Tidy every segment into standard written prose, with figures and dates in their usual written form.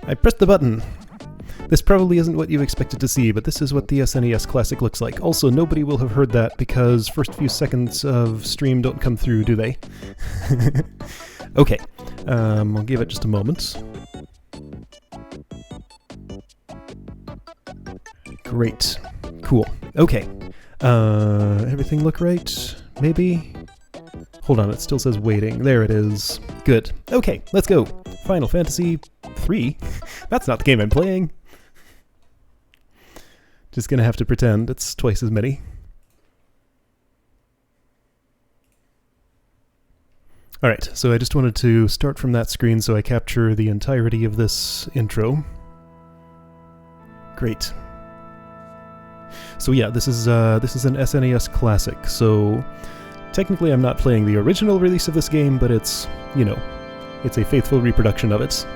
I pressed the button. This probably isn't what you expected to see, but this is what the SNES Classic looks like. Also, nobody will have heard that because first few seconds of stream don't come through, do they? Okay, I'll give it just a moment. Great. Cool. Okay. Everything look right? Maybe? Hold on, it still says waiting. There it is. Good. Okay, let's go. Final Fantasy 3? That's not the game I'm playing. Just gonna have to pretend it's twice as many. Alright, so I just wanted to start from that screen so I capture the entirety of this intro. Great. So yeah, this is an SNES Classic, so technically I'm not playing the original release of this game, but it's, you know, it's a faithful reproduction of it.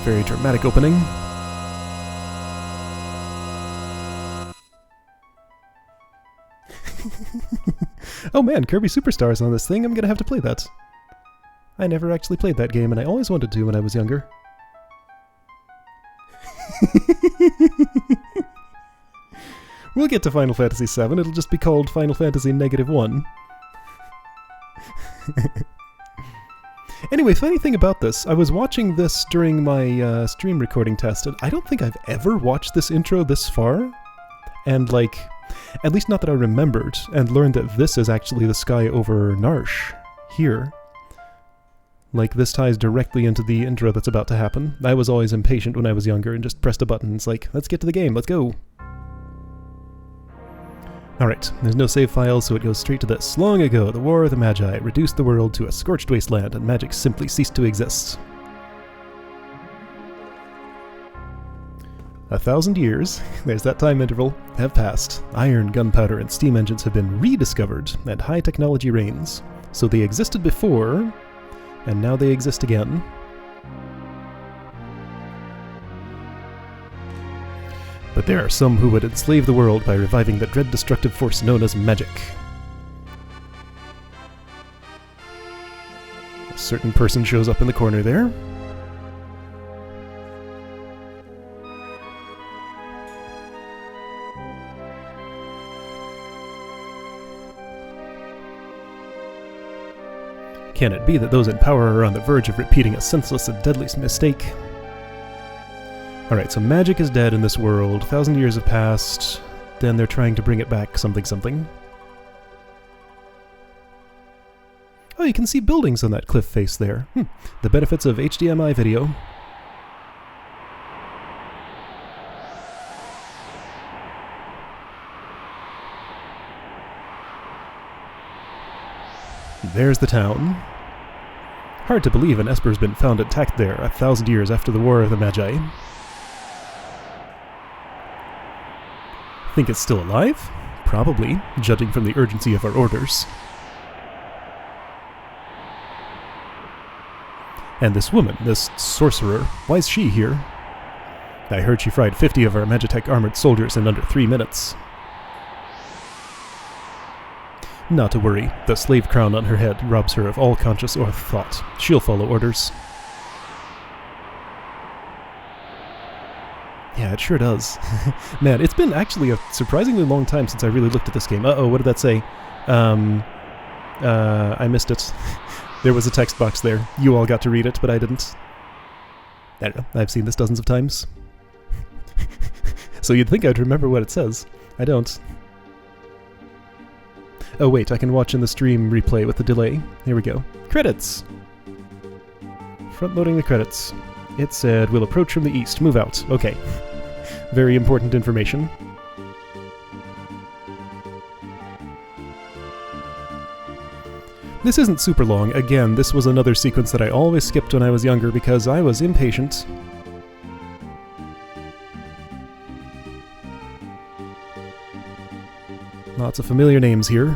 Very dramatic opening. Oh man, Kirby Superstar's on this thing. I'm gonna have to play that. I never actually played that game, and I always wanted to when I was younger. We'll get to Final Fantasy VII. It'll just be called Final Fantasy -1. Anyway, funny thing about this, I was watching this during my stream recording test, and I don't think I've ever watched this intro this far. And, like, at least not that I remembered, and learned that this is actually the sky over Narsh, here. Like, this ties directly into the intro that's about to happen. I was always impatient when I was younger and just pressed a button. It's like, let's get to the game, let's go. Alright, there's no save file, so it goes straight to this. Long ago, the War of the Magi reduced the world to a scorched wasteland, and magic simply ceased to exist. 1,000 years, there's that time interval, have passed. Iron, gunpowder, and steam engines have been rediscovered, and high technology reigns. So they existed before, and now they exist again. But there are some who would enslave the world by reviving the dread destructive force known as magic. A certain person shows up in the corner there. Can it be that those in power are on the verge of repeating a senseless and deadly mistake? Alright, so magic is dead in this world. 1,000 years have passed. Then they're trying to bring it back something something. Oh, you can see buildings on that cliff face there. The benefits of HDMI video. There's the town. Hard to believe an Esper's been found intact there 1,000 years after the War of the Magi. Think it's still alive? Probably, judging from the urgency of our orders. And this woman, this sorcerer, why is she here? I heard she fried 50 of our Magitech armored soldiers in under 3 minutes. Not to worry, the slave crown on her head robs her of all conscious or thought. She'll follow orders. Yeah, it sure does. Man, it's been actually a surprisingly long time since I really looked at this game. Uh-oh, what did that say? I missed it. There was a text box there. You all got to read it, but I didn't. I don't know, I've seen this dozens of times. So you'd think I'd remember what it says. I don't. Oh wait, I can watch in the stream replay with the delay. Here we go. Credits! Front-loading the credits. It said, we'll approach from the east, move out. Okay. Very important information. This isn't super long. Again, this was another sequence that I always skipped when I was younger because I was impatient. Lots of familiar names here.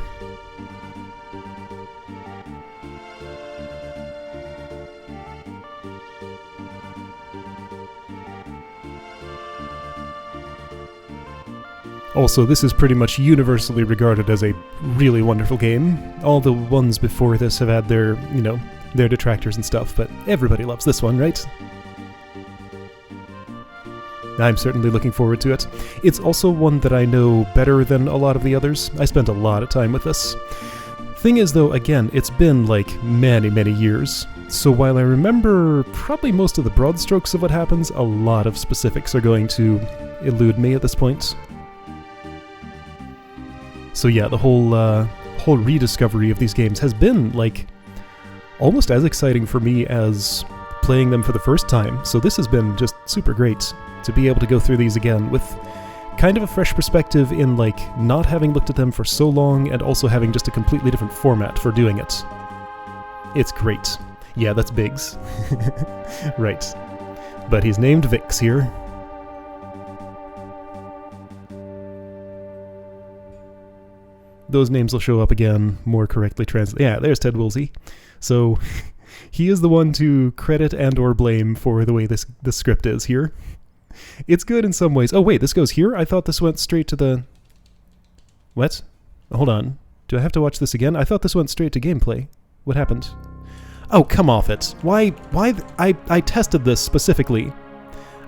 Also, this is pretty much universally regarded as a really wonderful game. All the ones before this have had their, their detractors and stuff, but everybody loves this one, right? I'm certainly looking forward to it. It's also one that I know better than a lot of the others. I spent a lot of time with this. Thing is, though, again, it's been like many, many years. So while I remember probably most of the broad strokes of what happens, a lot of specifics are going to elude me at this point. So yeah, the whole rediscovery of these games has been like almost as exciting for me as playing them for the first time. So this has been just super great to be able to go through these again with kind of a fresh perspective in like not having looked at them for so long and also having just a completely different format for doing it. It's great. Yeah, that's Biggs. Right. But he's named Vix here. Those names will show up again, more correctly translated. Yeah, there's Ted Woolsey. So he is the one to credit and or blame for the way this script is here. It's good in some ways. Oh wait, this goes here? I thought this went straight to the... What? Hold on. Do I have to watch this again? I thought this went straight to gameplay. What happened? Oh, come off it. Why? I tested this specifically.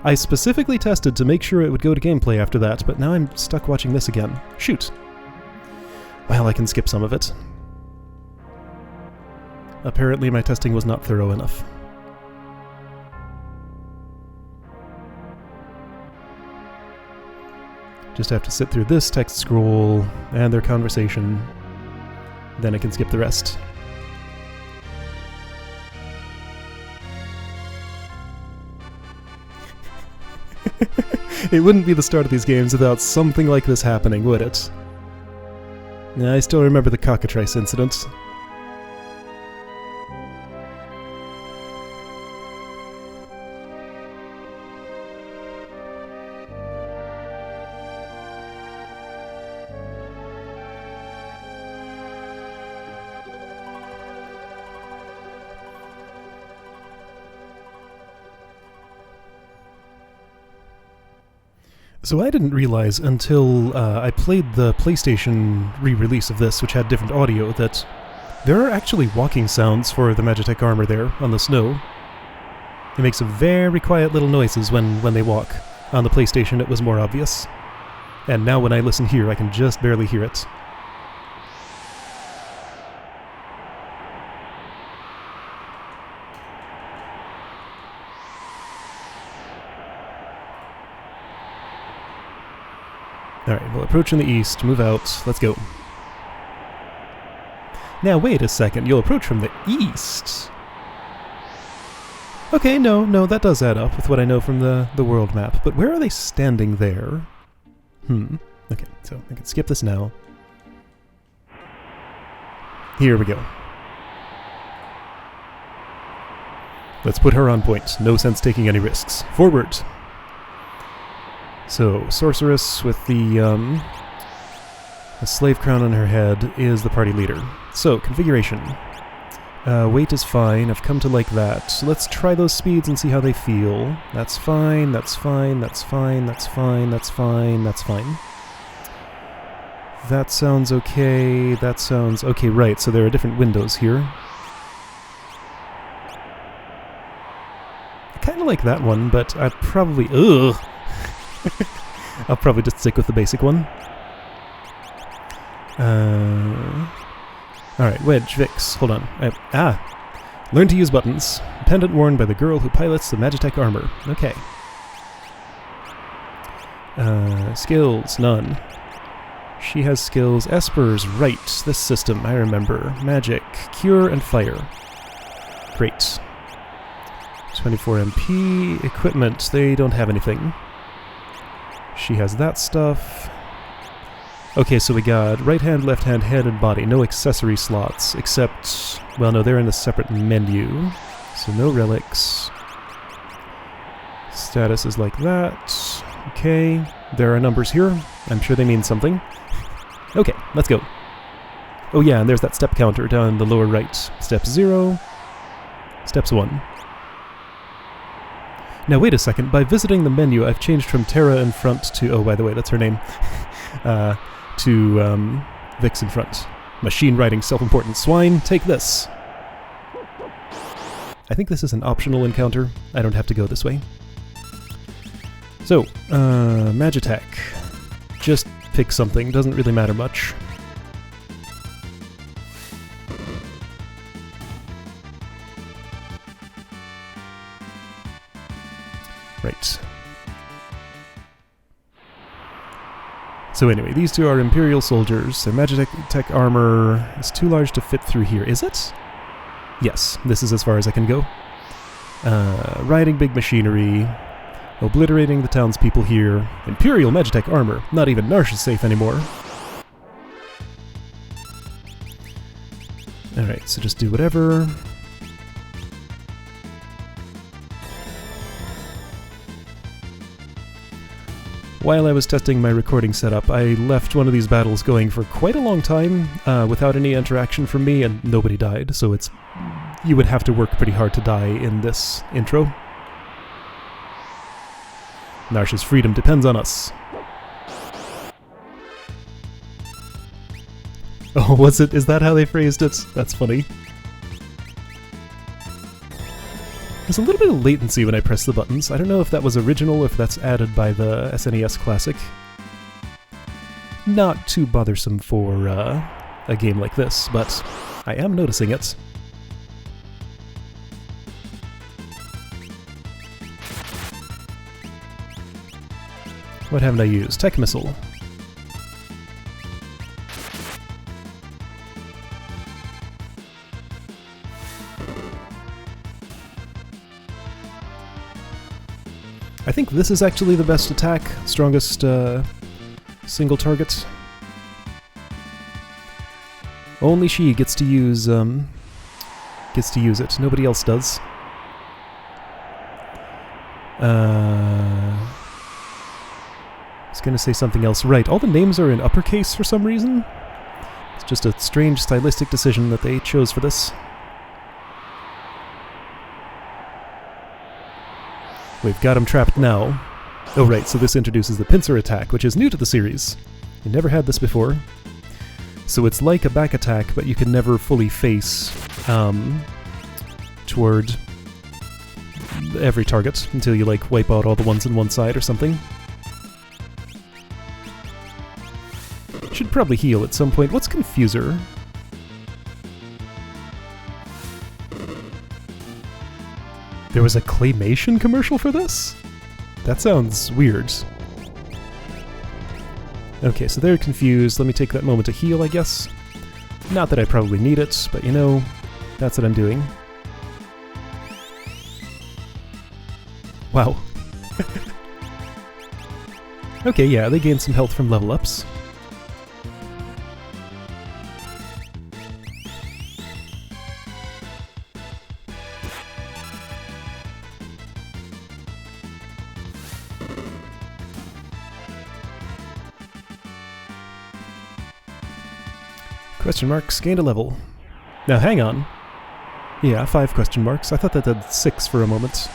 I specifically tested to make sure it would go to gameplay after that, but now I'm stuck watching this again. Shoot. Well, I can skip some of it. Apparently my testing was not thorough enough. Just have to sit through this text scroll and their conversation. Then I can skip the rest. It wouldn't be the start of these games without something like this happening, would it? I still remember the cockatrice incident. So I didn't realize until I played the PlayStation re-release of this, which had different audio, that there are actually walking sounds for the Magitech armor there on the snow. It makes some very quiet little noises when they walk. On the PlayStation it was more obvious. And now when I listen here, I can just barely hear it. Alright, well, approach in the east, move out, let's go. Now, wait a second, you'll approach from the east? Okay, no, that does add up with what I know from the world map, but where are they standing there? Okay, so I can skip this now. Here we go. Let's put her on point, no sense taking any risks. Forward! So, Sorceress with the slave crown on her head is the party leader. So, configuration. Weight is fine, I've come to like that. So let's try those speeds and see how they feel. That's fine, that's fine, that's fine, that's fine, that's fine, that's fine. That sounds okay, that sounds... Okay, right, so there are different windows here. I kinda like that one, but I'd probably... Ugh! I'll probably just stick with the basic one. Alright, Wedge, Vix, hold on. Learn to use buttons. Pendant worn by the girl who pilots the Magitech armor. Okay. Skills, none. She has skills. Esper's, right. This system, I remember. Magic, cure, and fire. Great. 24 MP. Equipment, they don't have anything. She has that stuff. Okay, so we got right hand, left hand, head, and body. No accessory slots, except... Well, no, they're in a separate menu. So no relics. Status is like that. Okay, there are numbers here. I'm sure they mean something. Okay, let's go. Oh yeah, and there's that step counter down in the lower right. Step 0. Steps 1. Now wait a second, by visiting the menu I've changed from Terra in front to... Oh, by the way, that's her name. to Vix in front. Machine riding self-important swine, take this. I think this is an optional encounter. I don't have to go this way. So, Magitech. Just pick something, doesn't really matter much. Right. So anyway, these two are Imperial soldiers. Their Magitech armor is too large to fit through here. Is it? Yes, this is as far as I can go. Riding big machinery. Obliterating the townspeople here. Imperial Magitech armor. Not even Narsh is safe anymore. Alright, so just do whatever. While I was testing my recording setup, I left one of these battles going for quite a long time without any interaction from me, and nobody died, so it's... you would have to work pretty hard to die in this intro. Narsh's freedom depends on us. Oh, was it? Is that how they phrased it? That's funny. There's a little bit of latency when I press the buttons. I don't know if that was original or if that's added by the SNES Classic. Not too bothersome for a game like this, but I am noticing it. What haven't I used? Tech Missile. I think this is actually the best attack, strongest single target. Only she gets to use it. Nobody else does. I was gonna say something else. Right, all the names are in uppercase for some reason. It's just a strange stylistic decision that they chose for this. We've got him trapped now. Oh right, so this introduces the pincer attack, which is new to the series. You never had this before. So it's like a back attack, but you can never fully face toward every target until you like wipe out all the ones on one side or something. Should probably heal at some point. What's Confuser? There was a Claymation commercial for this? That sounds weird. Okay, so they're confused. Let me take that moment to heal, I guess. Not that I probably need it, but you know, that's what I'm doing. Wow. Okay, yeah, they gained some health from level ups. Question marks, gained a level. Now hang on. Yeah, 5 question marks. I thought that did 6 for a moment.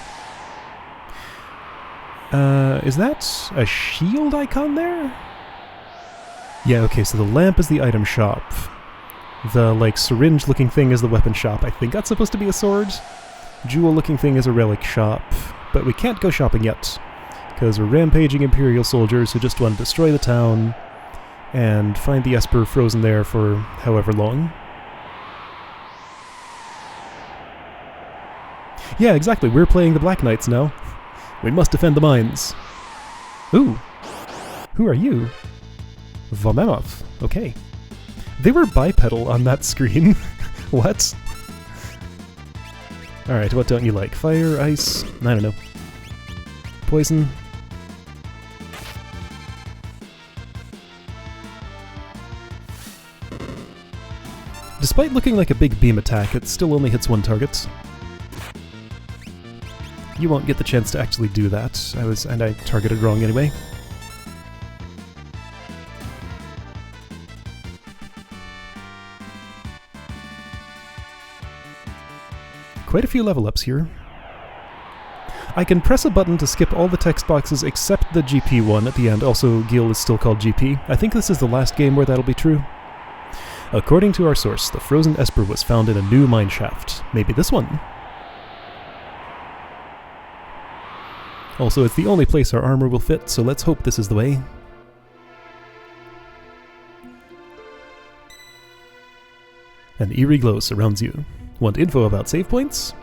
Is that a shield icon there? Yeah, okay, so the lamp is the item shop. The, like, syringe-looking thing is the weapon shop. I think that's supposed to be a sword. Jewel-looking thing is a relic shop. But we can't go shopping yet, because we're rampaging Imperial soldiers who just want to destroy the town and find the Esper frozen there for however long. Yeah, exactly, we're playing the Black Knights now. We must defend the mines. Ooh. Who are you? Vomemoth. Okay. They were bipedal on that screen. What? Alright, what don't you like? Fire, ice, I don't know. Poison. Despite looking like a big beam attack, it still only hits one target. You won't get the chance to actually do that. I targeted wrong anyway. Quite a few level ups here. I can press a button to skip all the text boxes except the GP one at the end. Also, Gil is still called GP. I think this is the last game where that'll be true. According to our source, the frozen Esper was found in a new mine shaft. Maybe this one. Also, it's the only place our armor will fit, so let's hope this is the way. An eerie glow surrounds you. Want info about save points?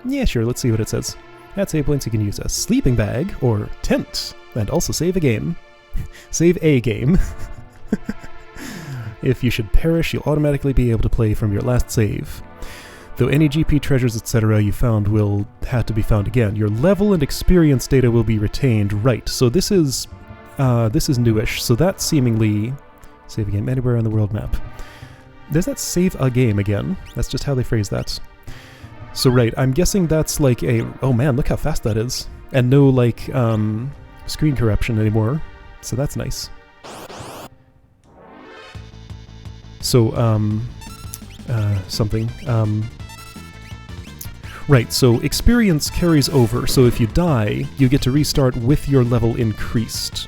Yeah, sure, let's see what it says. At save points you can use a sleeping bag or tent, and also save a game. Save a game. If you should perish, you'll automatically be able to play from your last save. Though any GP treasures, etc. you found will have to be found again. Your level and experience data will be retained. Right, so this is newish. So that's seemingly... Save a game anywhere on the world map. Does that save a game again? That's just how they phrase that. So right, I'm guessing that's like a... Oh man, look how fast that is. And no, like, screen corruption anymore. So that's nice. So, right, so experience carries over, so if you die, you get to restart with your level increased.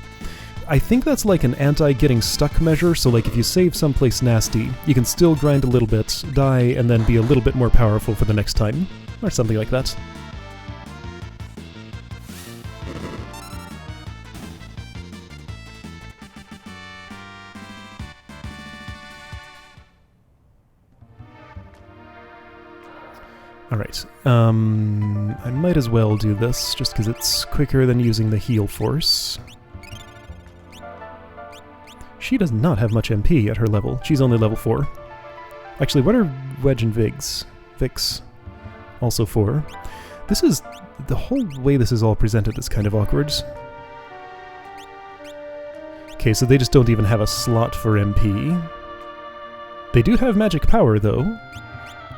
I think that's like an anti-getting stuck measure, so like if you save someplace nasty, you can still grind a little bit, die, and then be a little bit more powerful for the next time. Or something like that. Alright, I might as well do this, just because it's quicker than using the heal force. She does not have much MP at her level. She's only level 4. Actually, what are Wedge and Vix? Vix, also 4. This is... the whole way this is all presented is kind of awkward. Okay, so they just don't even have a slot for MP. They do have magic power, though.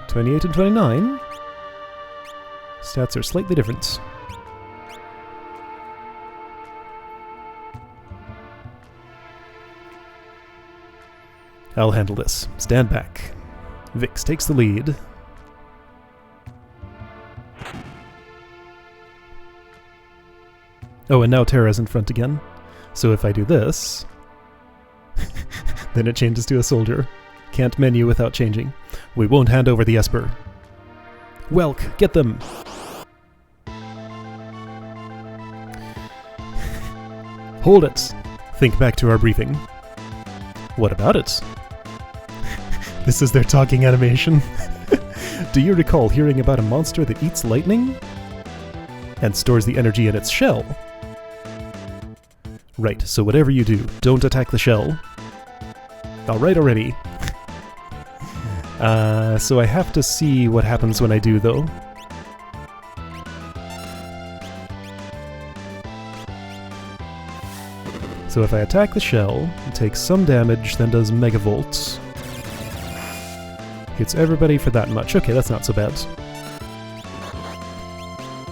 28 and 29. Stats are slightly different. I'll handle this. Stand back. Vix takes the lead. Oh, and now Terra's in front again. So if I do this, then it changes to a soldier. Can't menu without changing. We won't hand over the Esper. Welk, get them! Hold it! Think back to our briefing. What about it? This is their talking animation. Do you recall hearing about a monster that eats lightning? And stores the energy in its shell? Right, so whatever you do, don't attack the shell. Alright already. So I have to see what happens when I do, though. So if I attack the shell, it takes some damage, then does Megavolt. Hits everybody for that much. Okay, that's not so bad.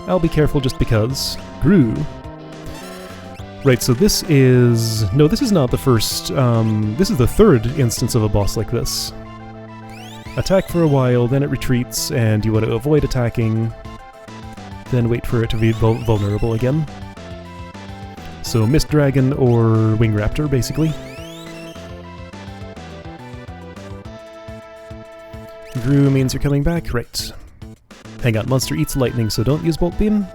I'll be careful just because. Grew. Right, so this is... No, this is not the first... this is the third instance of a boss like this. Attack for a while, then it retreats, and you want to avoid attacking, then wait for it to be vulnerable again. So Mist Dragon or Wing Raptor, basically. Grew means you're coming back? Right. Hang on, monster eats lightning, so don't use Bolt Beam.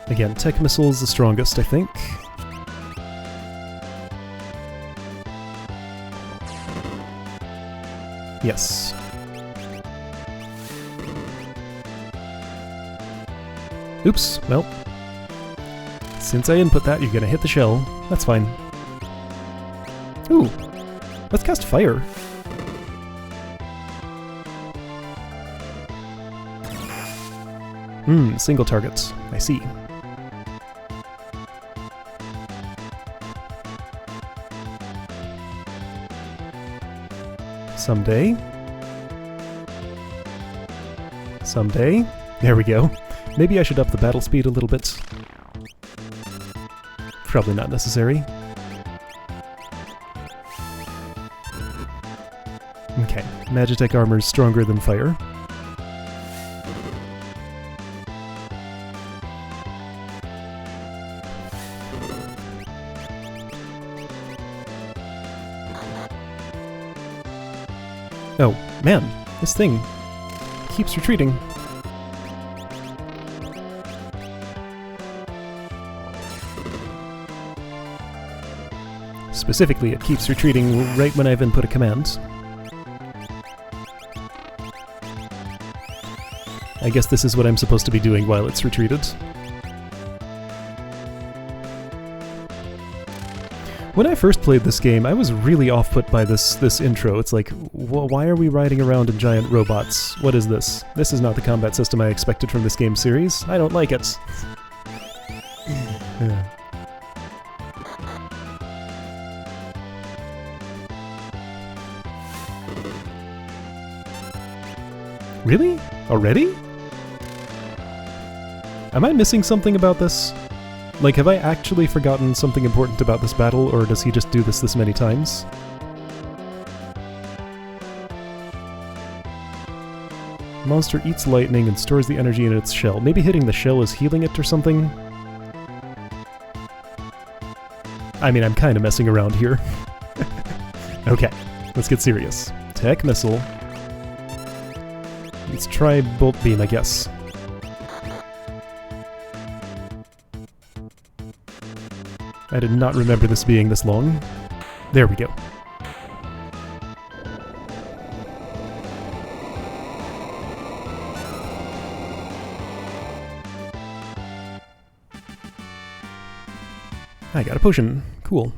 Again, Tech Missile's the strongest, I think. Yes. Oops, well. Since I input that, you're gonna hit the shell. That's fine. Ooh, let's cast fire. Single targets. I see. Someday. Someday. There we go. Maybe I should up the battle speed a little bit. Probably not necessary. Okay, Magitech armor is stronger than fire. Oh, man, this thing keeps retreating. Specifically, it keeps retreating right when I've input a command. I guess this is what I'm supposed to be doing while it's retreated. When I first played this game, I was really off-put by this intro. It's like, why are we riding around in giant robots? What is this? This is not the combat system I expected from this game series. I don't like it. Yeah. Really? Already? Am I missing something about this? Like, have I actually forgotten something important about this battle, or does he just do this many times? Monster eats lightning and stores the energy in its shell. Maybe hitting the shell is healing it or something? I mean, I'm kind of messing around here. Okay, let's get serious. Tech missile. Let's try bolt beam, I guess. I did not remember this being this long. There we go. I got a potion. Cool.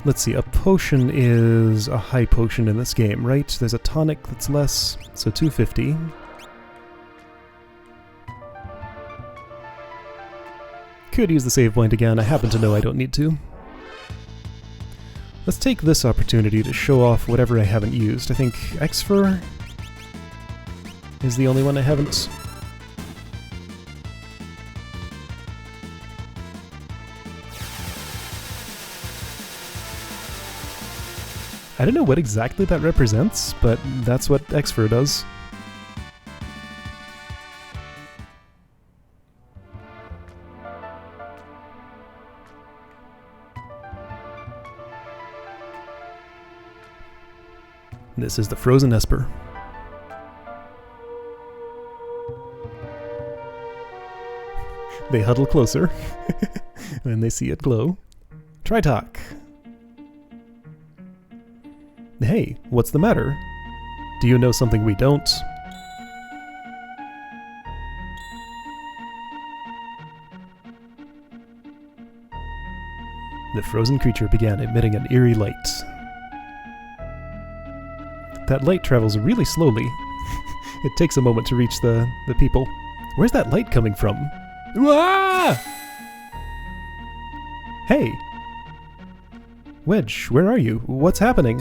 Let's see, a potion is a high potion in this game, right? There's a tonic that's less, so 250. Could use the save point again. I happen to know I don't need to. Let's take this opportunity to show off whatever I haven't used. I think Xfer is the only one I haven't. I don't know what exactly that represents, but that's what Xfer does. This is the frozen Esper. They huddle closer when they see it glow. Try talk. Hey, what's the matter? Do you know something we don't? The frozen creature began emitting an eerie light. That light travels really slowly. It takes a moment to reach the people. Where's that light coming from? Ah! Hey! Wedge, where are you? What's happening?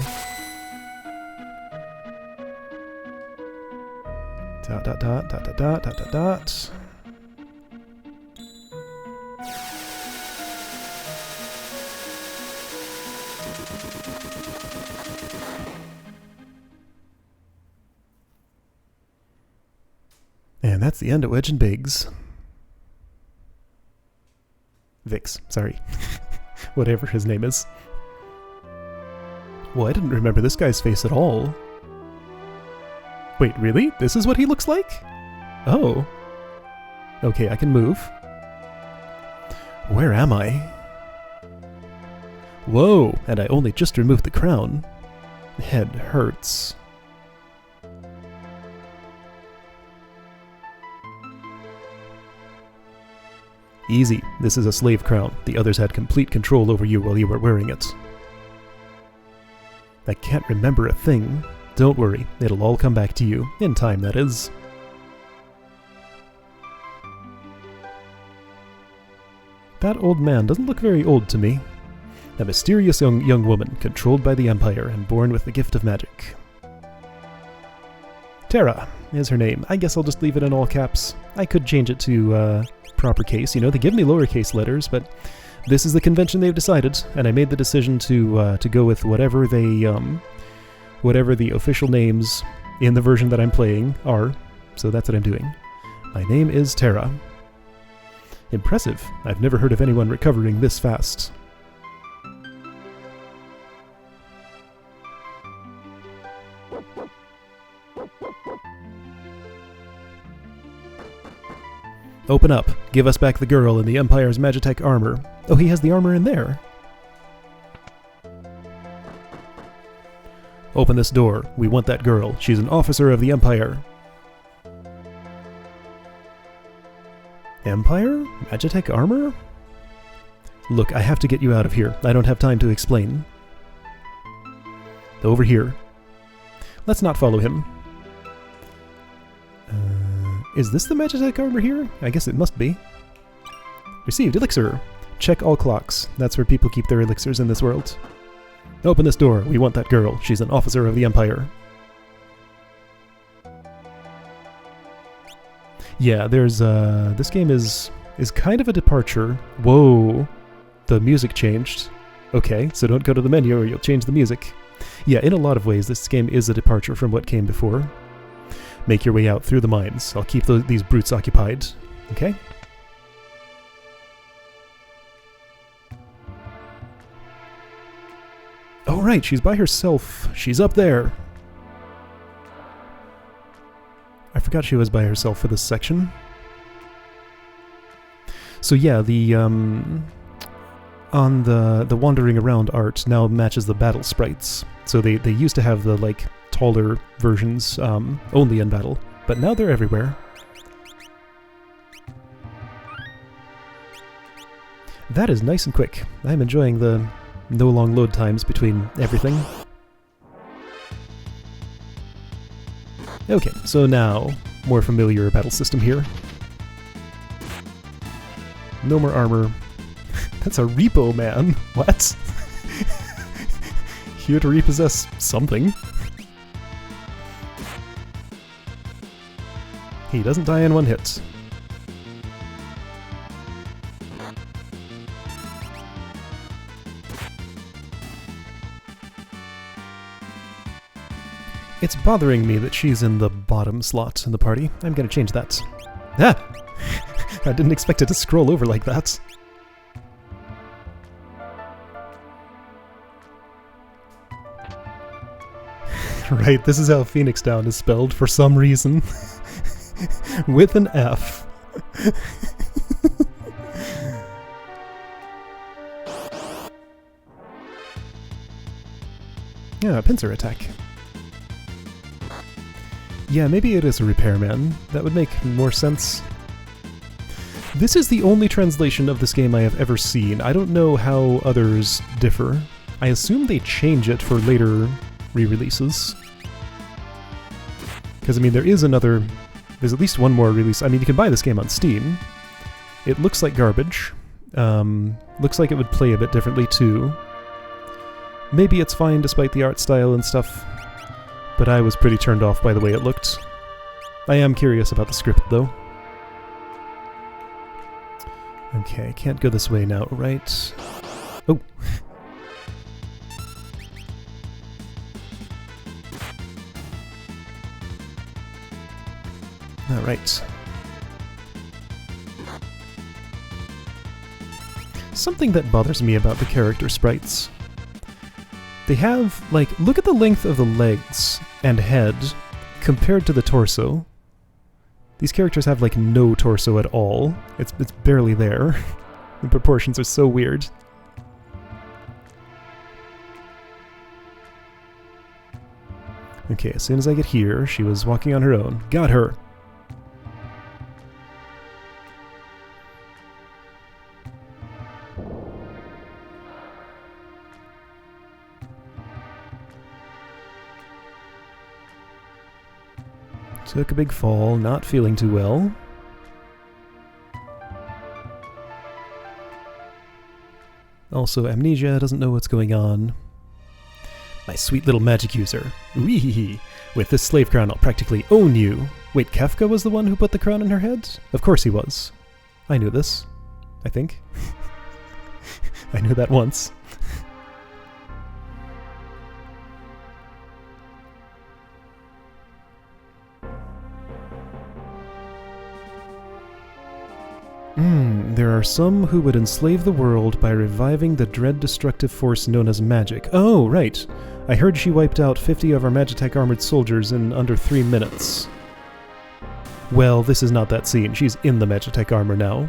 Dot dot dot dot dot dot dot dot dot. And that's the end of Wedge and Biggs. Vix, sorry. Whatever his name is. Well, I didn't remember this guy's face at all. Wait, really? This is what he looks like? Oh. Okay, I can move. Where am I? Whoa, and I only just removed the crown. Head hurts. Easy, this is a slave crown. The others had complete control over you while you were wearing it. I can't remember a thing. Don't worry, it'll all come back to you. In time, that is. That old man doesn't look very old to me. A mysterious young woman, controlled by the Empire and born with the gift of magic. Terra is her name. I guess I'll just leave it in all caps. I could change it to, proper case. You know, they give me lowercase letters, but this is the convention they've decided, and I made the decision to go with whatever they, whatever the official names in the version that I'm playing are, so that's what I'm doing. My name is Terra. Impressive. I've never heard of anyone recovering this fast. Open up. Give us back the girl in the Empire's Magitech armor. Oh, he has the armor in there. Open this door. We want that girl. She's an officer of the Empire. Empire? Magitech armor? Look, I have to get you out of here. I don't have time to explain. Over here. Let's not follow him. Is this the Magitech armor here? I guess it must be. Received elixir. Check all clocks. That's where people keep their elixirs in this world. Open this door. We want that girl. She's an officer of the Empire. Yeah, there's this game is kind of a departure. Whoa. The music changed. Okay, so don't go to the menu or you'll change the music. Yeah, in a lot of ways this game is a departure from what came before. Make your way out through the mines. I'll keep these brutes occupied. Okay? Oh right, she's by herself. She's up there. I forgot she was by herself for this section. So yeah, the on the wandering around art now matches the battle sprites. So they used to have the like taller versions only in battle, but now they're everywhere. That is nice and quick. I'm enjoying the no long load times between everything. Okay, so now, more familiar battle system here. No more armor. That's a repo man. What? Here to repossess something. He doesn't die in one hit. It's bothering me that she's in the bottom slot in the party. I'm gonna change that. Ah! I didn't expect it to scroll over like that. Right, this is how Phoenix Down is spelled for some reason. With an F. Yeah, pincer attack. Yeah, maybe it is a repairman. That would make more sense. This is the only translation of this game I have ever seen. I don't know how others differ. I assume they change it for later re-releases. Because, I mean, there's at least one more release. I mean, you can buy this game on Steam. It looks like garbage. Looks like it would play a bit differently, too. Maybe it's fine despite the art style and stuff. But I was pretty turned off by the way it looked. I am curious about the script, though. Okay, can't go this way now, right? Oh! Alright. Something that bothers me about the character sprites. They have, like, look at the length of the legs and head compared to the torso. These characters have, like, no torso at all. It's barely there. The proportions are so weird. Okay, as soon as I get here, she was walking on her own. Got her! Took a big fall, not feeling too well. Also, amnesia, doesn't know what's going on. My sweet little magic user. Wee! With this slave crown, I'll practically own you. Wait, Kefka was the one who put the crown on her head? Of course he was. I knew this. I think. I knew that once. There are some who would enslave the world by reviving the dread destructive force known as magic. Oh, right. I heard she wiped out 50 of our Magitech armored soldiers in under 3 minutes. Well, this is not that scene. She's in the Magitech armor now.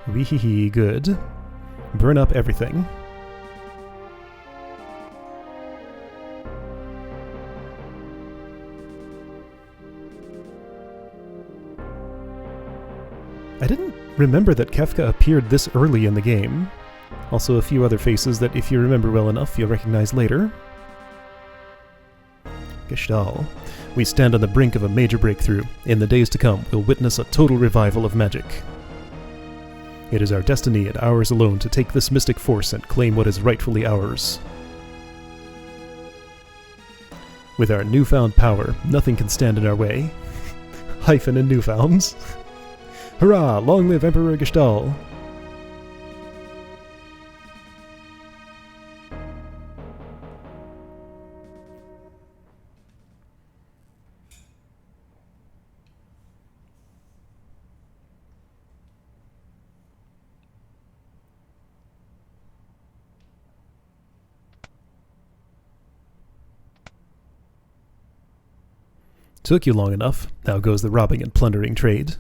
Weehee, good. Burn up everything. I didn't remember that Kefka appeared this early in the game. Also a few other faces that, if you remember well enough, you'll recognize later. Gestalt. We stand on the brink of a major breakthrough. In the days to come, we'll witness a total revival of magic. It is our destiny and ours alone to take this mystic force and claim what is rightfully ours. With our newfound power, nothing can stand in our way. Hyphen and newfounds. Hurrah! Long live Emperor Gestalt! Took you long enough. Now goes the robbing and plundering trade.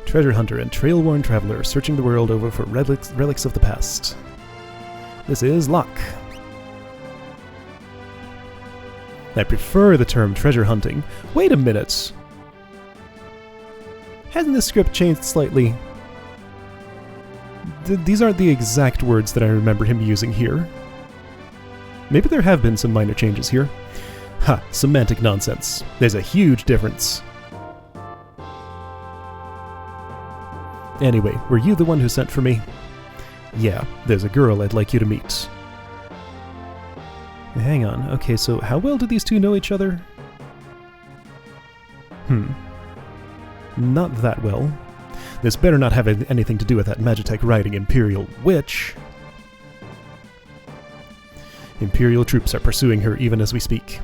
Treasure hunter and trail-worn traveler searching the world over for relics of the past. This is Locke. I prefer the term treasure hunting. Wait a minute. Hasn't this script changed slightly? These aren't the exact words that I remember him using here. Maybe there have been some minor changes here. Ha, semantic nonsense. There's a huge difference. Anyway, were you the one who sent for me? Yeah, there's a girl I'd like you to meet. Hang on, okay, so how well do these two know each other? Not that well. This better not have anything to do with that Magitech riding Imperial witch. Imperial troops are pursuing her even as we speak.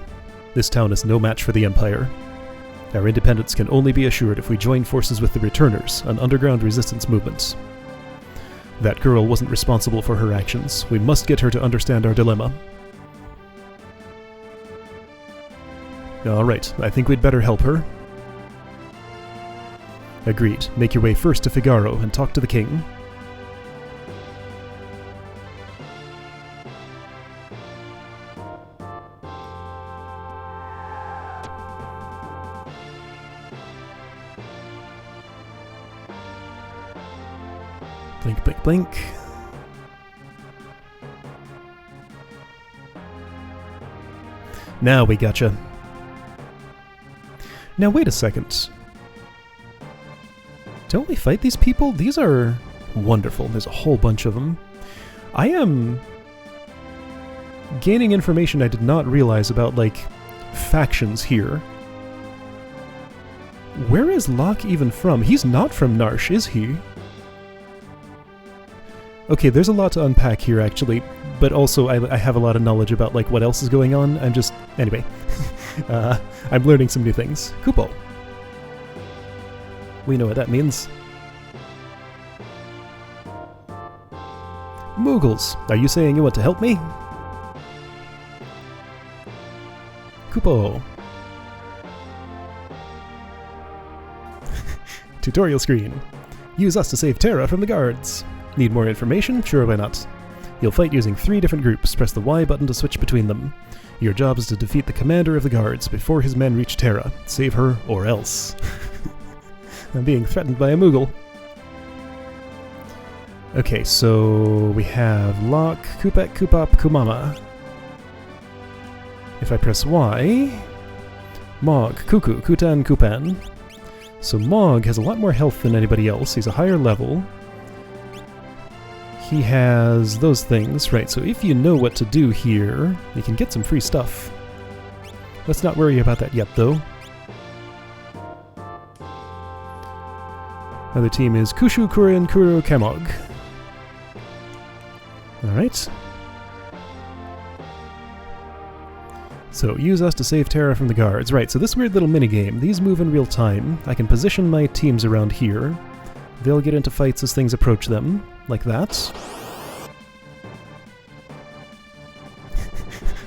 This town is no match for the Empire. Our independence can only be assured if we join forces with the Returners, an underground resistance movement. That girl wasn't responsible for her actions. We must get her to understand our dilemma. Alright, I think we'd better help her. Agreed. Make your way first to Figaro and talk to the king. Blink, blink, blink. Now we gotcha. Now wait a second. Don't we fight these people? These are wonderful. There's a whole bunch of them. I am gaining information I did not realize about, like, factions here. Where is Locke even from? He's not from Narsh, is he? Okay, there's a lot to unpack here, actually, but also I have a lot of knowledge about, like, what else is going on. I'm just... Anyway. I'm learning some new things. Kupo. We know what that means. Moogles, are you saying you want to help me? Kupo. Tutorial screen. Use us to save Terra from the guards. Need more information? Sure, why not? You'll fight using 3 different groups. Press the Y button to switch between them. Your job is to defeat the commander of the guards before his men reach Terra. Save her, or else. I'm being threatened by a Moogle. Okay, so we have Locke, Kupek, Kupop, Kumama. If I press Y... Mog, Kuku, Kutan, Kupan. So Mog has a lot more health than anybody else. He's a higher level. He has those things, right, so if you know what to do here, you can get some free stuff. Let's not worry about that yet, though. Other team is Kushu, Kurin, Kuro, Kamog. Alright. So, use us to save Terra from the guards. Right, so this weird little minigame, these move in real time. I can position my teams around here. They'll get into fights as things approach them, like that.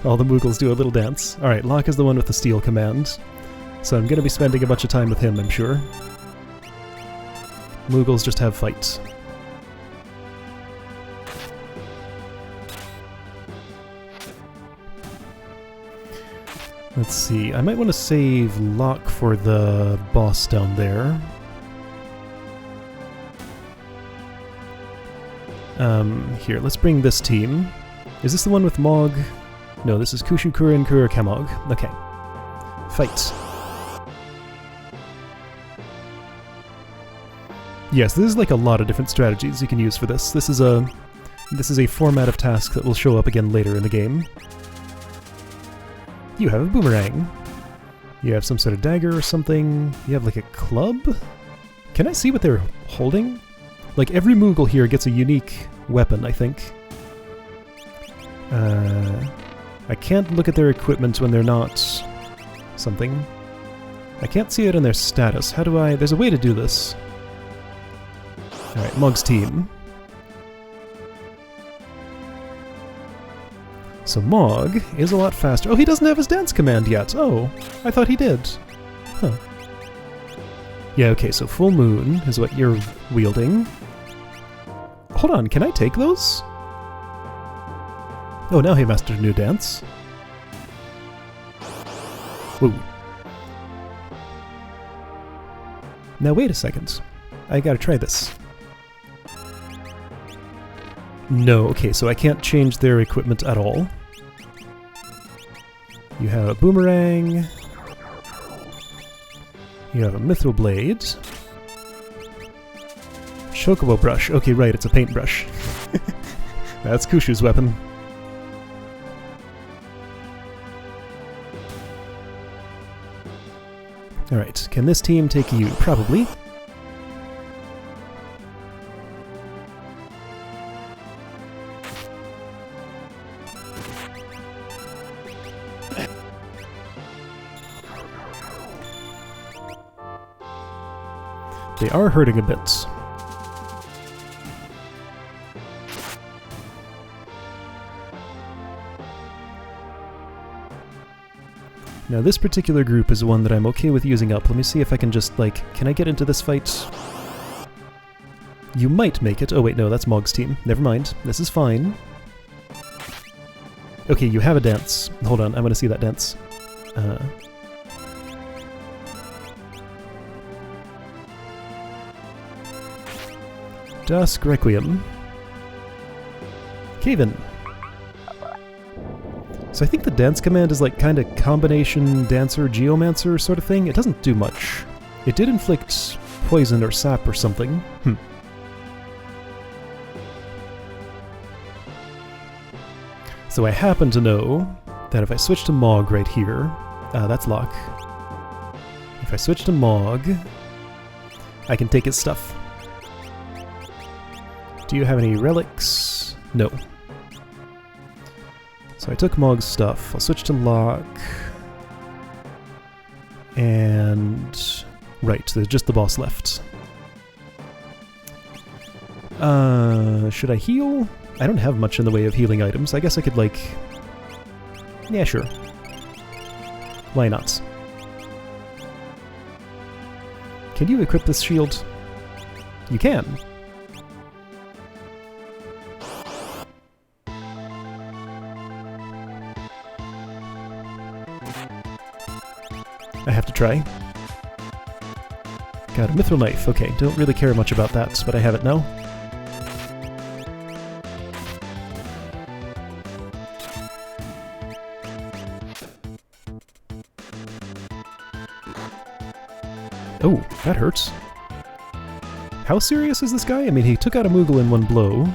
All the Moogles do a little dance. Alright, Locke is the one with the steel command. So I'm gonna be spending a bunch of time with him, I'm sure. Moogles just have fights. Let's see, I might want to save Locke for the boss down there. Here, let's bring this team. Is this the one with Mog? No, this is Kushu Kurin Kura Kamog. Okay. Fight. Yes, this is like a lot of different strategies you can use for this. This is a format of task that will show up again later in the game. You have a boomerang. You have some sort of dagger or something. You have like a club? Can I see what they're holding? Like every Moogle here gets a unique weapon, I think. I can't look at their equipment when they're not something. I can't see it in their status. How do I... There's a way to do this. Alright, Mog's team. So Mog is a lot faster. Oh, he doesn't have his dance command yet. Oh, I thought he did. Huh. Yeah, okay, so Full Moon is what you're wielding. Hold on, can I take those? Oh, now he mastered a new dance. Whoa. Now wait a second. I gotta try this. No, okay, so I can't change their equipment at all. You have a boomerang. You have a mithril blade. Chocobo brush. Okay, right, it's a paintbrush. That's Kushu's weapon. Alright, can this team take you? Probably. They are hurting a bit. Now this particular group is one that I'm okay with using up. Let me see if I can just, like, can I get into this fight? You might make it. Oh wait, no, that's Mog's team. Never mind. This is fine. Okay, you have a dance. Hold on, I want to see that dance. Dusk Requiem. Cave-in. So I think the dance command is like kind of combination dancer geomancer sort of thing. It doesn't do much. It did inflict poison or sap or something. So I happen to know that if I switch to Mog right here, that's Locke. If I switch to Mog, I can take his stuff. Do you have any relics? No. So I took Mog's stuff. I'll switch to Locke. And... right, there's just the boss left. Should I heal? I don't have much in the way of healing items. I guess I could, like... yeah, sure. Why not? Can you equip this shield? You can. I have to try. Got a mithril knife. Okay, don't really care much about that, but I have it now. Oh, that hurts. How serious is this guy? I mean, he took out a Moogle in one blow.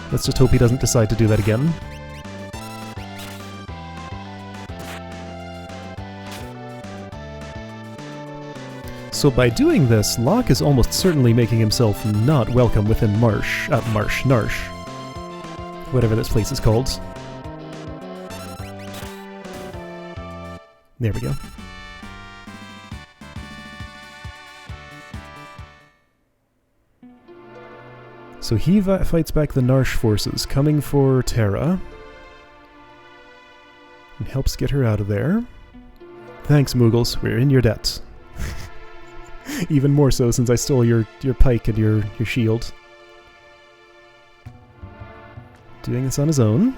Let's just hope he doesn't decide to do that again. So by doing this, Locke is almost certainly making himself not welcome within Narsh. Whatever this place is called. There we go. So he fights back the Narsh forces, coming for Terra. and helps get her out of there. Thanks, Moogles. We're in your debt. Even more so since I stole your pike and your shield. Doing this on his own.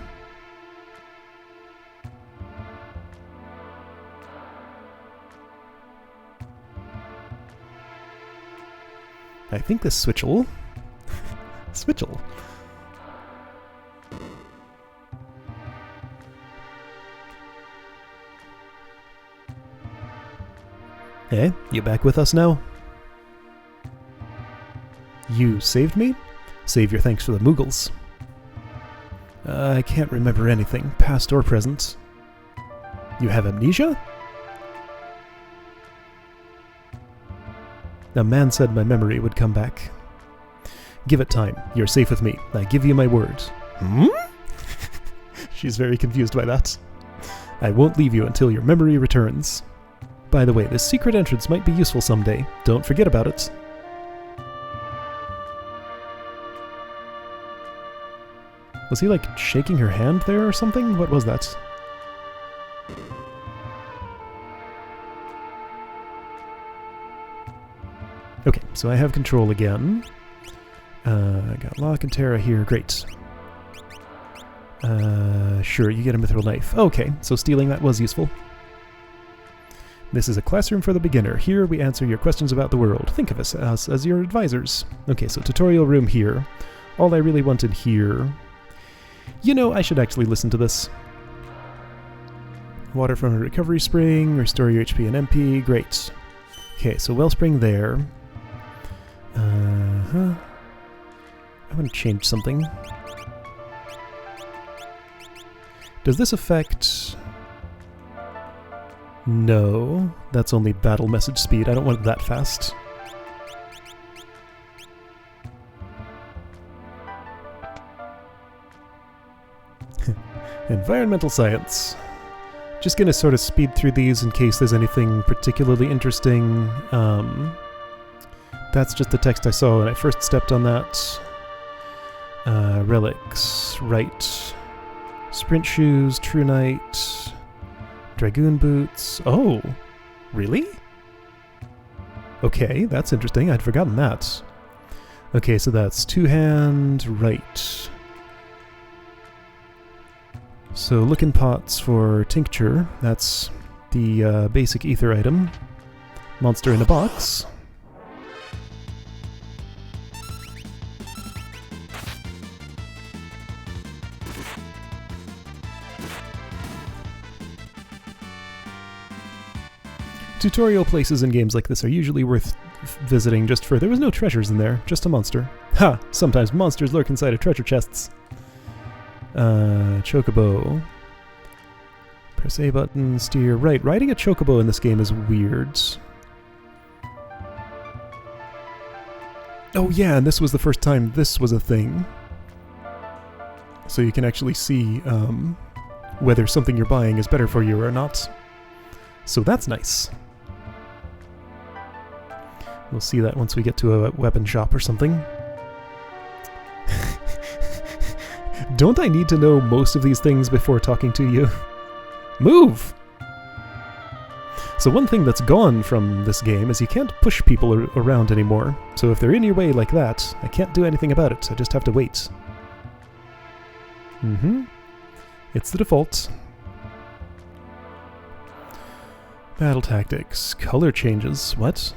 I think this switch'll... switch'll. Hey, you back with us now? You saved me? Save your thanks for the Moogles. I can't remember anything, past or present. You have amnesia? A man said my memory would come back. Give it time. You're safe with me. I give you my word. Hmm? She's very confused by that. I won't leave you until your memory returns. By the way, this secret entrance might be useful someday. Don't forget about it. Was he, like, shaking her hand there or something? What was that? Okay, so I have control again. I got Locke and Terra here. Great. Sure, you get a mithril knife. Okay, so stealing that was useful. This is a classroom for the beginner. Here we answer your questions about the world. Think of us as your advisors. Okay, so tutorial room here. All I really want in here... You know, I should actually listen to this. Water from a recovery spring. Restore your HP and MP. Great. Okay, so wellspring there. I want to change something. Does this affect... No, that's only battle message speed. I don't want it that fast. Environmental science. Just gonna sort of speed through these in case there's anything particularly interesting. That's just the text I saw when I first stepped on that. Relics, right. Sprint shoes, True Knight, Dragoon boots. Oh, really? Okay, that's interesting. I'd forgotten that. Okay, so that's two-hand, right. So looking pots for tincture. That's the basic ether item. Monster in a box. Tutorial places in games like this are usually worth visiting just for... There was no treasures in there, just a monster. Ha! Sometimes monsters lurk inside of treasure chests. Chocobo. Press A button, steer right. Riding a chocobo in this game is weird. Oh yeah, and this was the first time this was a thing. So you can actually see whether something you're buying is better for you or not. So that's nice. We'll see that once we get to a weapon shop or something. Don't I need to know most of these things before talking to you? Move! So one thing that's gone from this game is you can't push people around anymore. So if they're in your way like that, I can't do anything about it. I just have to wait. It's the default. Battle tactics. Color changes. What?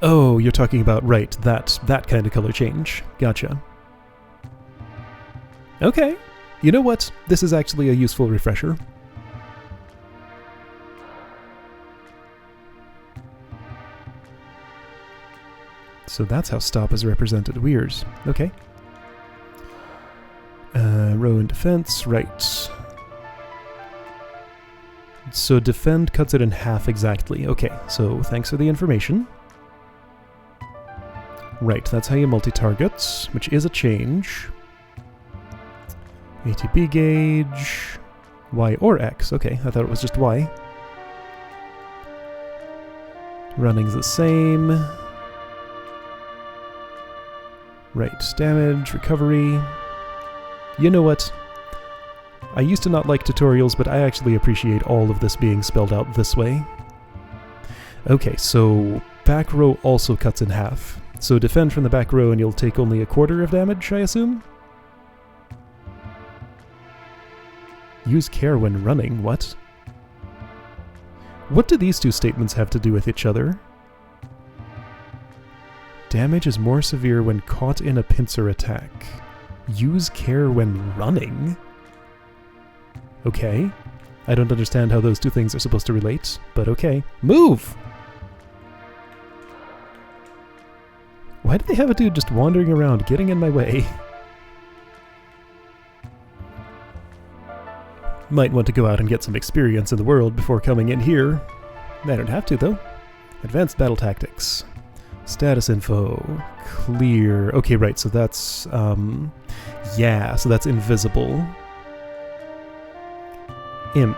Oh, you're talking about, right, that kind of color change. Gotcha. Okay. You know what? This is actually a useful refresher. So that's how stop is represented. Weird. Okay. Row and defense, right. So defend cuts it in half exactly. Okay, so thanks for the information. Right, that's how you multi-target, which is a change. ATB gauge, Y or X. Okay, I thought it was just Y. Running's the same. Right, damage, recovery. You know what? I used to not like tutorials, but I actually appreciate all of this being spelled out this way. Okay, so back row also cuts in half. So defend from the back row and you'll take only 1/4 of damage, I assume? Use care when running, what? What do these two statements have to do with each other? Damage is more severe when caught in a pincer attack. Use care when running? Okay. I don't understand how those two things are supposed to relate, but okay. Move! Why do they have a dude just wandering around, getting in my way? Might want to go out and get some experience in the world before coming in here. I don't have to, though. Advanced battle tactics. Status info. Clear. Okay, right, so that's, yeah, so that's invisible. Imp.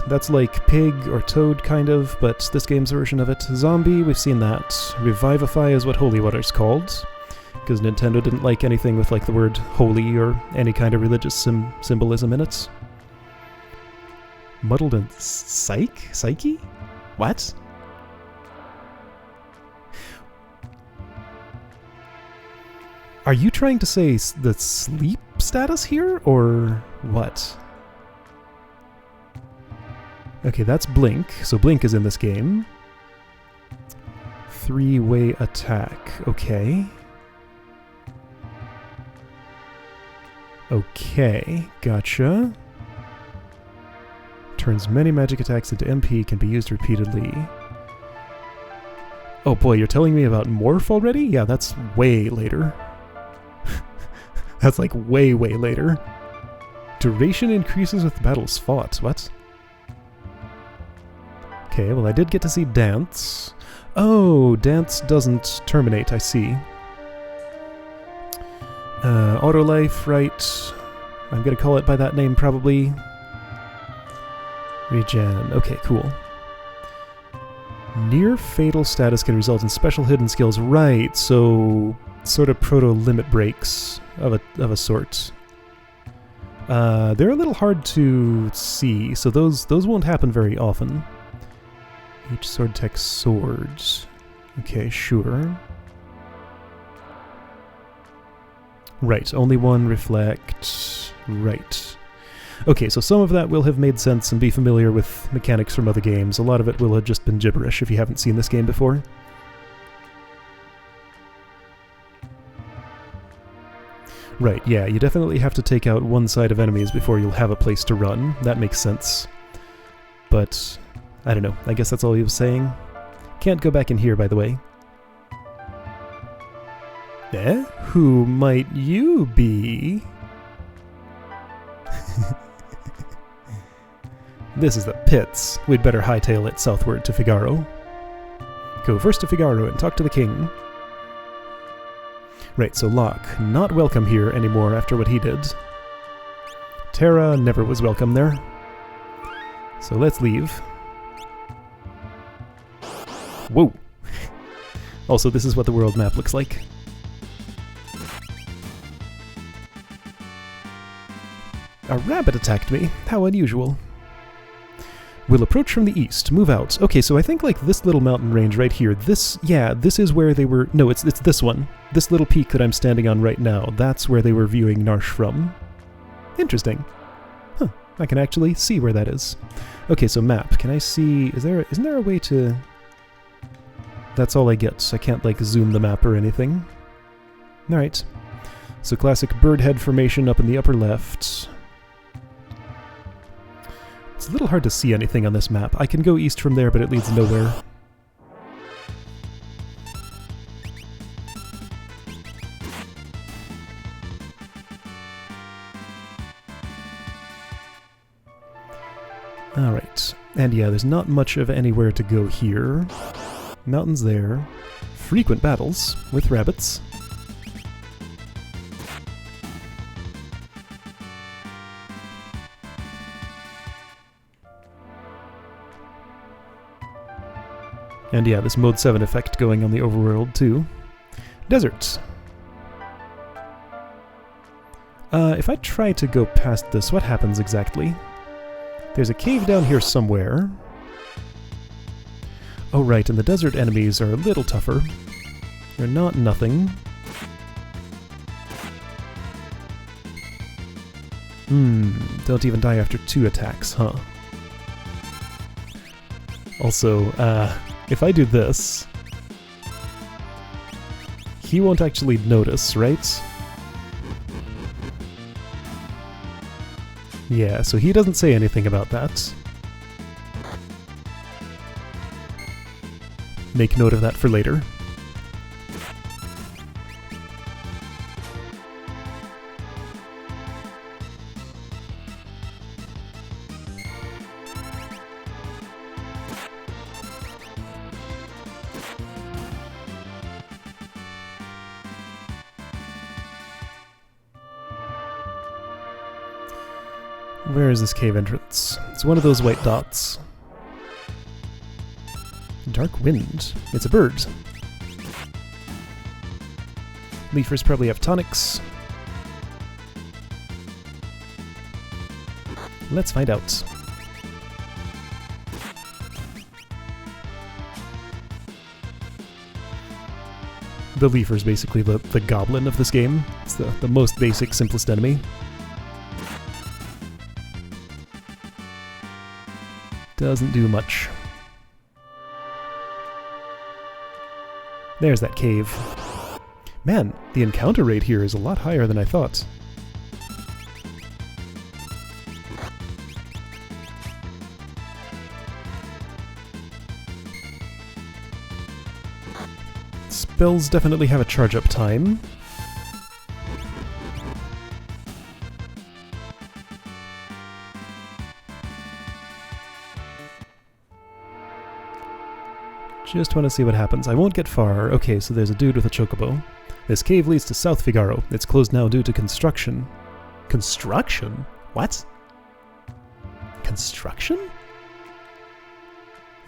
That's like pig or toad, kind of, but this game's version of it. Zombie, we've seen that. Revivify is what Holy Water's called, because Nintendo didn't like anything with like the word holy or any kind of religious symbolism in it. Muddled and Psyche? What? Are you trying to say the sleep status here, or what? Okay, that's Blink. So Blink is in this game. 3-way attack. Okay. Okay, gotcha. Turns many magic attacks into MP, can be used repeatedly. Oh boy, you're telling me about Morph already? Yeah, that's way later. That's like way, way later. Duration increases with battles fought. What? Okay, well I did get to see Dance. Oh, Dance doesn't terminate, I see. Auto Life, right. I'm gonna call it by that name probably. Regen, okay, cool. Near fatal status can result in special hidden skills, right, so sort of proto-limit breaks of a sort. They're a little hard to see, so those won't happen very often. Each sword tech swords. Okay, sure. Right, only one reflect. Right. Okay, so some of that will have made sense and be familiar with mechanics from other games. A lot of it will have just been gibberish if you haven't seen this game before. Right, yeah, you definitely have to take out one side of enemies before you'll have a place to run. That makes sense. But I don't know, I guess that's all he was saying. Can't go back in here, by the way. Eh? Who might you be? This is the pits. We'd better hightail it southward to Figaro. Go first to Figaro and talk to the king. Right, so Locke, not welcome here anymore after what he did. Terra never was welcome there. So let's leave. Whoa! Also, this is what the world map looks like. A rabbit attacked me. How unusual. We'll approach from the east. Move out. Okay, so I think like this little mountain range right here, this is where they were... No, it's this one. This little peak that I'm standing on right now. That's where they were viewing Narsh from. Interesting. Huh. I can actually see where that is. Okay, so map. Can I see... Isn't there a way to... That's all I get. I can't like zoom the map or anything. Alright. So classic bird head formation up in the upper left. It's a little hard to see anything on this map. I can go east from there, but it leads nowhere. Alright. And yeah, there's not much of anywhere to go here. Mountains there. Frequent battles with rabbits. And yeah, this Mode 7 effect going on the overworld too. Desert. If I try to go past this, what happens exactly? There's a cave down here somewhere. Oh right, and the desert enemies are a little tougher. They're not nothing. Don't even die after 2 attacks, huh? Also, if I do this, he won't actually notice, right? Yeah, so he doesn't say anything about that. Make note of that for later. Where is this cave entrance? It's one of those white dots. Dark wind. It's a bird. Leafers probably have tonics. Let's find out. The Leafer's basically the goblin of this game. It's the most basic, simplest enemy. Doesn't do much. There's that cave. Man, the encounter rate here is a lot higher than I thought. Spells definitely have a charge-up time. Just want to see what happens. I won't get far. Okay, so there's a dude with a chocobo. This cave leads to South Figaro. It's closed now due to construction. Construction? What? Construction?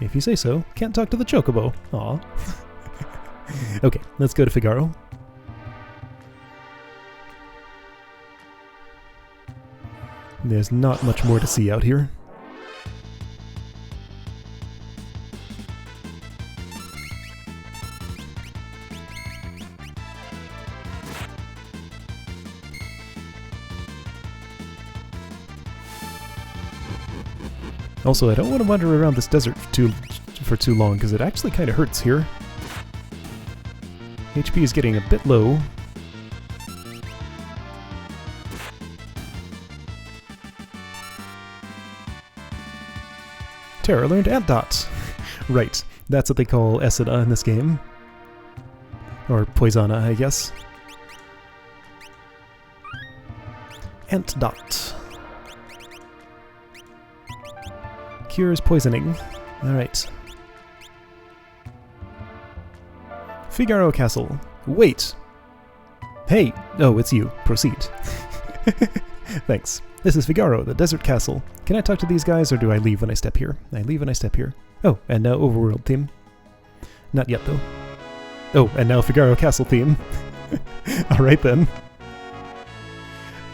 If you say so. Can't talk to the chocobo. Aw. Okay, let's go to Figaro. There's not much more to see out here. Also, I don't want to wander around this desert for too long, because it actually kind of hurts here. HP is getting a bit low. Terra learned Ant Dot. Right, that's what they call Esida in this game. Or Poisana, I guess. Ant Dot. Cures poisoning. Alright. Figaro Castle. Wait! Hey! Oh, it's you. Proceed. Thanks. This is Figaro, the desert castle. Can I talk to these guys, or do I leave when I step here? I leave when I step here. Oh, and now overworld theme. Not yet, though. Oh, and now Figaro Castle theme. Alright then.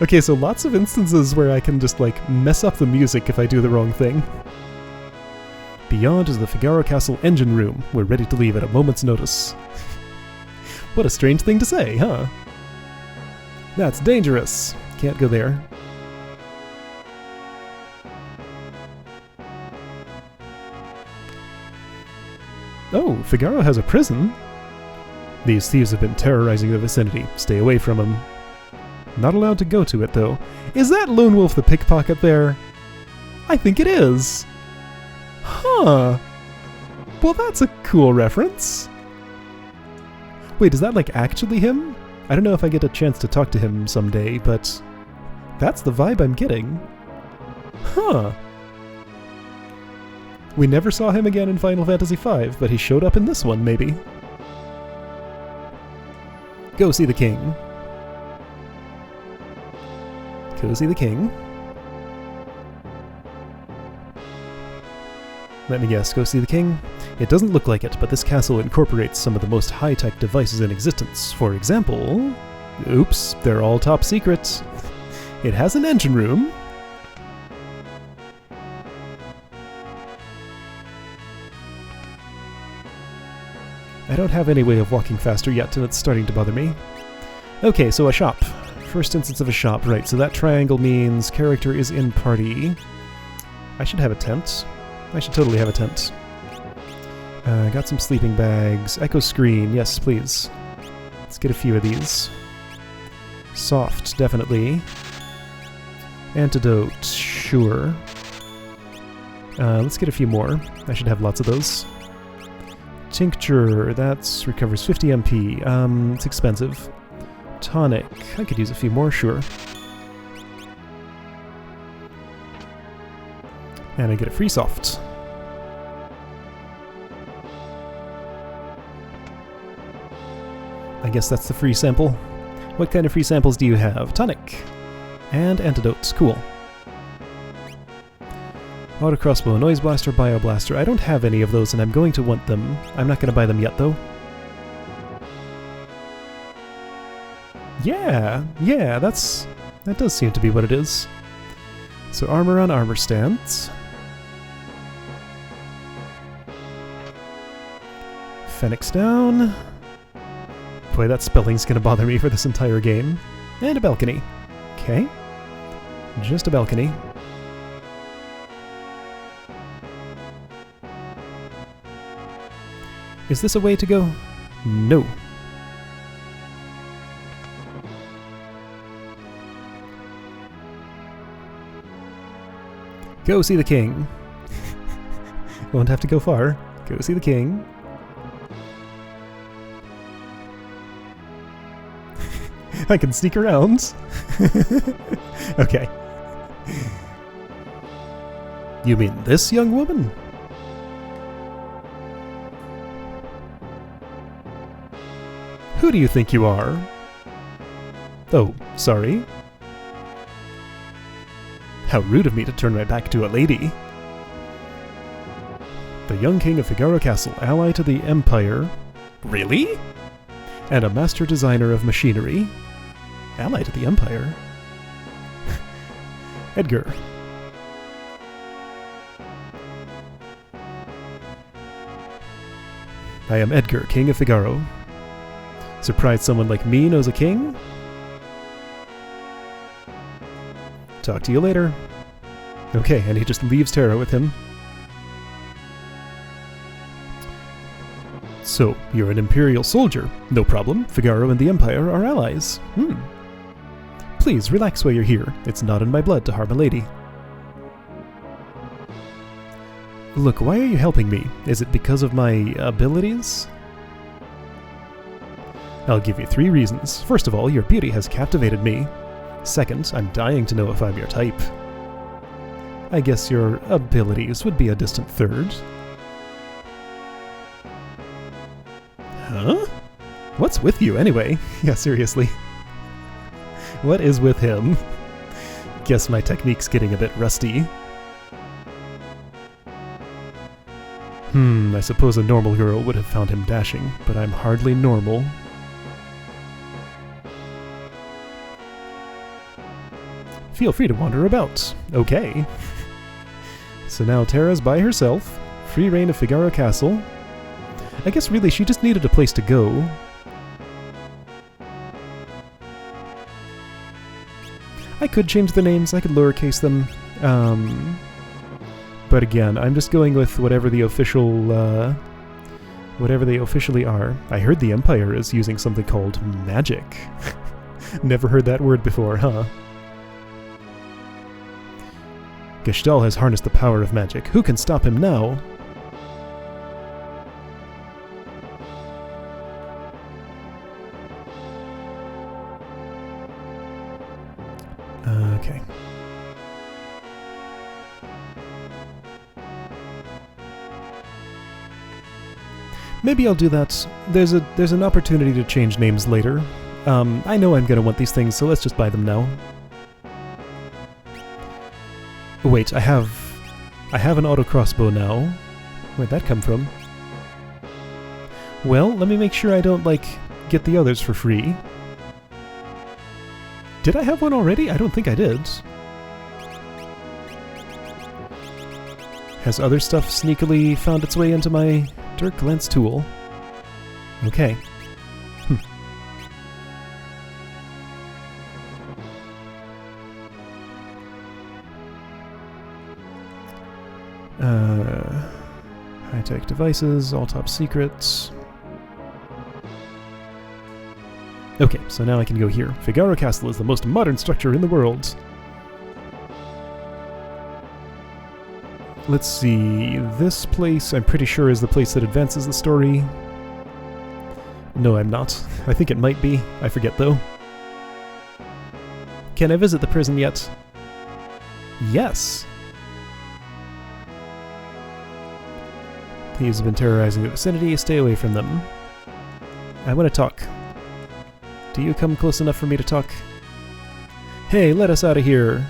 Okay, so lots of instances where I can just, like, mess up the music if I do the wrong thing. Beyond is the Figaro Castle engine room. We're ready to leave at a moment's notice. What a strange thing to say, huh? That's dangerous. Can't go there. Oh, Figaro has a prison? These thieves have been terrorizing the vicinity. Stay away from them. Not allowed to go to it, though. Is that Lone Wolf the pickpocket there? I think it is. Huh. Well, that's a cool reference. Wait, is that like actually him? I don't know if I get a chance to talk to him someday, but that's the vibe I'm getting. Huh. We never saw him again in Final Fantasy V, but he showed up in this one, maybe. Go see the king. Go see the king. Let me guess, go see the king? It doesn't look like it, but this castle incorporates some of the most high-tech devices in existence. For example... Oops, they're all top secret. It has an engine room. I don't have any way of walking faster yet, and it's starting to bother me. Okay, so a shop. First instance of a shop, right, so that triangle means character is in party. I should have a tent. I should totally have a tent. Got some sleeping bags. Echo screen, yes, please. Let's get a few of these. Soft, definitely. Antidote, sure. Let's get a few more. I should have lots of those. Tincture, that recovers 50 MP. It's expensive. Tonic, I could use a few more, sure. And I get a free soft. I guess that's the free sample. What kind of free samples do you have? Tonic. And antidotes, cool. Auto crossbow, noise blaster, bio blaster. I don't have any of those and I'm going to want them. I'm not going to buy them yet though. Yeah, that does seem to be what it is. So armor on armor stands. Phoenix down. Boy, that spelling's gonna bother me for this entire game. And a balcony. Okay. Just a balcony. Is this a way to go? No. Go see the king. Won't have to go far. Go see the king. I can sneak around. Okay. You mean this young woman? Who do you think you are? Oh, sorry. How rude of me to turn my back to a lady. The young king of Figaro Castle, ally to the Empire. Really? And a master designer of machinery. Ally to the Empire? Edgar. I am Edgar, king of Figaro. Surprised someone like me knows a king? Talk to you later. Okay, and he just leaves Terra with him. So, you're an Imperial soldier. No problem. Figaro and the Empire are allies. Please, relax while you're here. It's not in my blood to harm a lady. Look, why are you helping me? Is it because of my abilities? I'll give you 3 reasons. First of all, your beauty has captivated me. Second, I'm dying to know if I'm your type. I guess your abilities would be a distant third. Huh? What's with you anyway? Yeah, seriously. What is with him? Guess my technique's getting a bit rusty. I suppose a normal girl would have found him dashing, but I'm hardly normal. Feel free to wander about. Okay. So now Terra's by herself. Free reign of Figaro Castle. I guess really she just needed a place to go. I could change the names, I could lowercase them. But again, I'm just going with whatever the official, whatever they officially are. I heard the Empire is using something called magic. Never heard that word before, huh? Gestahl has harnessed the power of magic. Who can stop him now? Okay. Maybe I'll do that. There's an opportunity to change names later. I know I'm gonna want these things, so let's just buy them now. Wait, I have an auto crossbow now. Where'd that come from? Well, let me make sure I don't, like, get the others for free. Did I have one already? I don't think I did. Has other stuff sneakily found its way into my Dirk Lance tool? Okay. High-tech devices, all top secrets. Okay, so now I can go here. Figaro Castle is the most modern structure in the world. Let's see, this place I'm pretty sure is the place that advances the story. No, I'm not. I think it might be. I forget though. Can I visit the prison yet? Yes! Thieves have been terrorizing the vicinity. Stay away from them. I want to talk. Do you come close enough for me to talk? Hey, let us out of here!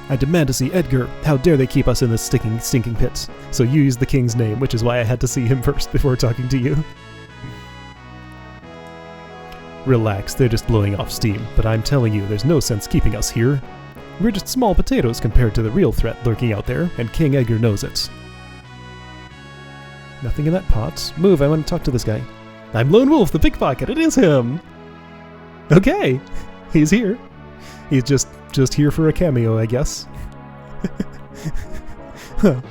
I demand to see Edgar. How dare they keep us in this stinking pit? So you used the king's name, which is why I had to see him first before talking to you. Relax, they're just blowing off steam, but I'm telling you, there's no sense keeping us here. We're just small potatoes compared to the real threat lurking out there, and King Edgar knows it. Nothing in that pot. Move, I want to talk to this guy. I'm Lone Wolf, the pickpocket, it is him! Okay, he's here. He's just here for a cameo, I guess. Huh.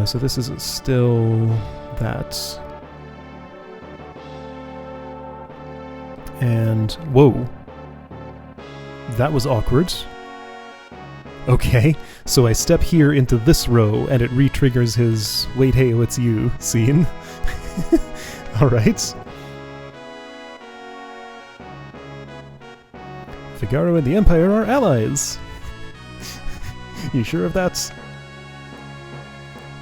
So this is still that. And, whoa. That was awkward. Okay, so I step here into this row and it re-triggers his "Wait, hey, it's you" scene. Alright. Figaro and the Empire are allies! You sure of that?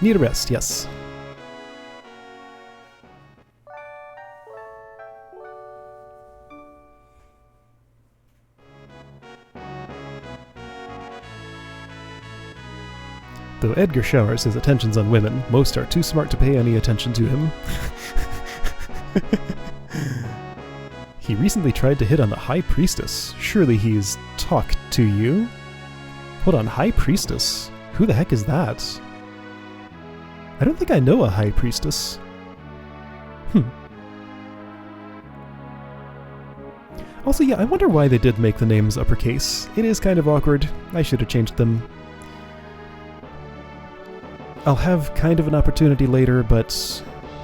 Need a rest, yes. Though Edgar showers his attentions on women, most are too smart to pay any attention to him. He recently tried to hit on the High Priestess. Surely he's talked to you? Hold on, High Priestess? Who the heck is that? I don't think I know a High Priestess. Also, yeah, I wonder why they did make the names uppercase. It is kind of awkward. I should have changed them. I'll have kind of an opportunity later, but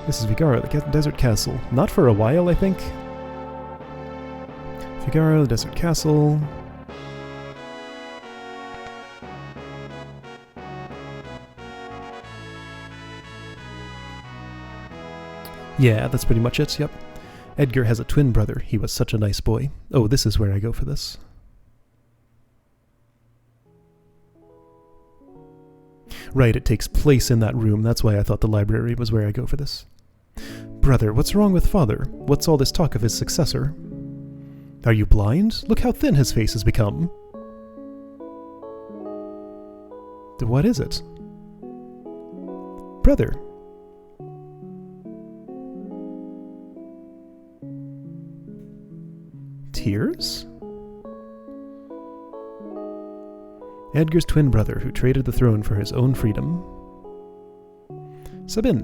this is Figaro, the Desert Castle. Not for a while, I think. Figaro, the Desert Castle. Yeah, that's pretty much it, yep. Edgar has a twin brother. He was such a nice boy. Oh, this is where I go for this. Right, it takes place in that room. That's why I thought the library was where I go for this. Brother, what's wrong with father? What's all this talk of his successor? Are you blind? Look how thin his face has become. What is it? Brother. Tears? Edgar's twin brother, who traded the throne for his own freedom. Sabine.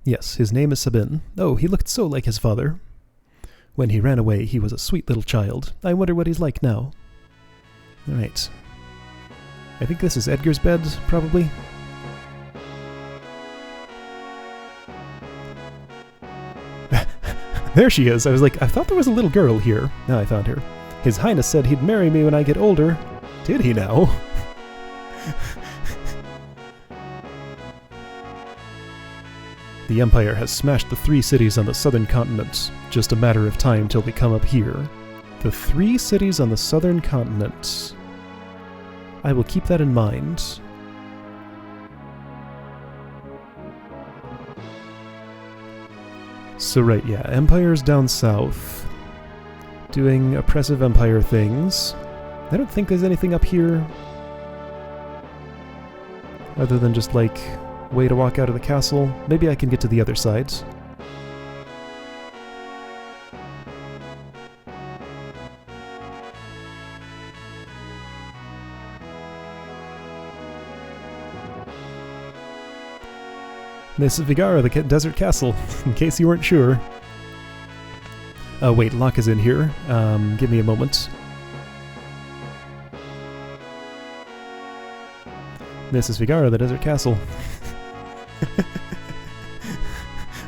Yes, his name is Sabine. Oh, he looked so like his father. When he ran away, he was a sweet little child. I wonder what he's like now. Alright. I think this is Edgar's bed, probably. There she is. I was like, I thought there was a little girl here. Now I found her. His Highness said he'd marry me when I get older. Did he now? The Empire has smashed the 3 cities on the southern continent. Just a matter of time till we come up here. The 3 cities on the southern continent. I will keep that in mind. So right, yeah, Empire's down south, doing oppressive Empire things. I don't think there's anything up here other than just, like, way to walk out of the castle. Maybe I can get to the other side. This is Vigara, the desert castle, in case you weren't sure. Oh wait, Locke is in here. Give me a moment. This is Vigara, the desert castle.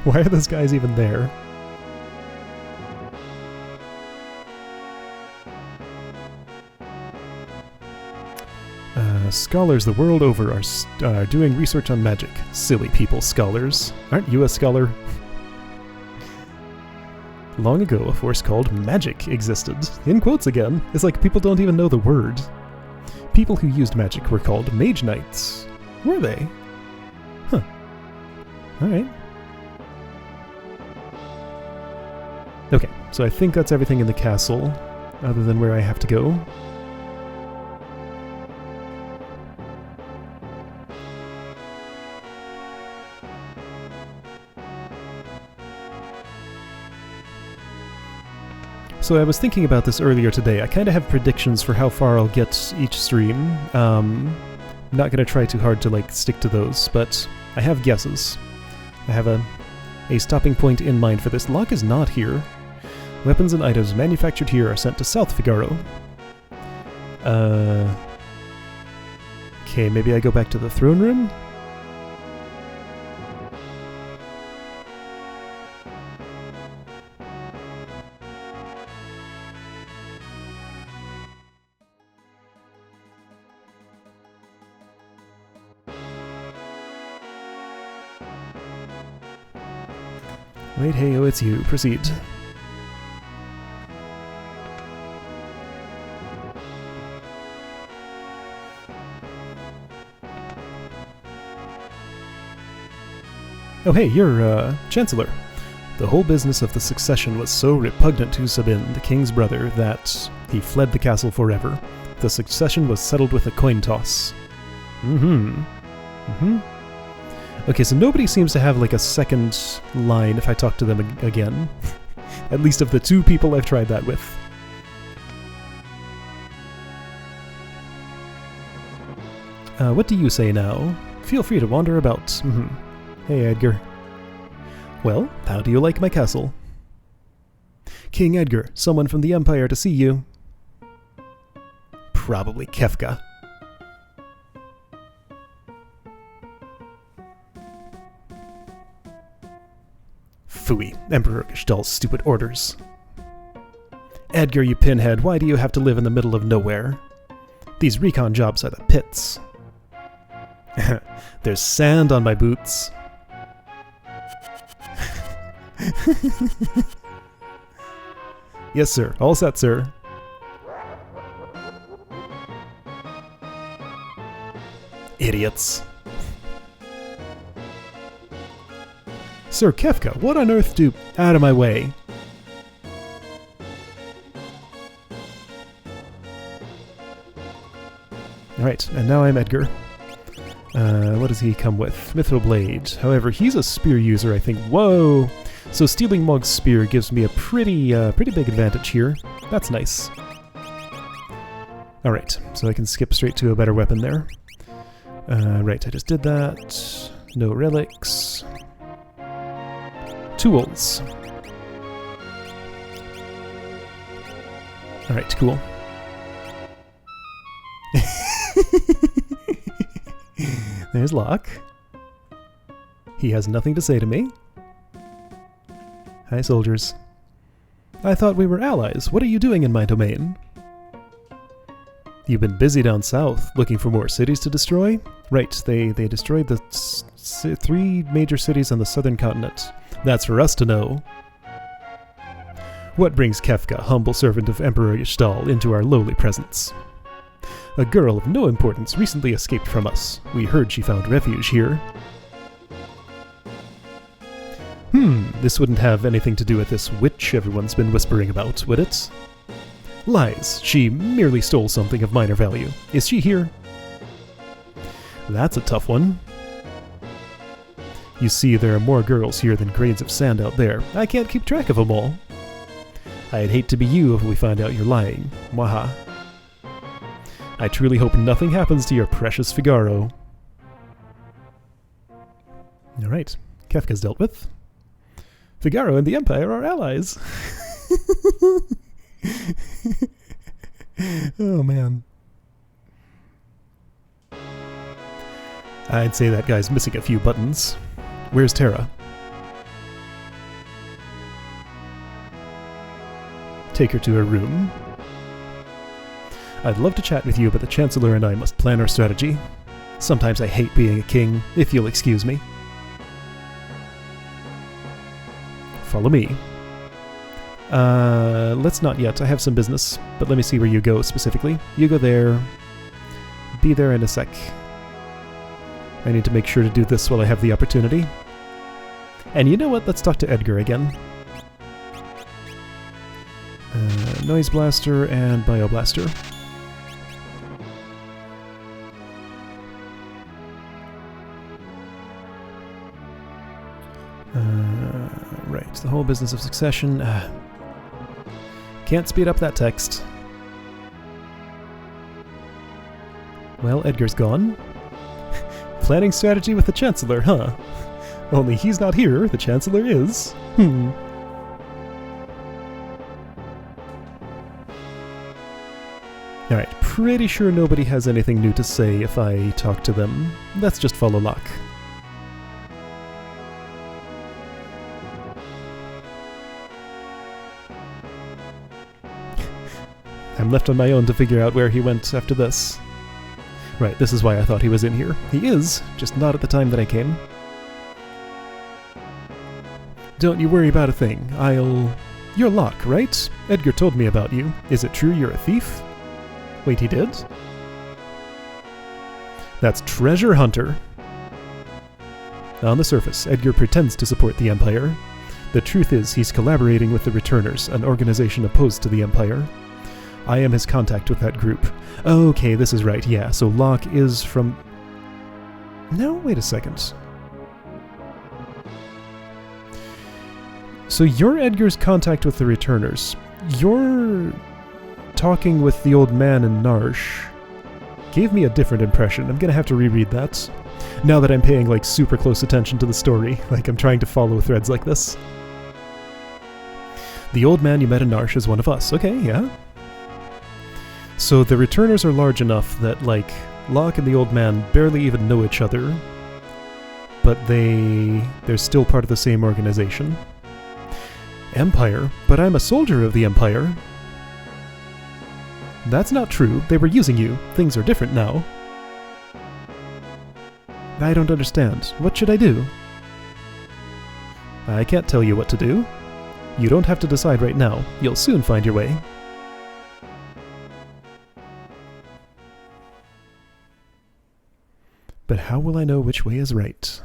Why are those guys even there? Scholars the world over are doing research on magic. Silly people, scholars. Aren't you a scholar? Long ago, a force called magic existed. In quotes again. It's like people don't even know the word. People who used magic were called mage knights. Were they? Huh. Alright. Okay, so I think that's everything in the castle, other than where I have to go. So I was thinking about this earlier today. I kind of have predictions for how far I'll get each stream. Not going to try too hard to like stick to those, but I have guesses. I have a stopping point in mind for this. Locke is not here. Weapons and items manufactured here are sent to South Figaro. Okay, maybe I go back to the throne room? Wait, hey, oh, it's you. Proceed. Oh, hey, you're, Chancellor. The whole business of the succession was so repugnant to Sabin, the king's brother, that he fled the castle forever. The succession was settled with a coin toss. Okay, so nobody seems to have, like, a second line if I talk to them again. At least of the two people I've tried that with. What do you say now? Feel free to wander about. Hey, Edgar. Well, how do you like my castle? King Edgar, someone from the Empire to see you. Probably Kefka. Phooey, Emperor Gestalt's stupid orders. Edgar, you pinhead, why do you have to live in the middle of nowhere? These recon jobs are the pits. There's sand on my boots. Yes, sir. All set, sir. Idiots. Sir Kefka, what on earth do... Out of my way. Alright, and now I'm Edgar. What does he come with? Mithril Blade. However, he's a spear user, I think. Whoa! So stealing Mog's spear gives me a pretty big advantage here. That's nice. Alright, so I can skip straight to a better weapon there. Right, I just did that. No relics. Tools. Alright, cool. There's Locke. He has nothing to say to me. Hi, soldiers. I thought we were allies. What are you doing in my domain? You've been busy down south, looking for more cities to destroy? Right, they destroyed the 3 major cities on the southern continent. That's for us to know. What brings Kefka, humble servant of Emperor Gestalt, into our lowly presence? A girl of no importance recently escaped from us. We heard she found refuge here. This wouldn't have anything to do with this witch everyone's been whispering about, would it? Lies. She merely stole something of minor value. Is she here? That's a tough one. You see, there are more girls here than grains of sand out there. I can't keep track of them all. I'd hate to be you if we find out you're lying. Mwaha. I truly hope nothing happens to your precious Figaro. Alright, Kefka's dealt with. Figaro and the Empire are allies. Oh man. I'd say that guy's missing a few buttons. Where's Terra? Take her to her room. I'd love to chat with you, but the Chancellor and I must plan our strategy. Sometimes I hate being a king, if you'll excuse me. Follow me. Let's not yet. I have some business, but let me see where you go specifically. You go there. Be there in a sec. I need to make sure to do this while I have the opportunity. And you know what? Let's talk to Edgar again. Noise Blaster and Bio Blaster. Right, the whole business of succession. Can't speed up that text. Well, Edgar's gone. Planning strategy with the Chancellor, huh? Only he's not here, the Chancellor is. Alright, pretty sure nobody has anything new to say if I talk to them. Let's just follow Locke. I'm left on my own to figure out where he went after this. Right, this is why I thought he was in here. He is, just not at the time that I came. Don't you worry about a thing. You're Locke, right? Edgar told me about you. Is it true you're a thief? Wait, he did? That's Treasure Hunter. On the surface, Edgar pretends to support the Empire. The truth is, he's collaborating with the Returners, an organization opposed to the Empire. I am his contact with that group. Okay, this is right, yeah, so Locke is from... No, wait a second. So you're Edgar's contact with the Returners. You're talking with the old man in Narsh. Gave me a different impression. I'm gonna have to reread that. Now that I'm paying, like, super close attention to the story. Like, I'm trying to follow threads like this. The old man you met in Narsh is one of us. Okay, yeah. So the Returners are large enough that, like, Locke and the old man barely even know each other, but they're still part of the same organization. Empire? But I'm a soldier of the Empire. That's not true. They were using you. Things are different now. I don't understand. What should I do? I can't tell you what to do. You don't have to decide right now. You'll soon find your way. But how will I know which way is right?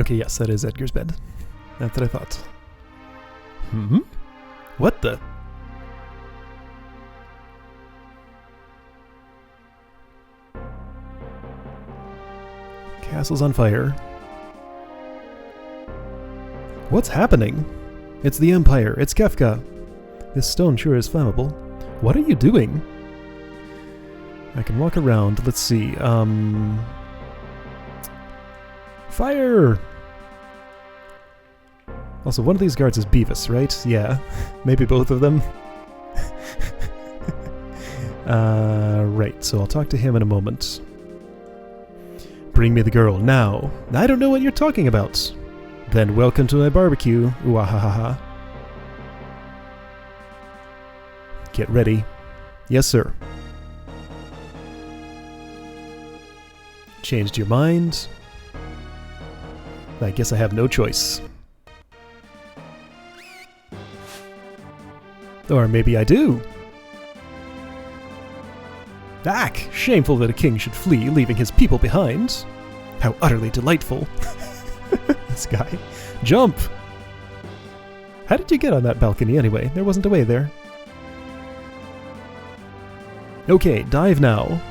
Okay, yes, that is Edgar's bed. That's what I thought. What the? Castle's on fire. What's happening? It's the Empire. It's Kefka. This stone sure is flammable. What are you doing? I can walk around. Let's see. Fire! Also, one of these guards is Beavis, right? Yeah. Maybe both of them. Right, so I'll talk to him in a moment. Bring me the girl, now. I don't know what you're talking about. Then welcome to my barbecue. Ooh-ah-ha-ha-ha. Get ready. Yes, sir. Changed your mind? I guess I have no choice. Or maybe I do. Back! Shameful that a king should flee, leaving his people behind. How utterly delightful. This guy. Jump! How did you get on that balcony anyway? There wasn't a way there. Okay, dive now.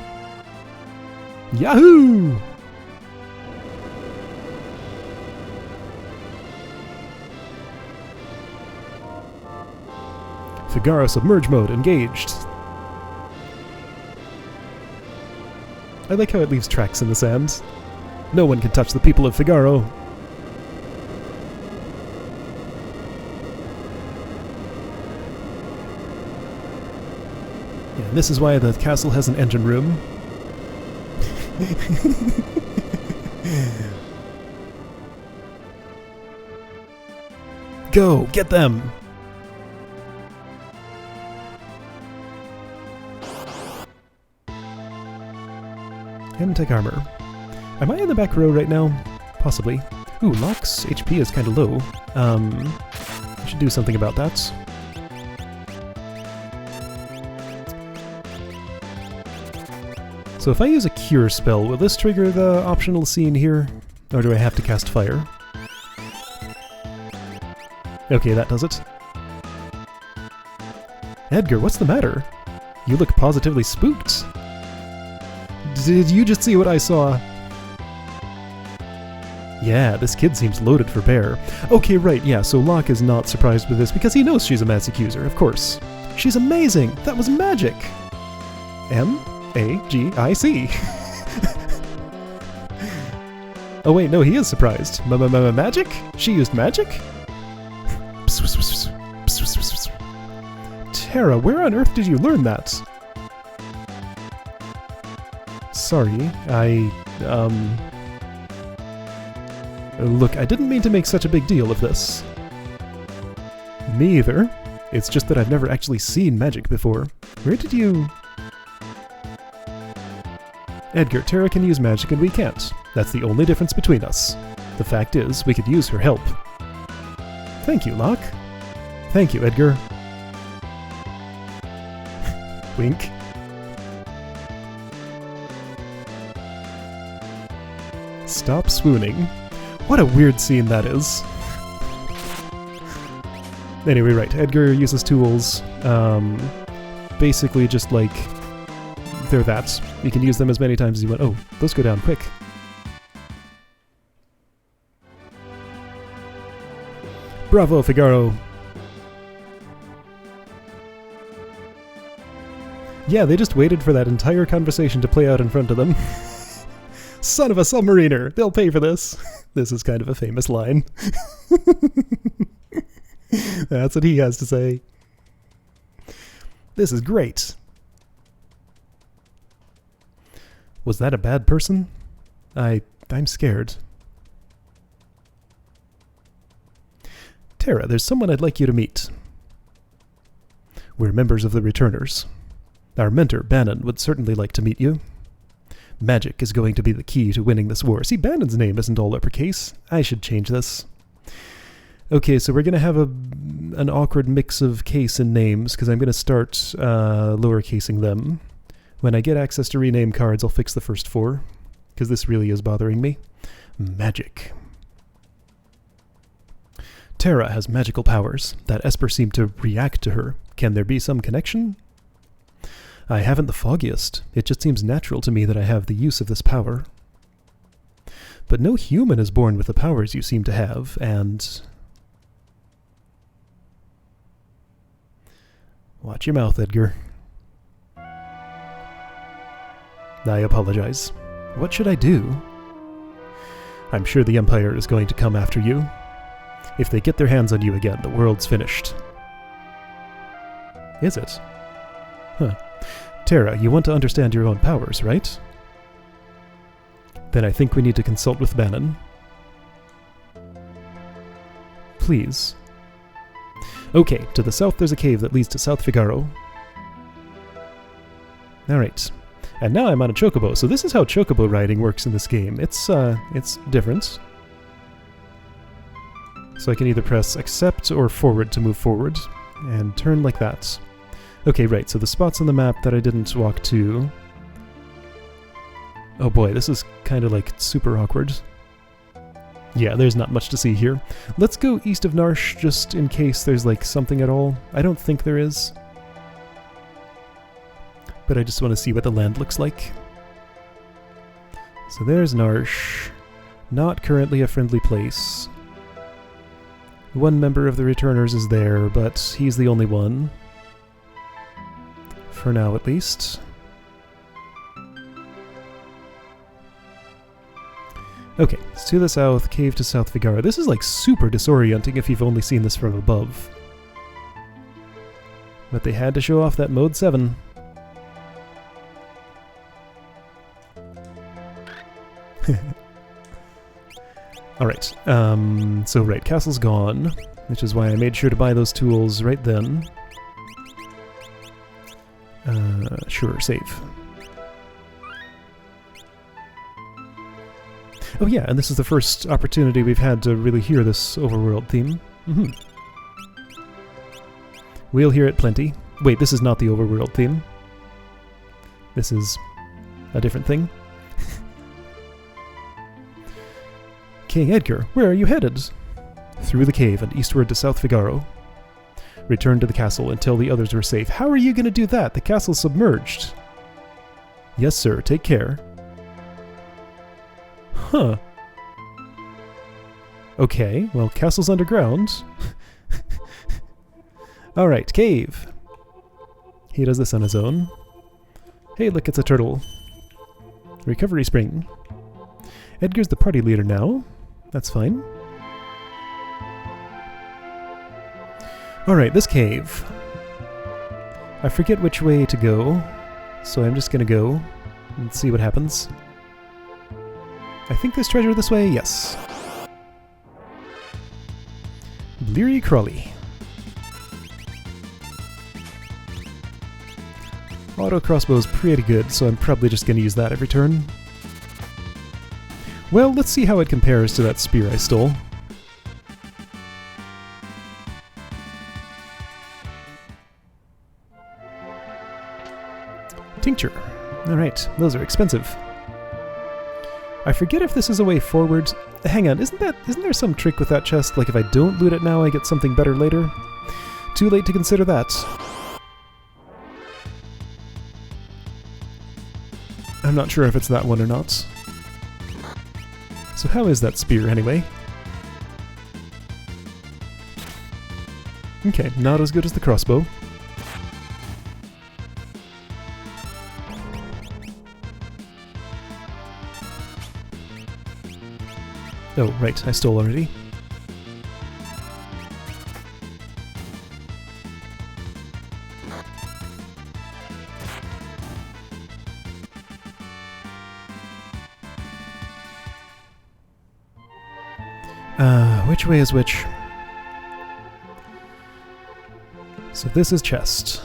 Yahoo! Figaro submerge mode engaged. I like how it leaves tracks in the sand. No one can touch the people of Figaro. Yeah, and this is why the castle has an engine room. Go, get them! Tech armor. Am I in the back row right now? Possibly. Ooh, Locke's HP is kind of low. I should do something about that. So if I use a cure spell, will this trigger the optional scene here? Or do I have to cast fire? Okay, that does it. Edgar, what's the matter? You look positively spooked. Did you just see what I saw? Yeah, this kid seems loaded for bear. Okay, right, yeah, so Locke is not surprised with this because he knows she's a magic user, of course. She's amazing! That was magic! M-A-G-I-C. Oh wait, no, he is surprised. Magic? She used magic? Tara, where on earth did you learn that? Sorry, Look, I didn't mean to make such a big deal of this. Me either. It's just that I've never actually seen magic before. Where did you... Edgar, Tara can use magic and we can't. That's the only difference between us. The fact is, we could use her help. Thank you, Locke. Thank you, Edgar. Wink. Stop swooning. What a weird scene that is. Anyway, right, Edgar uses tools. Basically just like... they're that. You can use them as many times as you want. Oh, those go down quick. Bravo, Figaro! Yeah, they just waited for that entire conversation to play out in front of them. Son of a submariner! They'll pay for this! This is kind of a famous line. That's what he has to say. This is great! Was that a bad person? I'm scared. Tara, there's someone I'd like you to meet. We're members of the Returners. Our mentor, Bannon, would certainly like to meet you. Magic is going to be the key to winning this war. See, Bannon's name isn't all uppercase. I should change this. Okay, so we're going to have an awkward mix of case and names, because I'm going to start lowercasing them. When I get access to rename cards, I'll fix the first 4, because this really is bothering me. Magic. Tara has magical powers. That Esper seemed to react to her. Can there be some connection? I haven't the foggiest. It just seems natural to me that I have the use of this power. But no human is born with the powers you seem to have, and... Watch your mouth, Edgar. I apologize. What should I do? I'm sure the Empire is going to come after you. If they get their hands on you again, the world's finished. Is it? Huh. Tara, you want to understand your own powers, right? Then I think we need to consult with Bannon. Please. Okay, to the south there's a cave that leads to South Figaro. Alright. And now I'm on a chocobo, so this is how chocobo riding works in this game. It's different. So I can either press accept or forward to move forward, and turn like that. Okay, right, so the spots on the map that I didn't walk to, Oh boy, this is kind of like super awkward. Yeah, there's not much to see here. Let's go east of Narsh just in case there's like something at all. I don't think there is. But I just want to see what the land looks like. So there's Narsh. Not currently a friendly place. One member of the Returners is there, but he's the only one. For now, at least. Okay, it's to the south, cave to South Vigara. This is like super disorienting if you've only seen this from above. But they had to show off that Mode 7. Alright, so right, castle's gone, which is why I made sure to buy those tools right then. Sure, save. Oh yeah, and this is the first opportunity we've had to really hear this overworld theme. We'll hear it plenty. Wait, this is not the overworld theme. This is a different thing. King Edgar, where are you headed? Through the cave and eastward to South Figaro. Return to the castle until the others are safe. How are you going to do that? The castle's submerged. Yes, sir. Take care. Huh. Okay, well, castle's underground. Alright, cave. He does this on his own. Hey, look, it's a turtle. Recovery spring. Edgar's the party leader now. That's fine. Alright, this cave. I forget which way to go, so I'm just gonna go and see what happens. I think there's treasure this way, yes. Bleary Crawley. Auto crossbow's pretty good, so I'm probably just gonna use that every turn. Well, let's see how it compares to that spear I stole. Tincture. Alright, those are expensive. I forget if this is a way forward. Hang on, isn't there some trick with that chest? Like if I don't loot it now, I get something better later? Too late to consider that. I'm not sure if it's that one or not. So how is that spear, anyway? Okay, not as good as the crossbow. Oh, right, I stole already. Which way is which? So this is chest.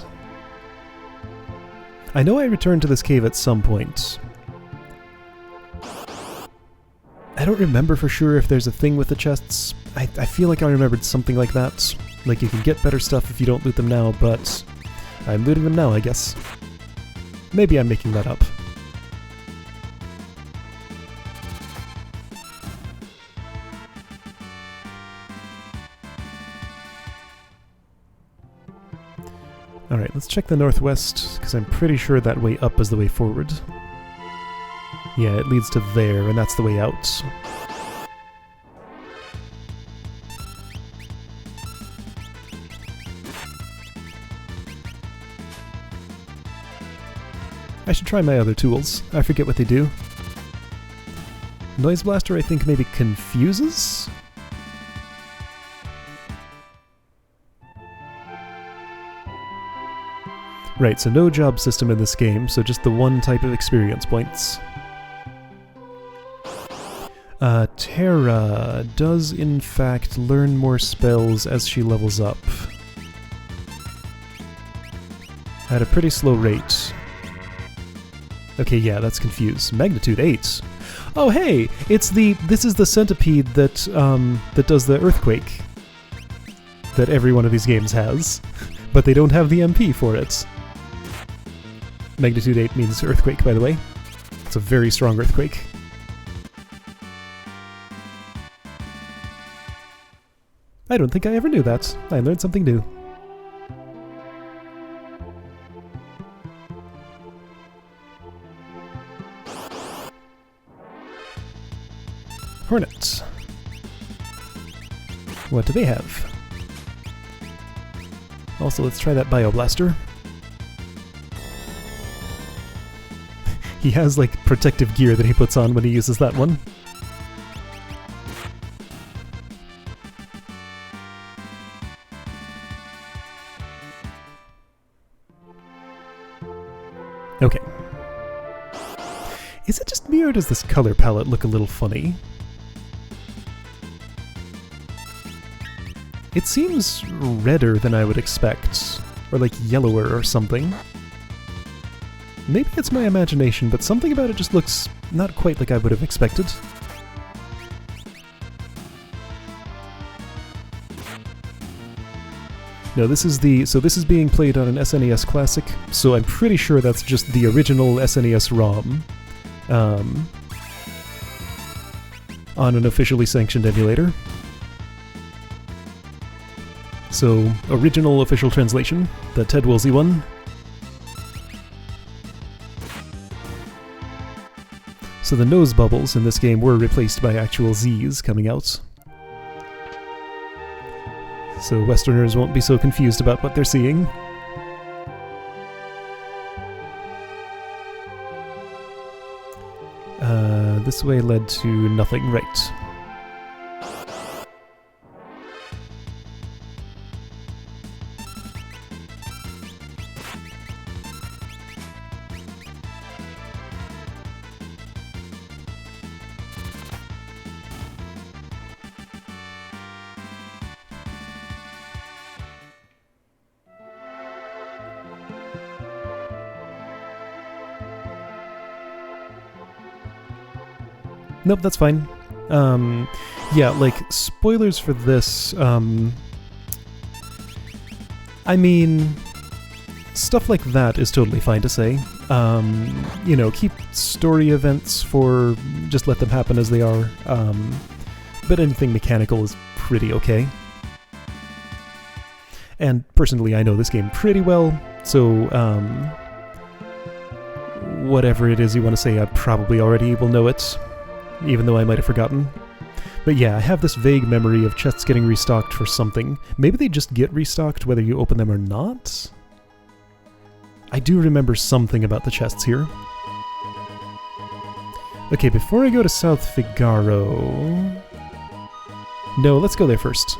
I know I returned to this cave at some point. I don't remember for sure if there's a thing with the chests. I feel like I remembered something like that. Like you can get better stuff if you don't loot them now, but I'm looting them now, I guess. Maybe I'm making that up. Alright, let's check the northwest, because I'm pretty sure that way up is the way forward. Yeah, it leads to there, and that's the way out. I should try my other tools. I forget what they do. Noise Blaster, I think, maybe confuses? Right, so no job system in this game, so just the one type of experience points. Terra does in fact learn more spells as she levels up. At a pretty slow rate. Okay, yeah, that's confused. Magnitude 8. Oh hey! This is the centipede that that does the earthquake. That every one of these games has. But they don't have the MP for it. Magnitude 8 means earthquake, by the way. It's a very strong earthquake. I don't think I ever knew that. I learned something new. Hornets. What do they have? Also, let's try that Bioblaster. He has, like, protective gear that he puts on when he uses that one. Okay. Is it just me, or does this color palette look a little funny? It seems redder than I would expect, or like yellower or something. Maybe it's my imagination, but something about it just looks not quite like I would have expected. No, this is being played on an SNES Classic, so I'm pretty sure that's just the original SNES ROM on an officially sanctioned emulator. So, original official translation, the Ted Woolsey one. So the nose bubbles in this game were replaced by actual Z's coming out. So Westerners won't be so confused about what they're seeing. This way led to nothing, right. Nope, that's fine. Yeah, like, spoilers for this, I mean, stuff like that is totally fine to say. You know, keep story events for, just let them happen as they are, but anything mechanical is pretty okay. And personally, I know this game pretty well, so, whatever it is you want to say, I probably already will know it. Even though I might have forgotten. But yeah, I have this vague memory of chests getting restocked for something. Maybe they just get restocked whether you open them or not? I do remember something about the chests here. Okay, before I go to South Figaro... No, let's go there first.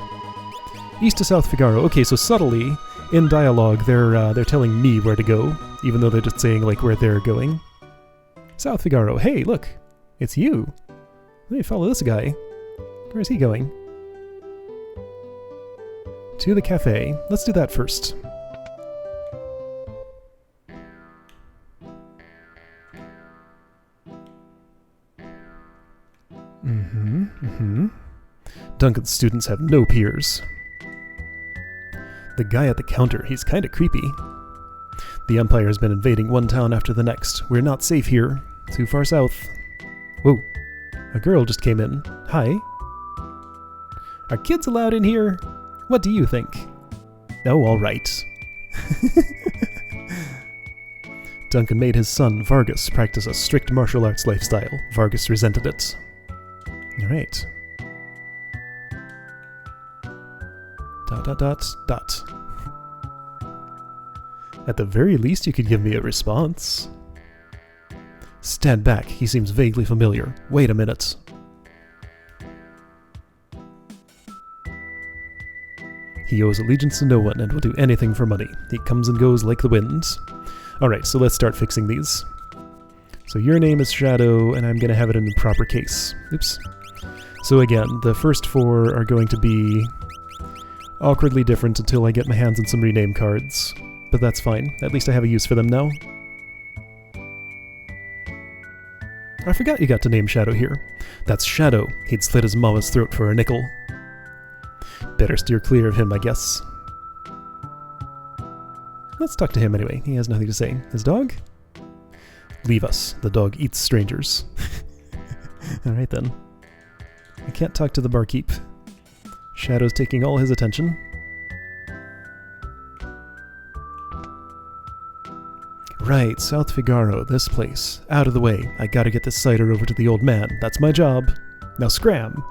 East to South Figaro. Okay, so subtly, in dialogue, they're telling me where to go, even though they're just saying, like, where they're going. South Figaro. Hey, look! It's you! Let me follow this guy. Where's he going? To the cafe. Let's do that first. Duncan's students have no peers. The guy at the counter, he's kinda creepy. The Empire has been invading one town after the next. We're not safe here. Too far south. Whoa. A girl just came in. Hi. Are kids allowed in here? What do you think? Oh, all right. Duncan made his son, Vargas, practice a strict martial arts lifestyle. Vargas resented it. All right. ... At the very least, you could give me a response. Stand back. He seems vaguely familiar. Wait a minute. He owes allegiance to no one and will do anything for money. He comes and goes like the wind. Alright, so let's start fixing these. So your name is Shadow, and I'm going to have it in the proper case. Oops. So again, the first four are going to be awkwardly different until I get my hands on some rename cards. But that's fine. At least I have a use for them now. I forgot you got to name Shadow here. That's Shadow. He'd slit his mama's throat for a nickel. Better steer clear of him, I guess. Let's talk to him anyway. He has nothing to say. His dog? Leave us. The dog eats strangers. Alright then. I can't talk to the barkeep. Shadow's taking all his attention. Right, South Figaro, this place. Out of the way. I gotta get this cider over to the old man. That's my job. Now scram!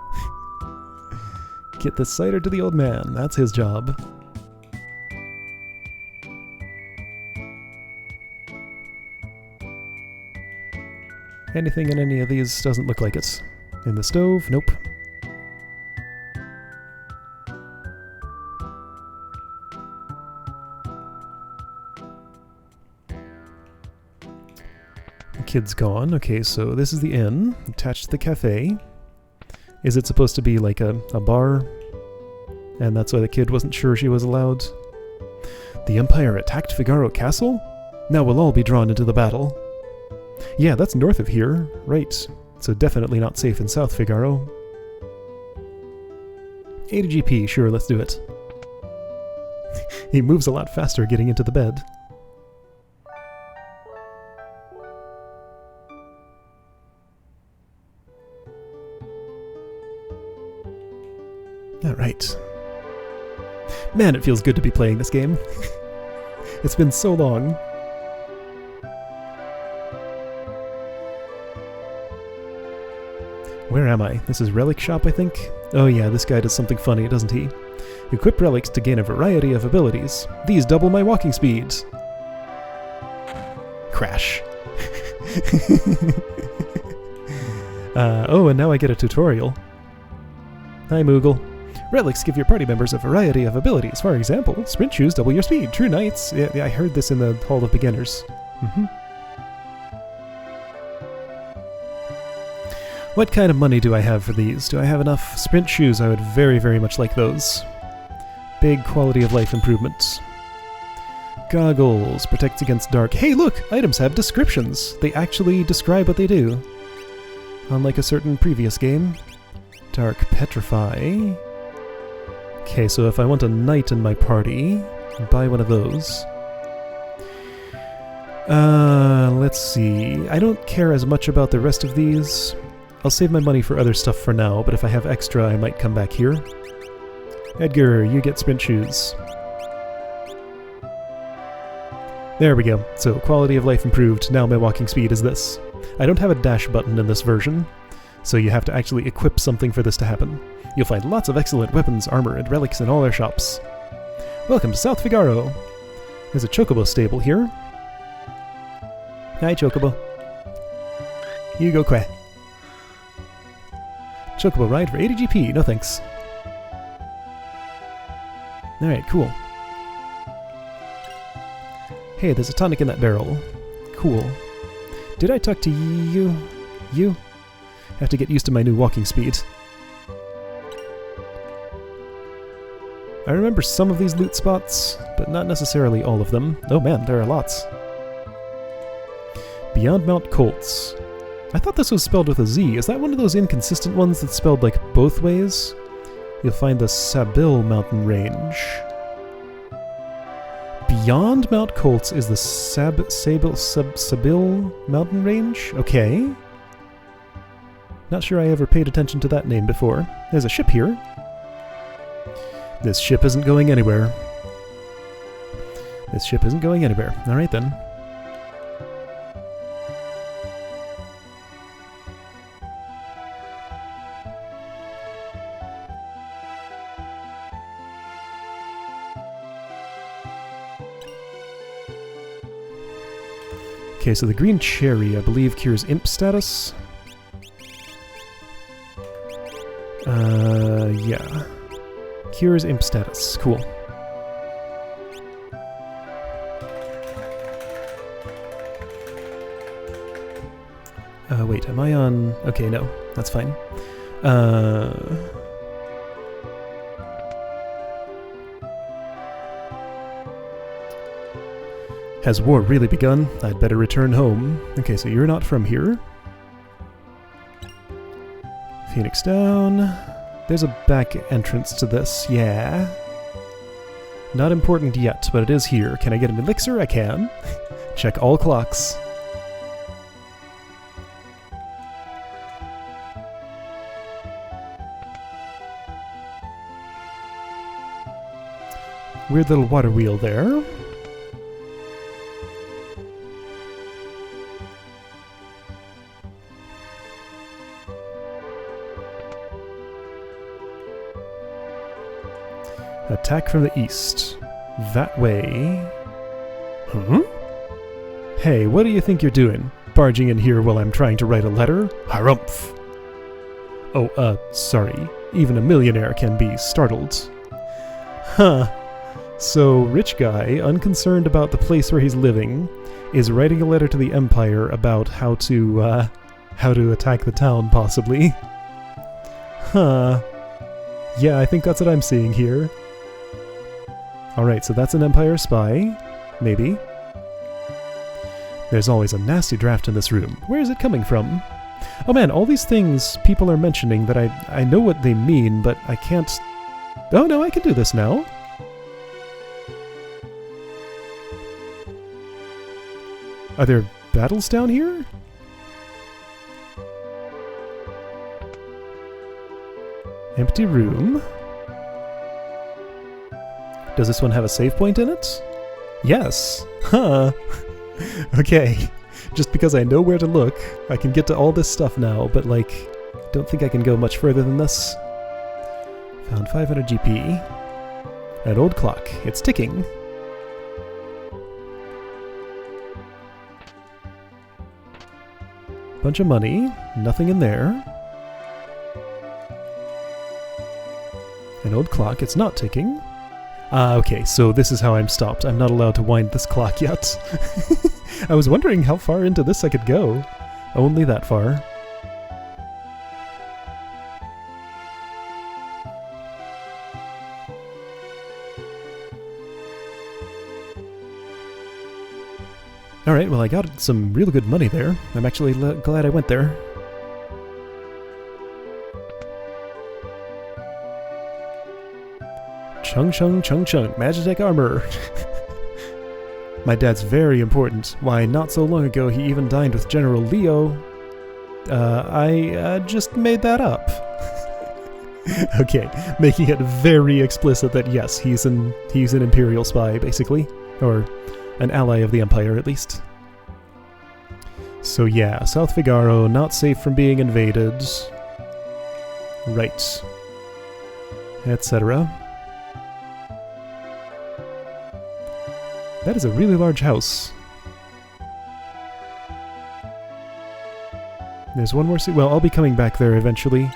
Get this cider to the old man. That's his job. Anything in any of these doesn't look like it. In the stove? Nope. The kid's gone. Okay, so this is the inn, attached to the cafe. Is it supposed to be like a bar? And that's why the kid wasn't sure she was allowed? The Empire attacked Figaro Castle? Now we'll all be drawn into the battle. Yeah, that's north of here. Right. So definitely not safe in South Figaro. ADGP, sure, let's do it. He moves a lot faster getting into the bed. Alright. Man, it feels good to be playing this game. It's been so long. Where am I? This is Relic Shop, I think? Oh yeah, this guy does something funny, doesn't he? Equip relics to gain a variety of abilities. These double my walking speed. Crash. Oh, and now I get a tutorial. Hi, Moogle. Relics give your party members a variety of abilities. For example, sprint shoes double your speed. True knights. Yeah, I heard this in the Hall of Beginners. What kind of money do I have for these? Do I have enough? Sprint shoes, I would very, very much like those. Big quality of life improvements. Goggles. Protects against dark. Hey, look! Items have descriptions. They actually describe what they do. Unlike a certain previous game. Dark Petrify. Okay, so if I want a knight in my party, buy one of those. Let's see. I don't care as much about the rest of these. I'll save my money for other stuff for now, but if I have extra, I might come back here. Edgar, you get sprint shoes. There we go. So, quality of life improved. Now my walking speed is this. I don't have a dash button in this version, so you have to actually equip something for this to happen. You'll find lots of excellent weapons, armor, and relics in all our shops. Welcome to South Figaro! There's a Chocobo stable here. Hi, Chocobo. You go quack. Chocobo ride for 80 GP, no thanks. Alright, cool. Hey, there's a tonic in that barrel. Cool. Did I talk to you? You? Have to get used to my new walking speed. I remember some of these loot spots, but not necessarily all of them. Oh man, there are lots. Beyond Mount Colts. I thought this was spelled with a Z. Is that one of those inconsistent ones that's spelled like both ways? You'll find the Sabil mountain range. Beyond Mount Colts is the Sabil mountain range? Okay. Not sure I ever paid attention to that name before. There's a ship here. This ship isn't going anywhere. This ship isn't going anywhere. Alright then. Okay, so the green cherry, I believe, cures imp status. Yeah. Cures imp status. Cool. Wait, am I on... Okay, no. That's fine. Has war really begun? I'd better return home. Okay, so you're not from here. Phoenix down. There's a back entrance to this, yeah. Not important yet, but it is here. Can I get an elixir? I can. Check all clocks. Weird little water wheel there. Attack from the east. That way. Hmm? Hey, what do you think you're doing? Barging in here while I'm trying to write a letter? Harumph! Oh, sorry. Even a millionaire can be startled. Huh. So, rich guy, unconcerned about the place where he's living, is writing a letter to the Empire about how to attack the town, possibly. Huh. Yeah, I think that's what I'm seeing here. Alright, so that's an Empire spy. Maybe. There's always a nasty draft in this room. Where is it coming from? Oh man, all these things people are mentioning that I know what they mean, but I can't... Oh no, I can do this now. Are there battles down here? Empty room. Does this one have a save point in it? Yes. Huh. Okay. Just because I know where to look, I can get to all this stuff now, but like, don't think I can go much further than this. Found 500 GP. An old clock. It's ticking. Bunch of money. Nothing in there. An old clock. It's not ticking. Ah, okay, so this is how I'm stopped. I'm not allowed to wind this clock yet. I was wondering how far into this I could go. Only that far. Alright, well I got some real good money there. I'm actually glad I went there. Chung chung chung chung, Magitech armor. My dad's very important. Why, not so long ago he even dined with General Leo. I just made that up. Okay, making it very explicit that yes, he's an Imperial spy, basically. Or an ally of the Empire, at least. So yeah, South Figaro, not safe from being invaded. Right. Etc. That is a really large house. There's one more well, I'll be coming back there eventually.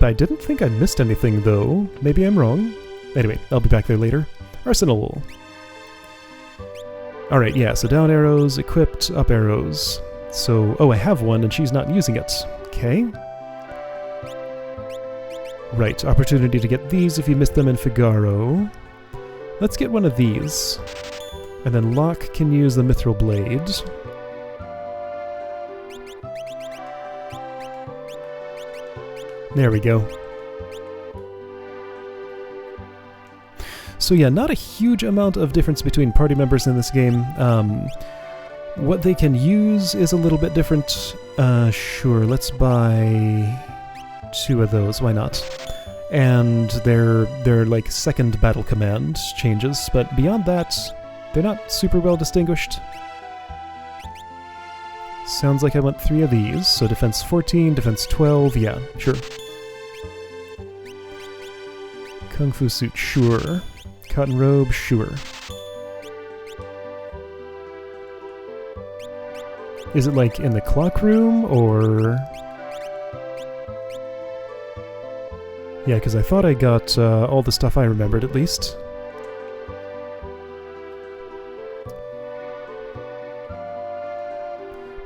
I didn't think I missed anything, though. Maybe I'm wrong. Anyway, I'll be back there later. Arsenal. Alright, yeah, so down arrows, equipped, up arrows. So, oh, I have one and she's not using it. Okay. Right, opportunity to get these if you missed them in Figaro. Let's get one of these. And then Locke can use the Mithril Blade. There we go. So yeah, not a huge amount of difference between party members in this game. What they can use is a little bit different. Sure, let's buy 2 of those, why not? And their like second battle command changes, but beyond that, they're not super well distinguished. Sounds like I want 3 of these, so defense 14, defense 12, yeah, sure. Kung Fu suit, sure. Cotton robe, sure. Is it like in the clock room, or... Yeah, because I thought I got all the stuff I remembered, at least.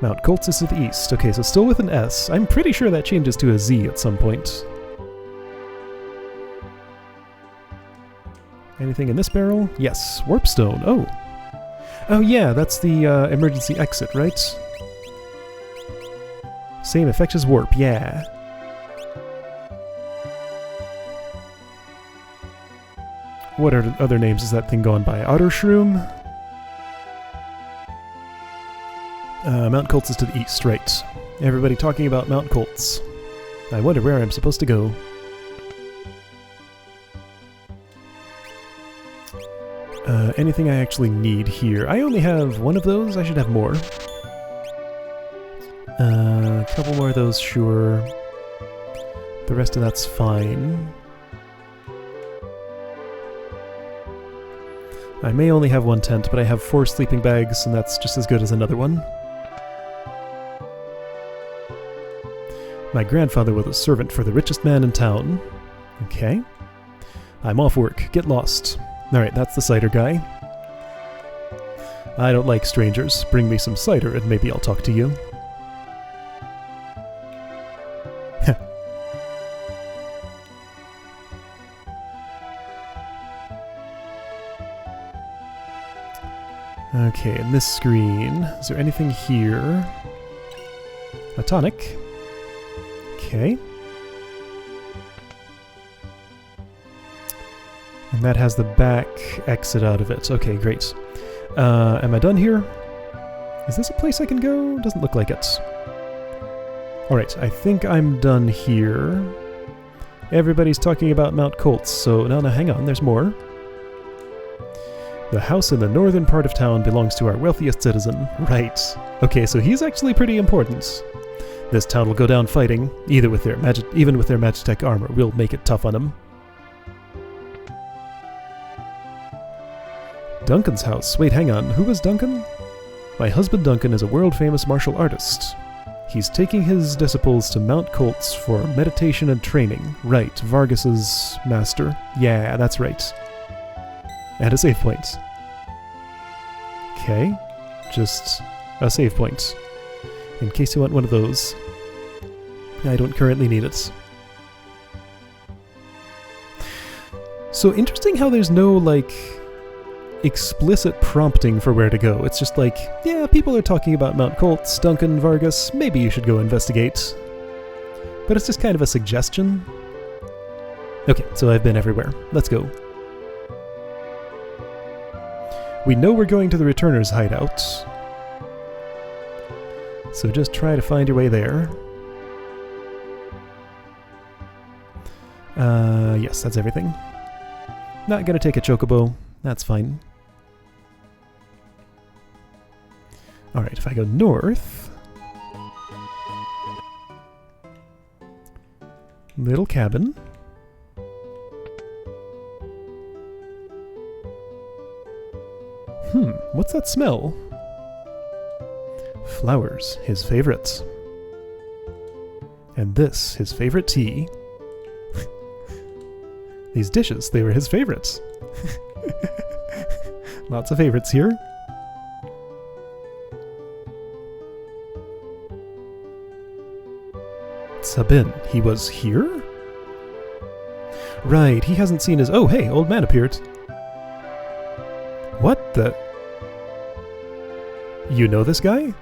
Mount Colts is to the east. Okay, so still with an S. I'm pretty sure that changes to a Z at some point. Anything in this barrel? Yes. Warpstone. Oh. Oh yeah, that's the emergency exit, right? Same effect as warp, yeah. What are other names is that thing going by? Otter Shroom? Mount Colts is to the east, right. Everybody talking about Mount Colts. I wonder where I'm supposed to go. Anything I actually need here? I only have one of those. I should have more. A couple more of those, sure. The rest of that's fine. I may only have one tent, but I have 4 sleeping bags, and that's just as good as another one. My grandfather was a servant for the richest man in town. Okay. I'm off work. Get lost. Alright, that's the cider guy. I don't like strangers. Bring me some cider and maybe I'll talk to you. Okay, in this screen, is there anything here? A tonic. Okay. And that has the back exit out of it. Okay, great. Am I done here? Is this a place I can go? Doesn't look like it. Alright, I think I'm done here. Everybody's talking about Mount Colts, so no, hang on, there's more. The house in the northern part of town belongs to our wealthiest citizen. Right. Okay, so he's actually pretty important. This town will go down fighting, even with their Magitech armor. We'll make it tough on them. Duncan's house. Wait, hang on. Who was Duncan? My husband Duncan is a world-famous martial artist. He's taking his disciples to Mount Colts for meditation and training. Right, Vargas's master. Yeah, that's right. And a save point. Okay, just a save point. In case you want one of those. I don't currently need it. So interesting how there's no, like, explicit prompting for where to go. It's just like, yeah, people are talking about Mount Colts, Duncan, Vargas, maybe you should go investigate. But it's just kind of a suggestion. Okay, so I've been everywhere. Let's go. We know we're going to the Returner's hideout. So just try to find your way there. Yes, that's everything. Not gonna take a chocobo. That's fine. Alright, if I go north... Little cabin. What's that smell? Flowers, his favorites. And this, his favorite tea. These dishes, they were his favorites. Lots of favorites here. Sabin, he was here? Right, he hasn't seen his... Oh, hey, old man appeared. What the... You know this guy?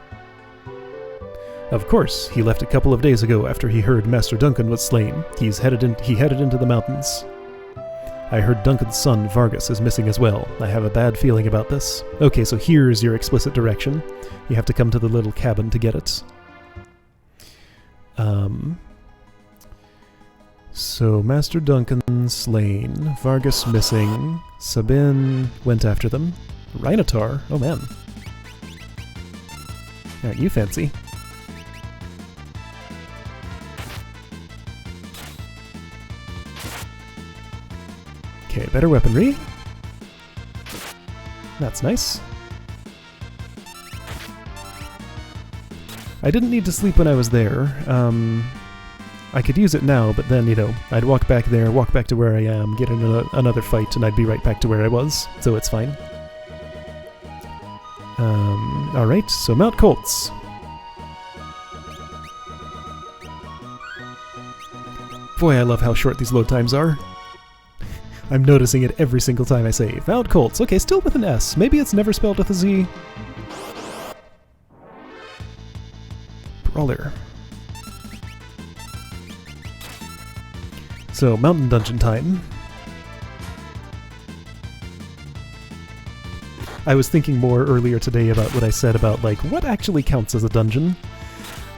Of course, he left a couple of days ago after he heard Master Duncan was slain. He headed into the mountains. I heard Duncan's son, Vargas, is missing as well. I have a bad feeling about this. Okay, so here's your explicit direction. You have to come to the little cabin to get it. So, Master Duncan slain, Vargas missing, Sabin went after them. Rhinotar? Oh man. Aren't you fancy? Okay, better weaponry. That's nice. I didn't need to sleep when I was there. I could use it now, but then, you know, I'd walk back there, walk back to where I am, get into another fight, and I'd be right back to where I was, so it's fine. Alright, so Mount Colts. Boy, I love how short these load times are. I'm noticing it every single time I save. Mount Colts. Okay, still with an S. Maybe it's never spelled with a Z. Brawler. So, Mountain Dungeon time. I was thinking more earlier today about what I said about, like, what actually counts as a dungeon.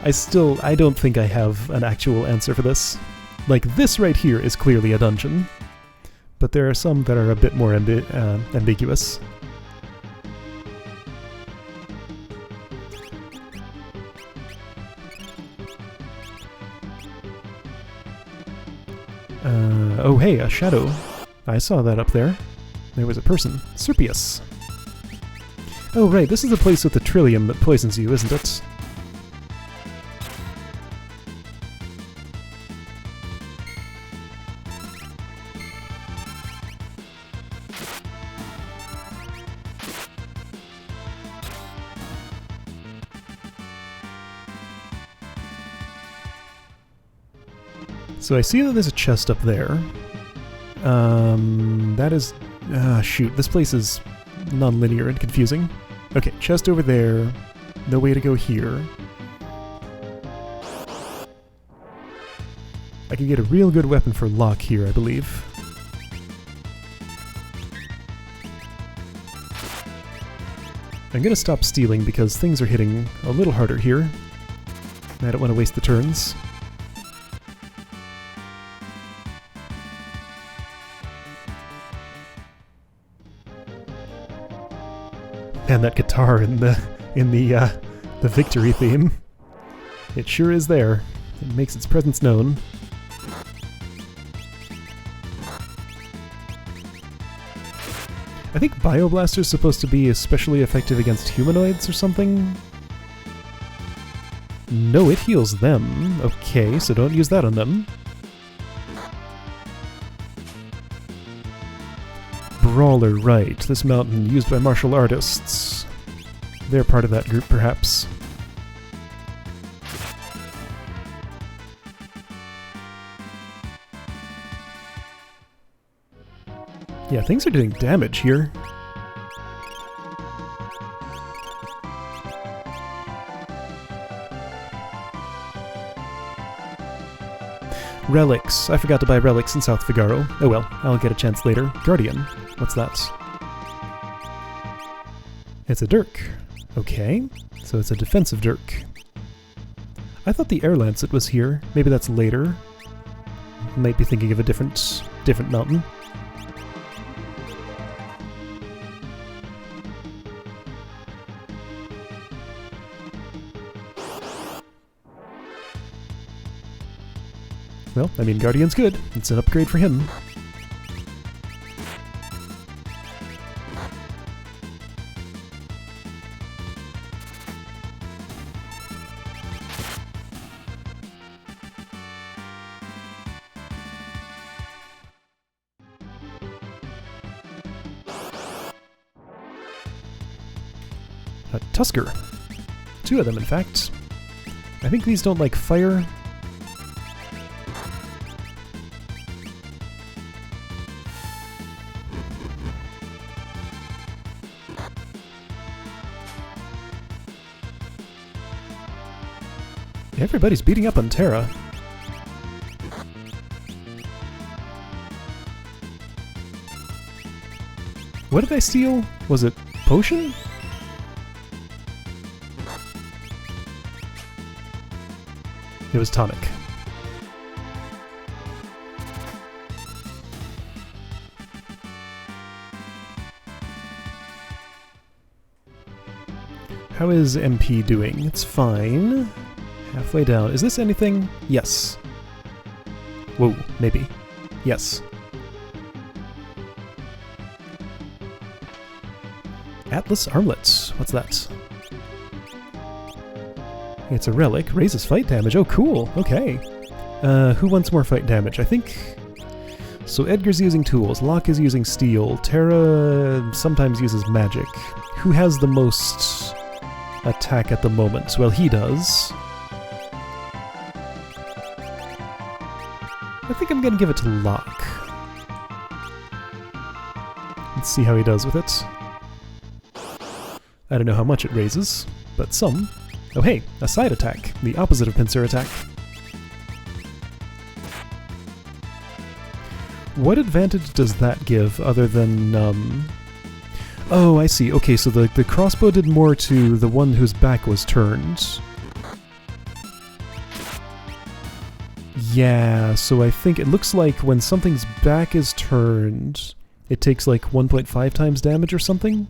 I don't think I have an actual answer for this. Like, this right here is clearly a dungeon. but there are some that are a bit more ambiguous. Oh hey, a shadow. I saw that up there. There was a person. Serpius. Oh right, this is the place with the trillium that poisons you, isn't it? So I see that there's a chest up there. That is... shoot, this place is non-linear and confusing. Okay, chest over there. No way to go here. I can get a real good weapon for Locke here, I believe. I'm gonna stop stealing because things are hitting a little harder here. I don't want to waste the turns. And that guitar in the victory theme. It sure is there. It makes its presence known. I think Bioblaster's supposed to be especially effective against humanoids or something? No, it heals them. Okay, so don't use that on them. Brawler, right. This mountain used by martial artists. They're part of that group, perhaps. Yeah, things are doing damage here. Relics. I forgot to buy relics in South Figaro. Oh well, I'll get a chance later. Guardian. What's that? It's a Dirk. Okay, so it's a defensive Dirk. I thought the Air Lancet was here. Maybe that's later. Might be thinking of a different mountain. Well, I mean, Guardian's good. It's an upgrade for him. A Tusker. Two of them, in fact. I think these don't like fire. Everybody's beating up on Terra. What did I steal? Was it potion? It was tonic. How is MP doing? It's fine. Halfway down. Is this anything? Yes. Whoa, maybe. Yes. Atlas Armlets. What's that? It's a relic. Raises fight damage. Oh, cool. Okay. Who wants more fight damage? I think... So Edgar's using tools. Locke is using steel. Terra sometimes uses magic. Who has the most attack at the moment? Well, he does. I think I'm gonna give it to Locke. Let's see how he does with it. I don't know how much it raises, but some. Oh hey, a side attack, the opposite of pincer attack. What advantage does that give other than, Oh, I see. Okay, so the crossbow did more to the one whose back was turned. Yeah, so I think it looks like when something's back is turned, it takes like 1.5 times damage or something.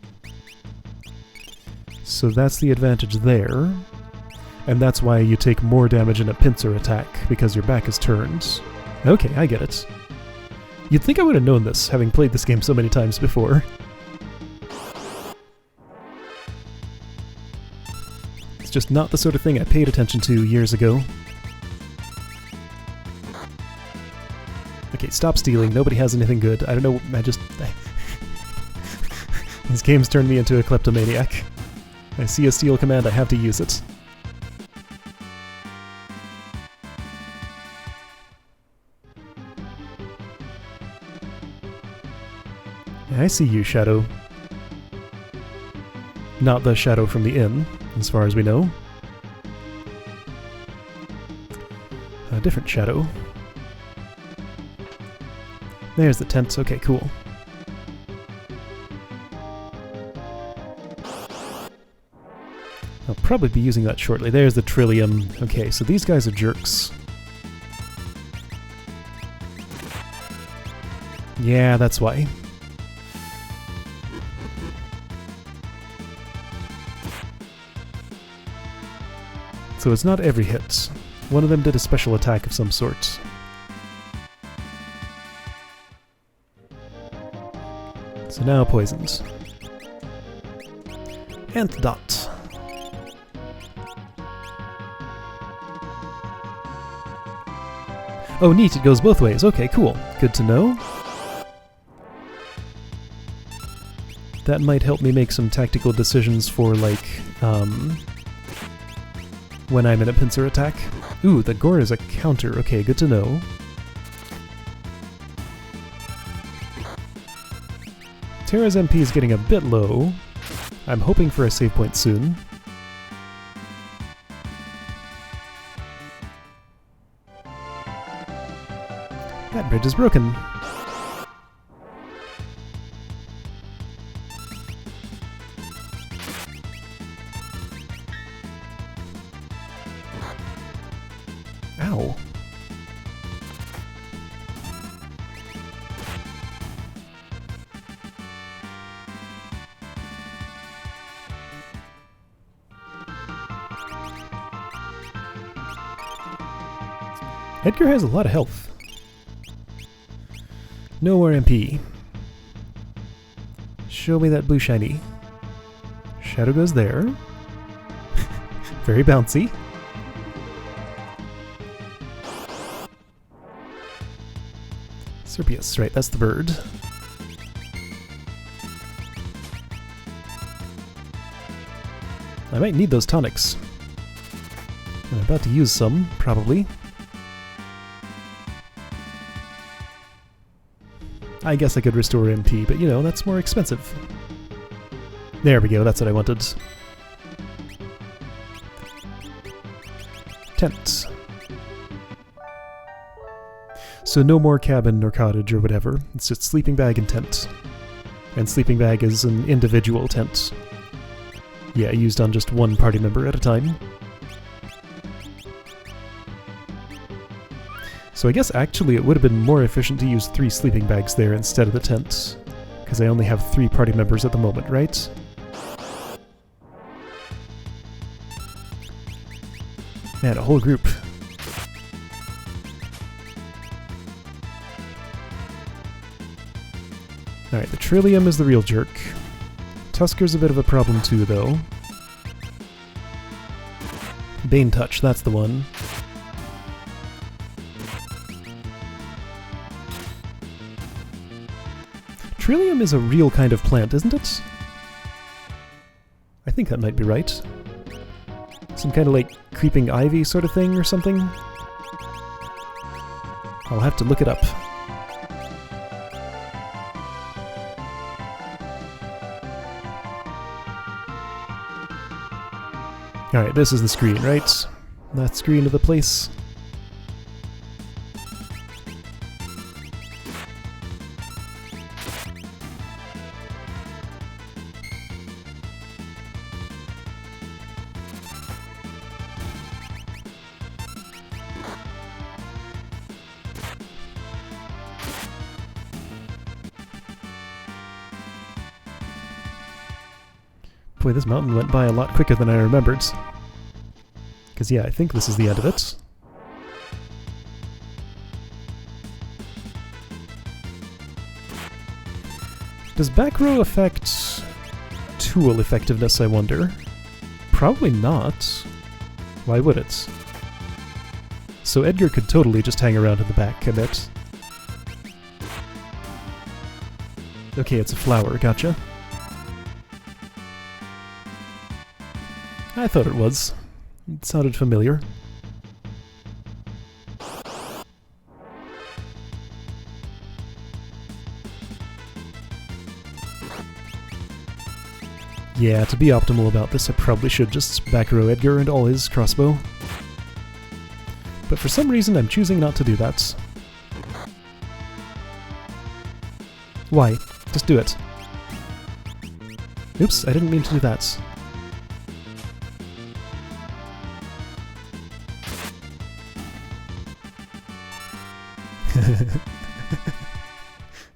So that's the advantage there. And that's why you take more damage in a pincer attack, because your back is turned. Okay, I get it. You'd think I would have known this, having played this game so many times before. It's just not the sort of thing I paid attention to years ago. Okay, stop stealing. Nobody has anything good. I don't know, This game's turned me into a kleptomaniac. I see a steal command, I have to use it. I see you, Shadow. Not the Shadow from the inn, as far as we know. A different Shadow. There's the tent. Okay, cool. I'll probably be using that shortly. There's the Trillium. Okay, so these guys are jerks. Yeah, that's why. So it's not every hit. One of them did a special attack of some sort. So now poisoned. Antidote. Oh neat, it goes both ways. Okay, cool. Good to know. That might help me make some tactical decisions for, like, when I'm in a pincer attack. Ooh, the gore is a counter. Okay, good to know. Terra's MP is getting a bit low. I'm hoping for a save point soon. That bridge is broken. Ow. Edgar has a lot of health. No more MP. Show me that blue shiny. Shadow goes there. Very bouncy. Serpius, right, that's the bird. I might need those tonics. I'm about to use some, probably. I guess I could restore MP, but you know, that's more expensive. There we go, that's what I wanted. Tent. So no more cabin or cottage or whatever, it's just sleeping bag and tent. And sleeping bag is an individual tent. Yeah, used on just one party member at a time. So I guess actually it would have been more efficient to use 3 sleeping bags there instead of the tent. Because I only have 3 party members at the moment, right? Man, a whole group. Alright, the Trillium is the real jerk. Tusker's a bit of a problem too, though. Bane Touch, that's the one. Trillium is a real kind of plant, isn't it? I think that might be right. Some kind of like creeping ivy sort of thing or something? I'll have to look it up. Alright, this is the screen, right? That screen of the place. Boy, this mountain went by a lot quicker than I remembered. Because yeah, I think this is the end of it. Does back row affect tool effectiveness, I wonder? Probably not. Why would it? So Edgar could totally just hang around in the back a bit. Okay, it's a flower, gotcha. I thought it was. It sounded familiar. Yeah, to be optimal about this, I probably should just back row Edgar and all his crossbow. But for some reason, I'm choosing not to do that. Why? Just do it. Oops, I didn't mean to do that.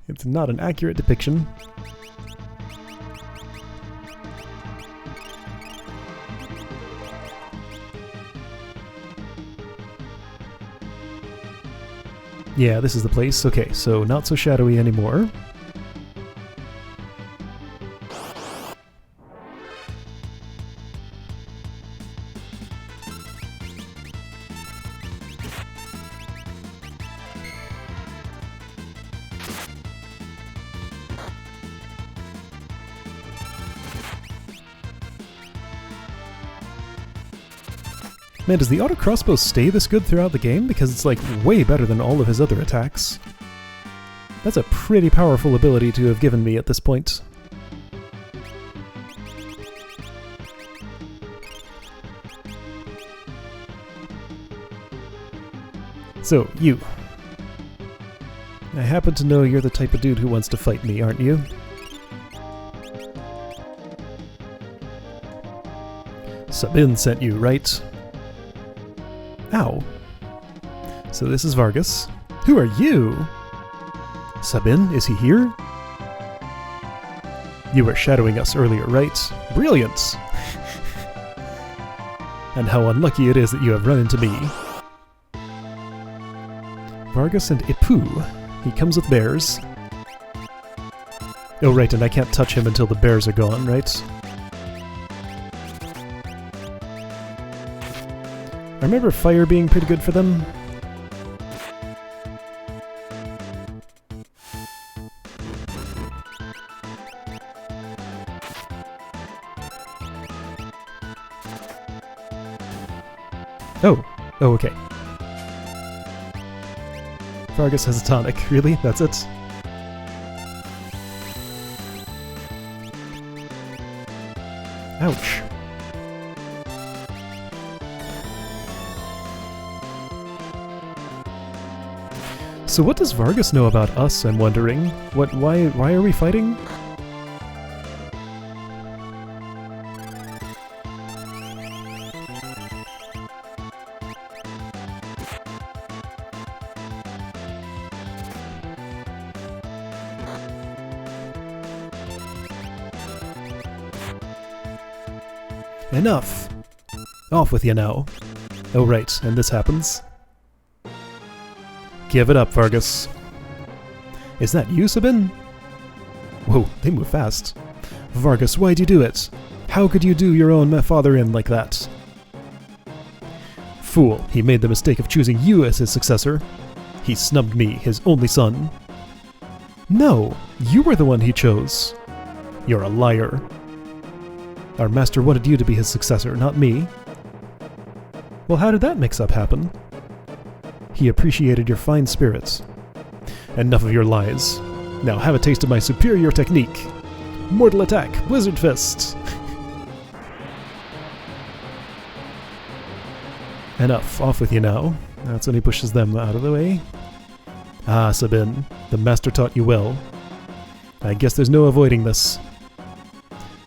It's not an accurate depiction. Yeah, this is the place. Okay, so not so shadowy anymore. Man, does the auto crossbow stay this good throughout the game? Because it's like way better than all of his other attacks. That's a pretty powerful ability to have given me at this point. So, you. I happen to know you're the type of dude who wants to fight me, aren't you? Sabin sent you, right? Ow. So this is Vargas. Who are you? Sabin, is he here? You were shadowing us earlier, right? Brilliant! And how unlucky it is that you have run into me. Vargas and Ipu. He comes with bears. Oh right, and I can't touch him until the bears are gone, right? I remember fire being pretty good for them. Oh. Oh, okay. Vargas has a tonic. Really? That's it? Ouch. So what does Vargas know about us, I'm wondering? Why are we fighting? Enough! Off with you now. Oh right, and this happens. Give it up, Vargas. Is that you, Sabin? Whoa, they move fast. Vargas, why'd you do it? How could you do your own father in like that? Fool, he made the mistake of choosing you as his successor. He snubbed me, his only son. No, you were the one he chose. You're a liar. Our master wanted you to be his successor, not me. Well, how did that mix-up happen? He appreciated your fine spirits. Enough of your lies. Now have a taste of my superior technique. Mortal attack, Blizzard Fist! Enough, off with you now. That's when he pushes them out of the way. Ah, Sabin, the master taught you well. I guess there's no avoiding this.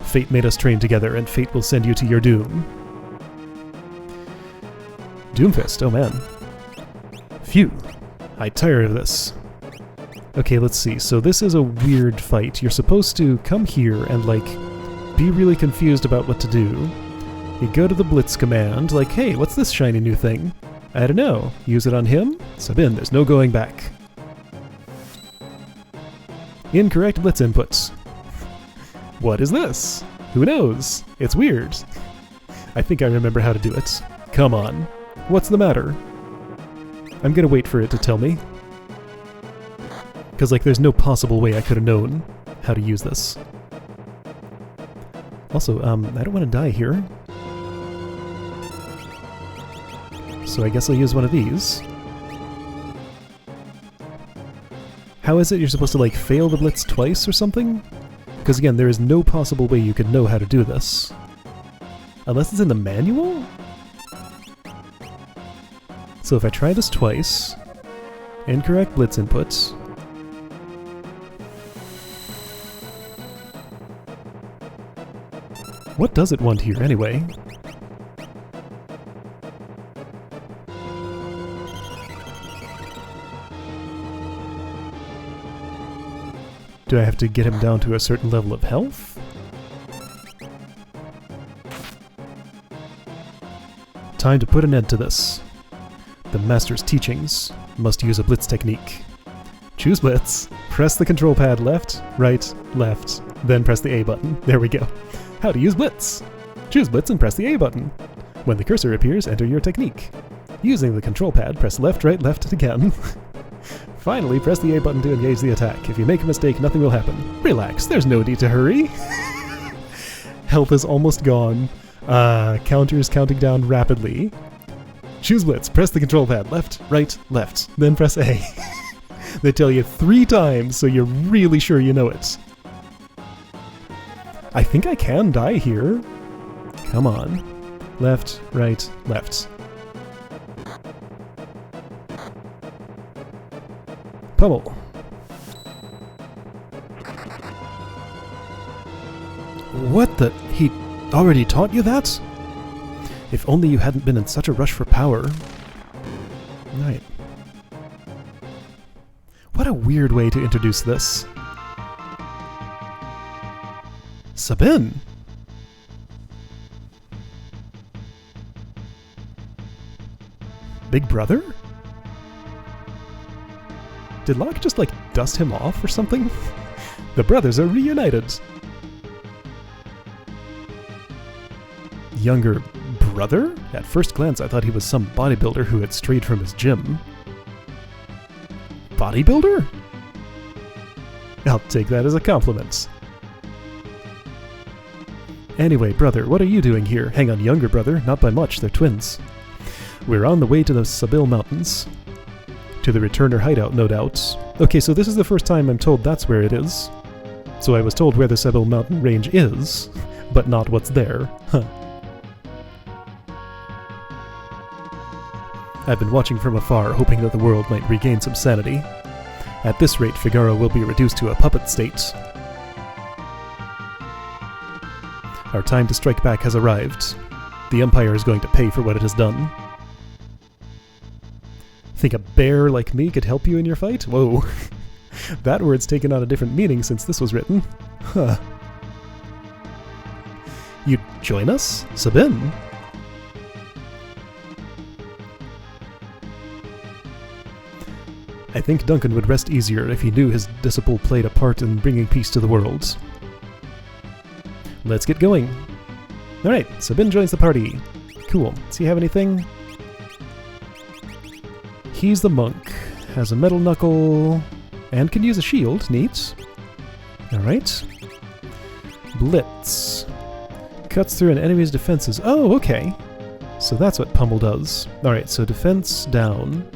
Fate made us train together, and fate will send you to your doom. Doomfist, oh man. Phew, I tire of this. Okay, let's see. So this is a weird fight. You're supposed to come here and, like, be really confused about what to do. You go to the Blitz command, like, hey, what's this shiny new thing? I don't know. Use it on him? Sub in, there's no going back. Incorrect Blitz inputs. What is this? Who knows? It's weird. I think I remember how to do it. Come on. What's the matter? I'm gonna wait for it to tell me. Because, like, there's no possible way I could have known how to use this. Also, I don't want to die here. So I guess I'll use one of these. How is it you're supposed to, like, fail the Blitz twice or something? Because again, there is no possible way you could know how to do this. Unless it's in the manual? So if I try this twice, incorrect Blitz inputs. What does it want here anyway? Do I have to get him down to a certain level of health? Time to put an end to this. The Master's teachings must use a Blitz technique. Choose Blitz, press the control pad left, right, left, then press the A button. There we go. How to use Blitz. Choose Blitz and press the A button. When the cursor appears, enter your technique. Using the control pad, press left, right, left again. Finally, press the A button to engage the attack. If you make a mistake, nothing will happen. Relax, there's no need to hurry. Health is almost gone. Counter is counting down rapidly. Choose Blitz, press the control pad, left, right, left, then press A. They tell you 3 times, so you're really sure you know it. I think I can die here. Come on. Left, right, left. Pummel. What the? He already taught you that? If only you hadn't been in such a rush for power. Right. What a weird way to introduce this. Sabin! Big brother? Did Locke just, like, dust him off or something? The brothers are reunited! Younger brother? At first glance I thought he was some bodybuilder who had strayed from his gym. Bodybuilder? I'll take that as a compliment. Anyway, brother, what are you doing here? Hang on, younger brother. Not by much, they're twins. We're on the way to the Sabil Mountains. To the Returner hideout, no doubt. Okay, so this is the first time I'm told that's where it is. So I was told where the Sabil Mountain range is, but not what's there. Huh. I've been watching from afar, hoping that the world might regain some sanity. At this rate, Figaro will be reduced to a puppet state. Our time to strike back has arrived. The Empire is going to pay for what it has done. Think a bear like me could help you in your fight? Whoa. That word's taken on a different meaning since this was written. Huh. You'd join us? Sabin? I think Duncan would rest easier if he knew his disciple played a part in bringing peace to the world. Let's get going. Alright, Sabin joins the party. Cool. Does he have anything? He's the monk. Has a metal knuckle. And can use a shield. Neat. Alright. Blitz. Cuts through an enemy's defenses. Oh, okay. So that's what Pummel does. Alright, so defense down.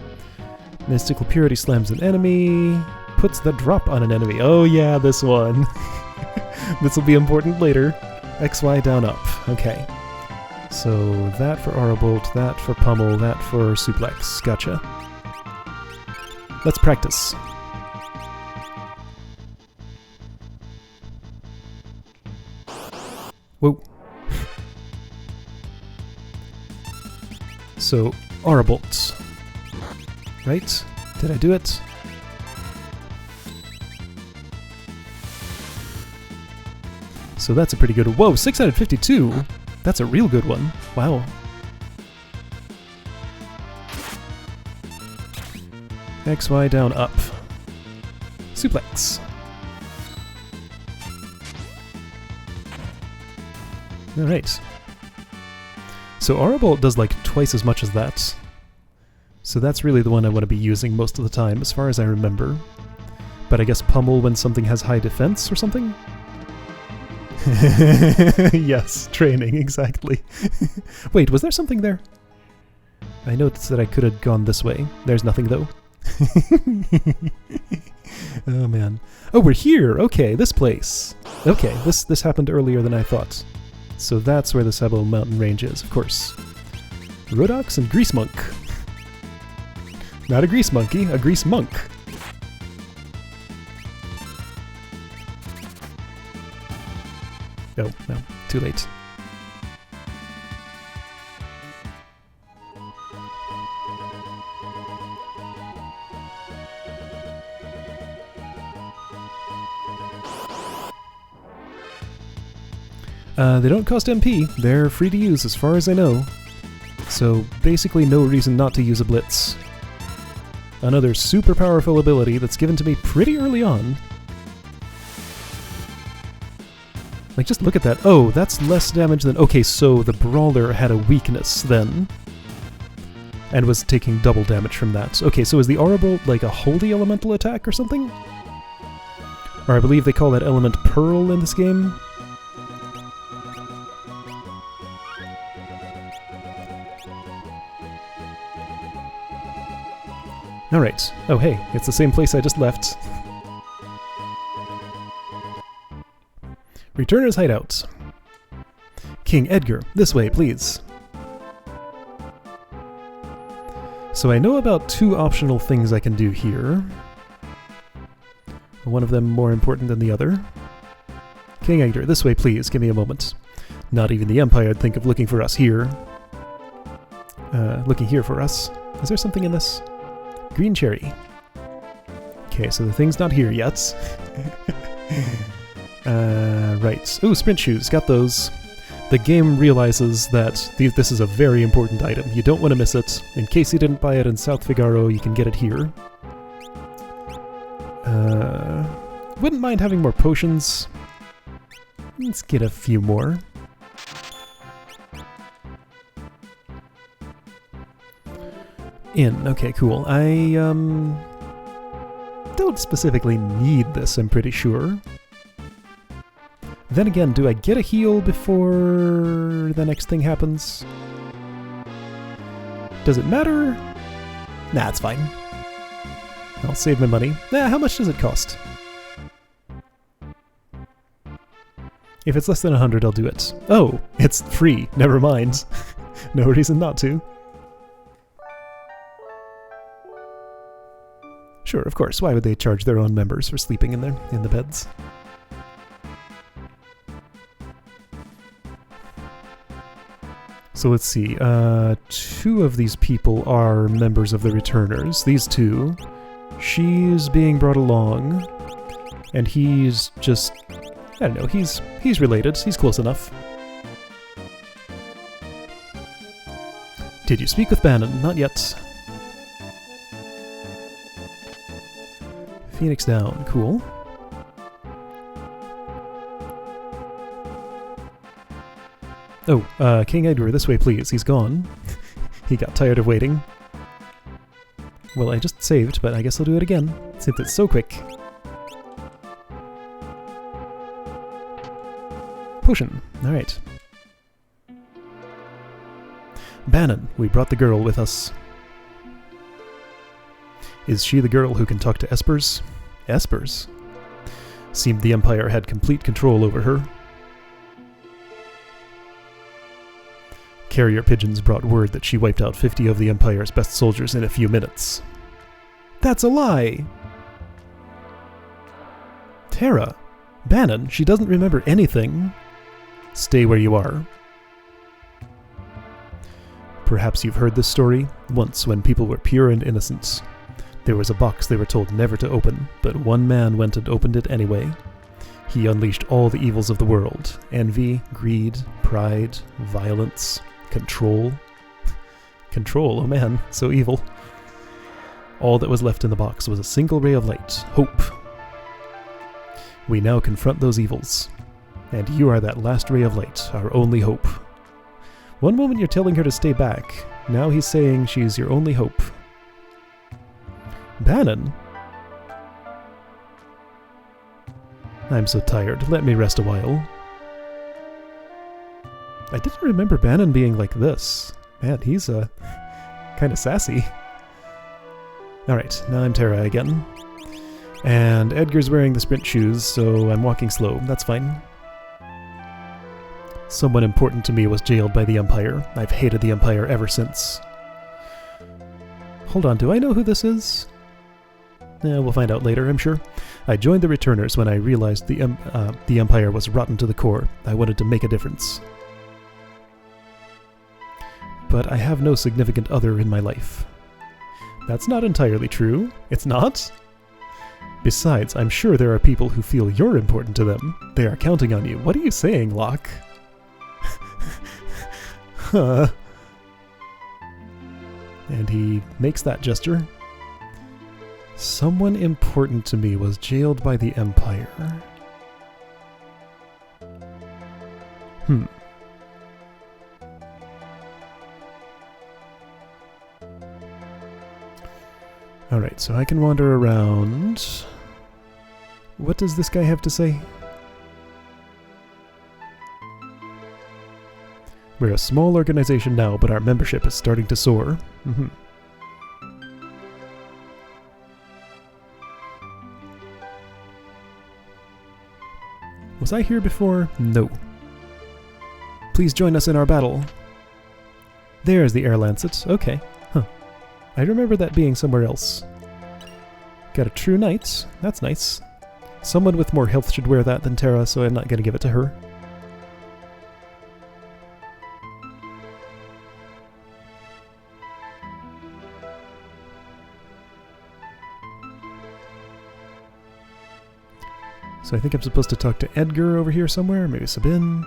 Mystical Purity slams an enemy. Puts the drop on an enemy. Oh yeah, this one. This will be important later. XY down up. Okay. So that for Aura Bolt, that for Pummel, that for Suplex. Gotcha. Let's practice. Whoa. So, Aura Bolt. Right? Did I do it? So that's a pretty good one. Whoa, 652! That's a real good one. Wow. X, Y, down, up. Suplex. Alright. So Aura Bolt does like twice as much as that. So that's really the one I want to be using most of the time, as far as I remember. But I guess Pummel when something has high defense or something? Yes, training, exactly. Wait, was there something there? I noticed that I could have gone this way. There's nothing though. Oh man. Oh, we're here! Okay, this place. Okay, this happened earlier than I thought. So that's where the Sabo Mountain Range is, of course. Rodox and Grease Monk. Not a Grease Monkey, a Grease Monk. Oh, no, too late. They don't cost MP, they're free to use as far as I know. So basically no reason not to use a Blitz. Another super powerful ability that's given to me pretty early on. Like, just look at that. Oh, that's less damage than... Okay, so the Brawler had a weakness then. And was taking double damage from that. Okay, so is the Aura Bolt like a Holy Elemental attack or something? Or I believe they call that element Pearl in this game. Alright. Oh hey, it's the same place I just left. Returner's Hideout. King Edgar, this way, please. So I know about two optional things I can do here. One of them more important than the other. King Edgar, this way, please. Give me a moment. Not even the Empire'd think of looking for us here. Looking here for us. Is there something in this? Green cherry. Okay, so the thing's not here yet. Right. Ooh, sprint shoes. Got those. The game realizes that this is a very important item. You don't want to miss it. In case you didn't buy it in South Figaro, you can get it here. Wouldn't mind having more potions. Let's get a few more. Okay, cool. I, don't specifically need this, I'm pretty sure. Then again, do I get a heal before the next thing happens? Does it matter? Nah, it's fine. I'll save my money. How much does it cost? If it's less than 100, I'll do it. Oh, it's free. Never mind. No reason not to. Sure, of course. Why would they charge their own members for sleeping in the beds? So let's see. Two of these people are members of the Returners. These two. She's being brought along, and he's just... I don't know. He's related. He's close enough. Did you speak with Bannon? Not yet. Phoenix down. Cool. Oh, King Edgar, this way please. He's gone. He got tired of waiting. Well, I just saved, but I guess I'll do it again, since it's so quick. Potion. Alright. Bannon, we brought the girl with us. Is she the girl who can talk to Espers? Espers? Seemed the Empire had complete control over her. Carrier pigeons brought word that she wiped out 50 of the Empire's best soldiers in a few minutes. That's a lie! Terra! Bannon, she doesn't remember anything. Stay where you are. Perhaps you've heard this story. Once, when people were pure and innocent, there was a box they were told never to open, but one man went and opened it anyway. He unleashed all the evils of the world. Envy, greed, pride, violence, control. Control, oh man, so evil. All that was left in the box was a single ray of light, hope. We now confront those evils. And you are that last ray of light, our only hope. One moment you're telling her to stay back. Now he's saying she's your only hope. Bannon? I'm so tired. Let me rest a while. I didn't remember Bannon being like this. Man, he's kind of sassy. Alright, now I'm Terra again. And Edgar's wearing the sprint shoes, so I'm walking slow. That's fine. Someone important to me was jailed by the Empire. I've hated the Empire ever since. Hold on, do I know who this is? We'll find out later, I'm sure. I joined the Returners when I realized the Empire was rotten to the core. I wanted to make a difference. But I have no significant other in my life. That's not entirely true. It's not? Besides, I'm sure there are people who feel you're important to them. They are counting on you. What are you saying, Locke? Huh. And he makes that gesture. Someone important to me was jailed by the Empire. Alright, so I can wander around. What does this guy have to say? We're a small organization now, but our membership is starting to soar. Was I here before? No. Please join us in our battle. There's the Air Lancet. Okay. Huh. I remember that being somewhere else. Got a true knight. That's nice. Someone with more health should wear that than Terra, so I'm not going to give it to her. So I think I'm supposed to talk to Edgar over here somewhere, maybe Sabine.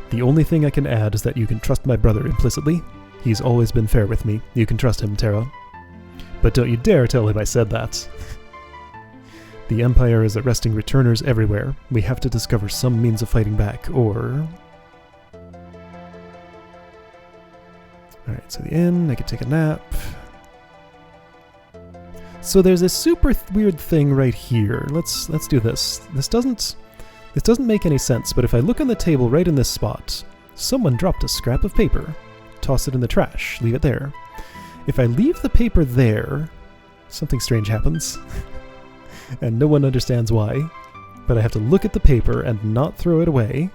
The only thing I can add is that you can trust my brother implicitly. He's always been fair with me. You can trust him, Terra. But don't you dare tell him I said that. The Empire is arresting returners everywhere. We have to discover some means of fighting back, or... Alright, so the inn, I could take a nap. So there's this super weird thing right here. Let's do this. This doesn't make any sense, but if I look on the table right in this spot, someone dropped a scrap of paper. Toss it in the trash. Leave it there. If I leave the paper there, something strange happens. And no one understands why. But I have to look at the paper and not throw it away.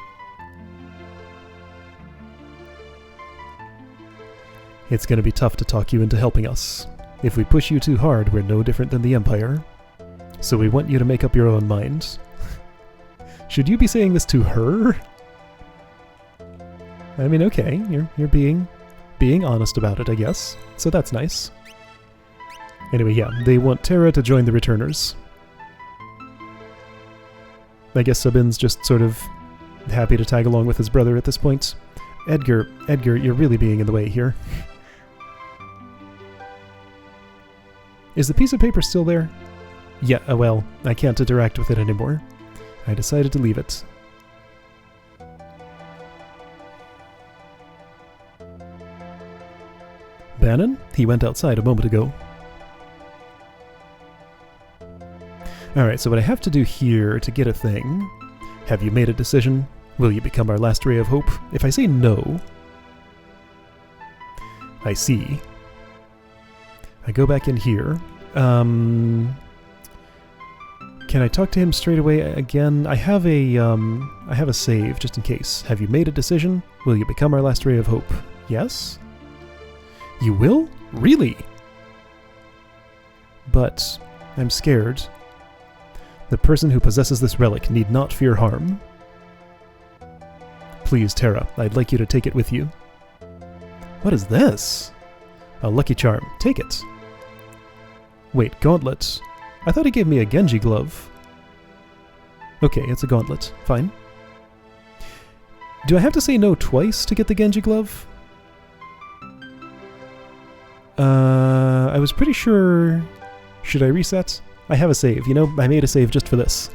It's going to be tough to talk you into helping us. If we push you too hard, we're no different than the Empire. So we want you to make up your own mind. Should you be saying this to her? I mean, okay, you're being honest about it, I guess. So that's nice. Anyway, yeah, they want Terra to join the Returners. I guess Sabine's just sort of happy to tag along with his brother at this point. Edgar, you're really being in the way here. Is the piece of paper still there? Yeah, well, I can't interact with it anymore. I decided to leave it. Bannon? He went outside a moment ago. Alright, so what I have to do here to get a thing... Have you made a decision? Will you become our last ray of hope? If I say no... I see. I go back in here. Can I talk to him straight away again? I have a save, just in case. Have you made a decision? Will you become our last ray of hope? Yes? You will? Really? But I'm scared. The person who possesses this relic need not fear harm. Please, Terra, I'd like you to take it with you. What is this? A lucky charm. Take it. Wait, gauntlet. I thought he gave me a Genji glove. Okay, it's a gauntlet. Fine. Do I have to say no twice to get the Genji glove? I was pretty sure... Should I reset? I have a save. You know, I made a save just for this.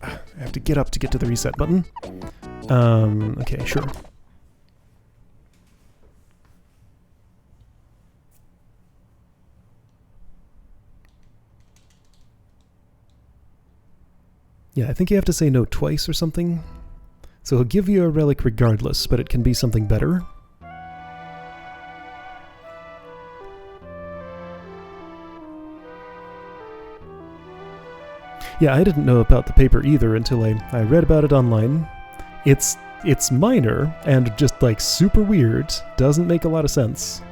I have to get up to get to the reset button. Okay, sure. Yeah, I think you have to say no twice or something. So he'll give you a relic regardless, but it can be something better. Yeah, I didn't know about the paper either until I read about it online. It's minor and just like super weird. Doesn't make a lot of sense.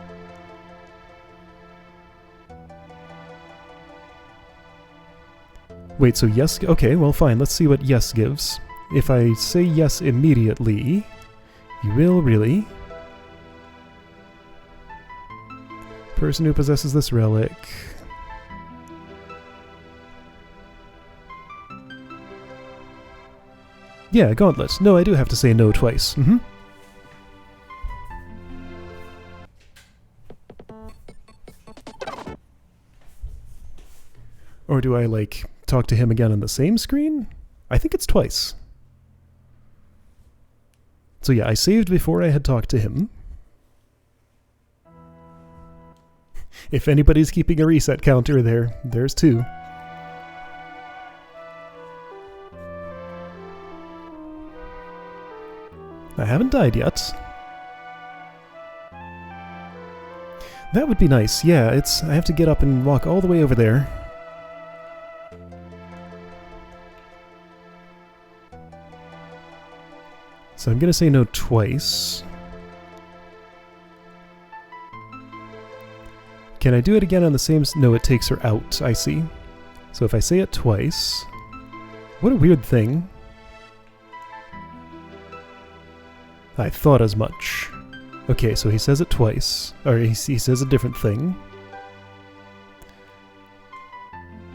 Wait, so yes? Okay, well fine, let's see what yes gives. If I say yes immediately, you will really. Person who possesses this relic. Yeah, gauntlet. No, I do have to say no twice. Or do I, like, talk to him again on the same screen? I think it's twice. So yeah, I saved before I had talked to him. If anybody's keeping a reset counter there's two. I haven't died yet. That would be nice. Yeah, I have to get up and walk all the way over there. So I'm going to say no twice. Can I do it again on the same... No, it takes her out, I see. So if I say it twice... What a weird thing. I thought as much. Okay, so he says it twice. Or he says a different thing.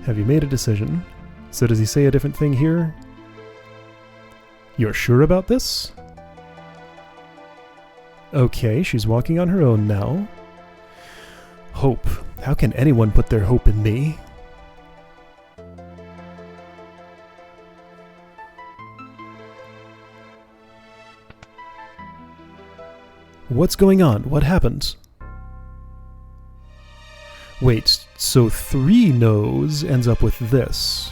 Have you made a decision? So does he say a different thing here? You're sure about this? Okay, she's walking on her own now. Hope. How can anyone put their hope in me? What's going on? What happened? Wait, so 3 no's ends up with this.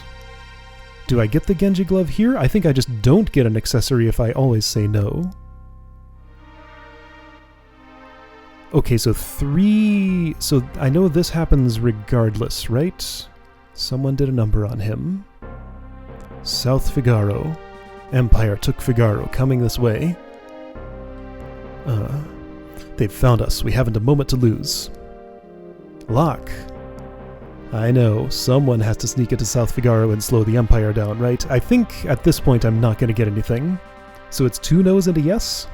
Do I get the Genji glove here? I think I just don't get an accessory if I always say no. Okay, so 3... So I know this happens regardless, right? Someone did a number on him. South Figaro. Empire took Figaro, coming this way. They've found us. We haven't a moment to lose. Lock. I know. Someone has to sneak into South Figaro and slow the Empire down, right? I think at this point I'm not going to get anything. So it's 2 no's and a yes?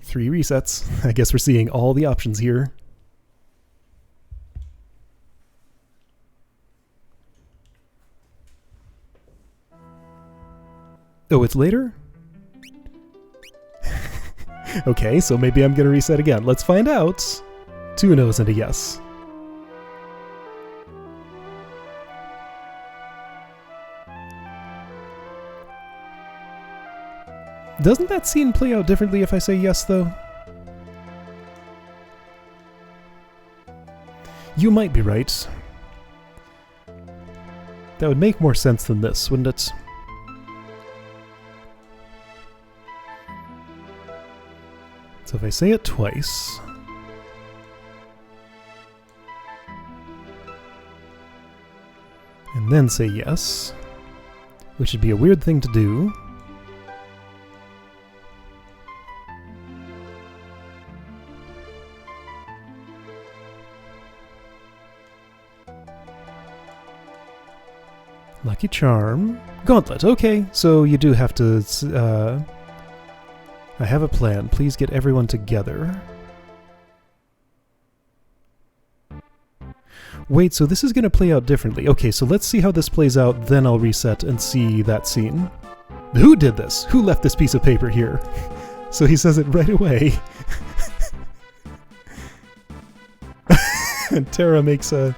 Three resets. I guess we're seeing all the options here. Oh, it's later? Okay, so maybe I'm gonna reset again. Let's find out. 2 no's and a yes. Doesn't that scene play out differently if I say yes, though? You might be right. That would make more sense than this, wouldn't it? So if I say it twice... and then say yes, which would be a weird thing to do. Lucky charm. Gauntlet, okay, so you do have to... I have a plan. Please get everyone together. Wait, so this is going to play out differently. Okay, so let's see how this plays out, then I'll reset and see that scene. Who did this? Who left this piece of paper here? So he says it right away. And Terra makes a...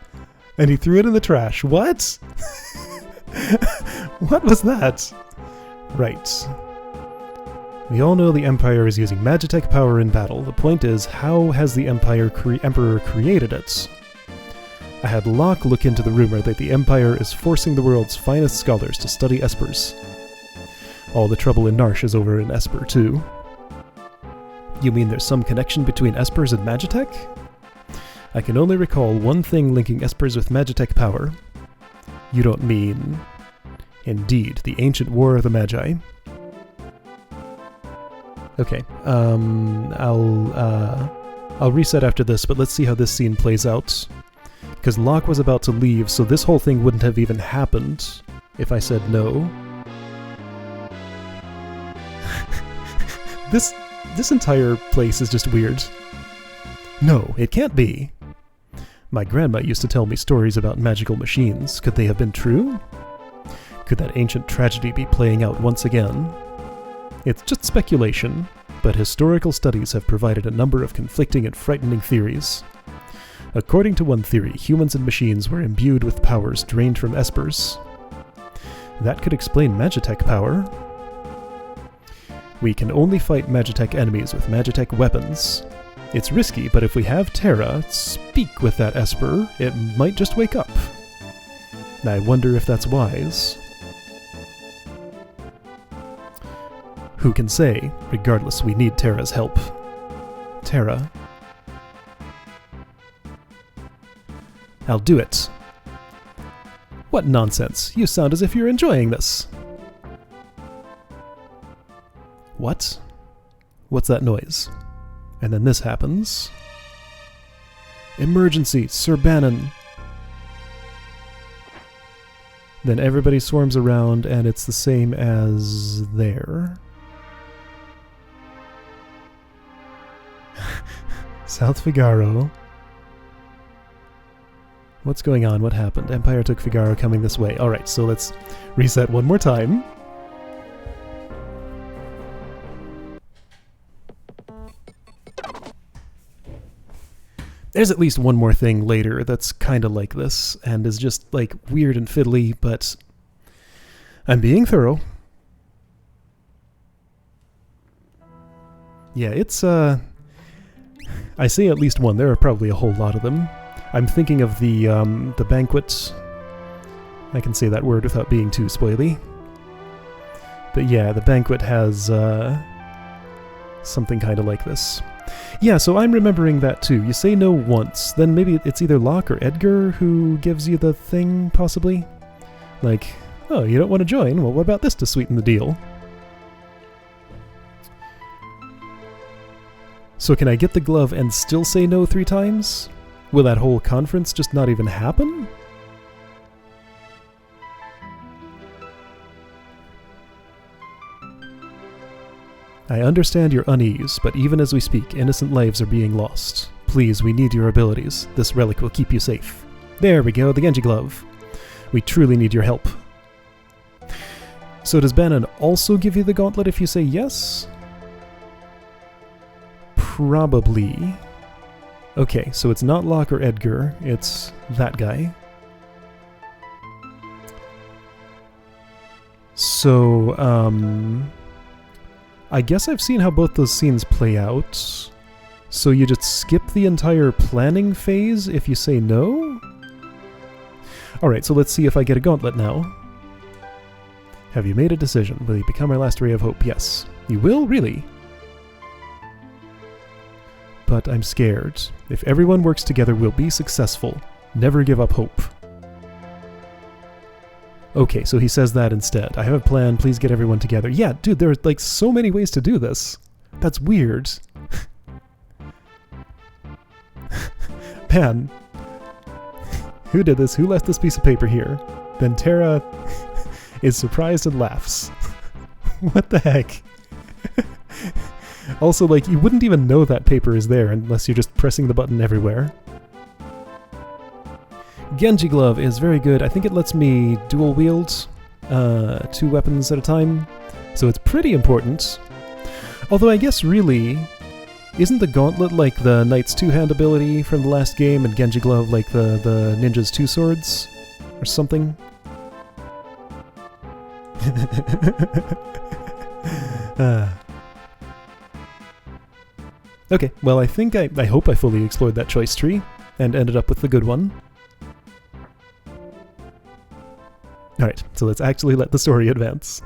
And he threw it in the trash. What? What was that? Right. We all know the Empire is using Magitech power in battle. The point is, how has the Emperor created it? I had Locke look into the rumor that the Empire is forcing the world's finest scholars to study Espers. All the trouble in Narsh is over in Esper, too. You mean there's some connection between Espers and Magitech? I can only recall one thing linking Espers with Magitech power. You don't mean... Indeed, the ancient War of the Magi. Okay, I'll reset after this, but let's see how this scene plays out. Because Locke was about to leave, so this whole thing wouldn't have even happened if I said no. This entire place is just weird. No, it can't be. My grandma used to tell me stories about magical machines. Could they have been true? Could that ancient tragedy be playing out once again? It's just speculation, but historical studies have provided a number of conflicting and frightening theories. According to one theory, humans and machines were imbued with powers drained from Espers. That could explain Magitech power. We can only fight Magitech enemies with Magitech weapons. It's risky, but if we have Terra speak with that Esper, it might just wake up. I wonder if that's wise. Who can say? Regardless, we need Terra's help. Terra. I'll do it. What nonsense. You sound as if you're enjoying this. What? What's that noise? And then this happens. Emergency, Sir Bannon. Then everybody swarms around and it's the same as there. South Figaro. What's going on? What happened? Empire took Figaro coming this way. Alright, so let's reset one more time. There's at least one more thing later that's kind of like this, and is just, like, weird and fiddly, but I'm being thorough. Yeah, it's, I say at least one. There are probably a whole lot of them. I'm thinking of the banquet. I can say that word without being too spoily. But yeah, the banquet has, something kind of like this. Yeah, so I'm remembering that too. You say no once, then maybe it's either Locke or Edgar who gives you the thing, possibly? Like, oh, you don't want to join? Well, what about this to sweeten the deal? So can I get the glove and still say no 3 times? Will that whole conference just not even happen? I understand your unease, but even as we speak, innocent lives are being lost. Please, we need your abilities. This relic will keep you safe. There we go, the Genji glove. We truly need your help. So does Bannon also give you the gauntlet if you say yes? Probably. Okay, so it's not Locke or Edgar, it's that guy. So, I guess I've seen how both those scenes play out. So you just skip the entire planning phase if you say no? Alright, so let's see if I get a gauntlet now. Have you made a decision? Will you become our last ray of hope? Yes. You will? Really? But I'm scared. If everyone works together, we'll be successful. Never give up hope. Okay, so he says that instead. I have a plan, please get everyone together. Yeah, dude, there are like so many ways to do this. That's weird. Man. Who did this? Who left this piece of paper here? Then Terra is surprised and laughs. What the heck? Also, like, you wouldn't even know that paper is there unless you're just pressing the button everywhere. Genji Glove is very good. I think it lets me dual wield 2 weapons at a time, so it's pretty important. Although I guess really, isn't the Gauntlet like the Knight's 2-hand ability from the last game, and Genji Glove like the Ninja's 2 swords? Or something? Okay, well I think I hope I fully explored that choice tree, and ended up with the good one. Alright, so let's actually let the story advance.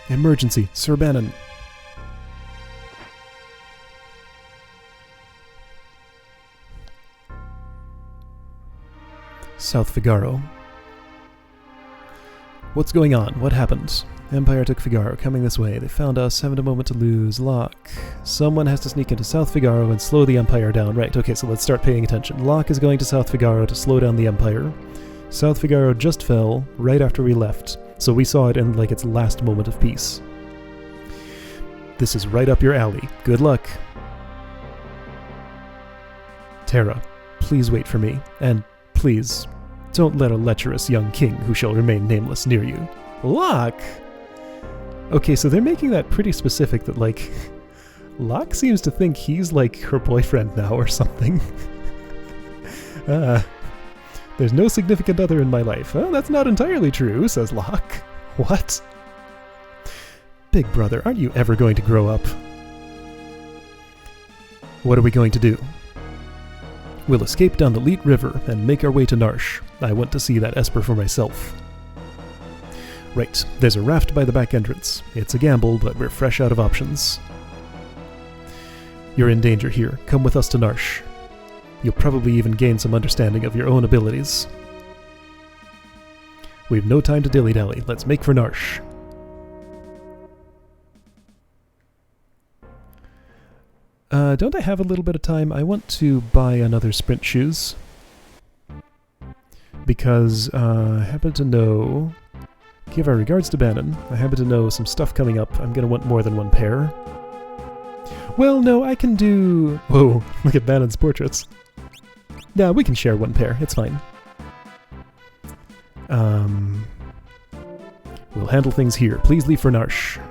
Emergency, Sir Bannon. South Figaro. What's going on? What happened? Empire took Figaro, coming this way. They found us, haven't a moment to lose. Locke. Someone has to sneak into South Figaro and slow the Empire down. Right, okay, so let's start paying attention. Locke is going to South Figaro to slow down the Empire. South Figaro just fell right after we left, so we saw it in like its last moment of peace. This is right up your alley. Good luck. Terra, please wait for me, and please, don't let a lecherous young king who shall remain nameless near you. Locke! Okay, so they're making that pretty specific that, like, Locke seems to think he's, like, her boyfriend now or something. There's no significant other in my life. Oh, that's not entirely true, says Locke. What? Big brother, aren't you ever going to grow up? What are we going to do? We'll escape down the Leet River and make our way to Narsh. I want to see that Esper for myself. Right, there's a raft by the back entrance. It's a gamble, but we're fresh out of options. You're in danger here. Come with us to Narsh. You'll probably even gain some understanding of your own abilities. We've no time to dilly-dally. Let's make for Narsh. Don't I have a little bit of time? I want to buy another sprint shoes. Because, I happen to know... Give our regards to Bannon. I happen to know some stuff coming up. I'm gonna want more than one pair. Well, no, I can do... Whoa, look at Bannon's portraits. Yeah, we can share one pair. It's fine. We'll handle things here. Please leave for Narsh.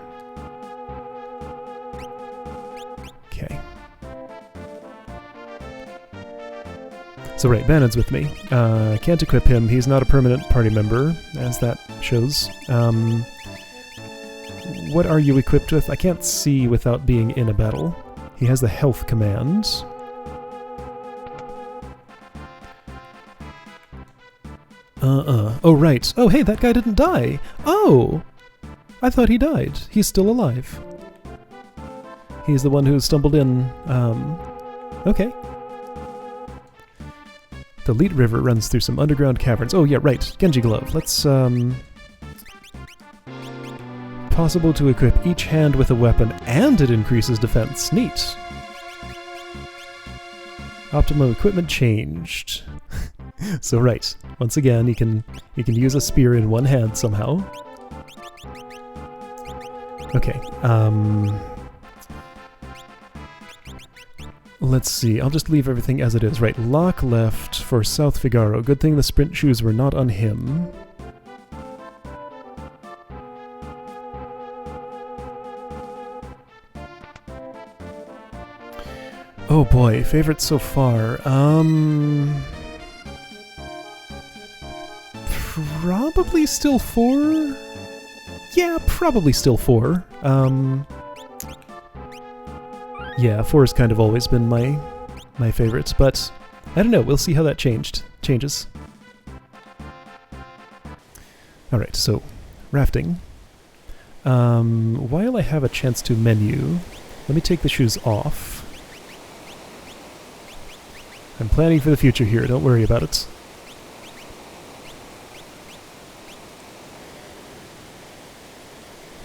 Okay. So right, Bannon's with me. Can't equip him. He's not a permanent party member, as that shows. What are you equipped with? I can't see without being in a battle. He has the health command. Oh, right. Oh, hey, that guy didn't die. Oh! I thought he died. He's still alive. He's the one who stumbled in. Okay. The Leet River runs through some underground caverns. Oh, yeah, right. Genji Glove. Let's, possible to equip each hand with a weapon, and it increases defense. Neat. Optimal equipment changed. So right, once again, you can use a spear in one hand somehow. Okay, let's see, I'll just leave everything as it is. Right, Locke left for South Figaro. Good thing the sprint shoes were not on him. Oh boy, favorites so far. Probably still 4? Yeah, probably still 4. Yeah, 4 has kind of always been my favorite, but I don't know, we'll see how that changes. Alright, so, rafting. While I have a chance to menu, let me take the shoes off. I'm planning for the future here, don't worry about it.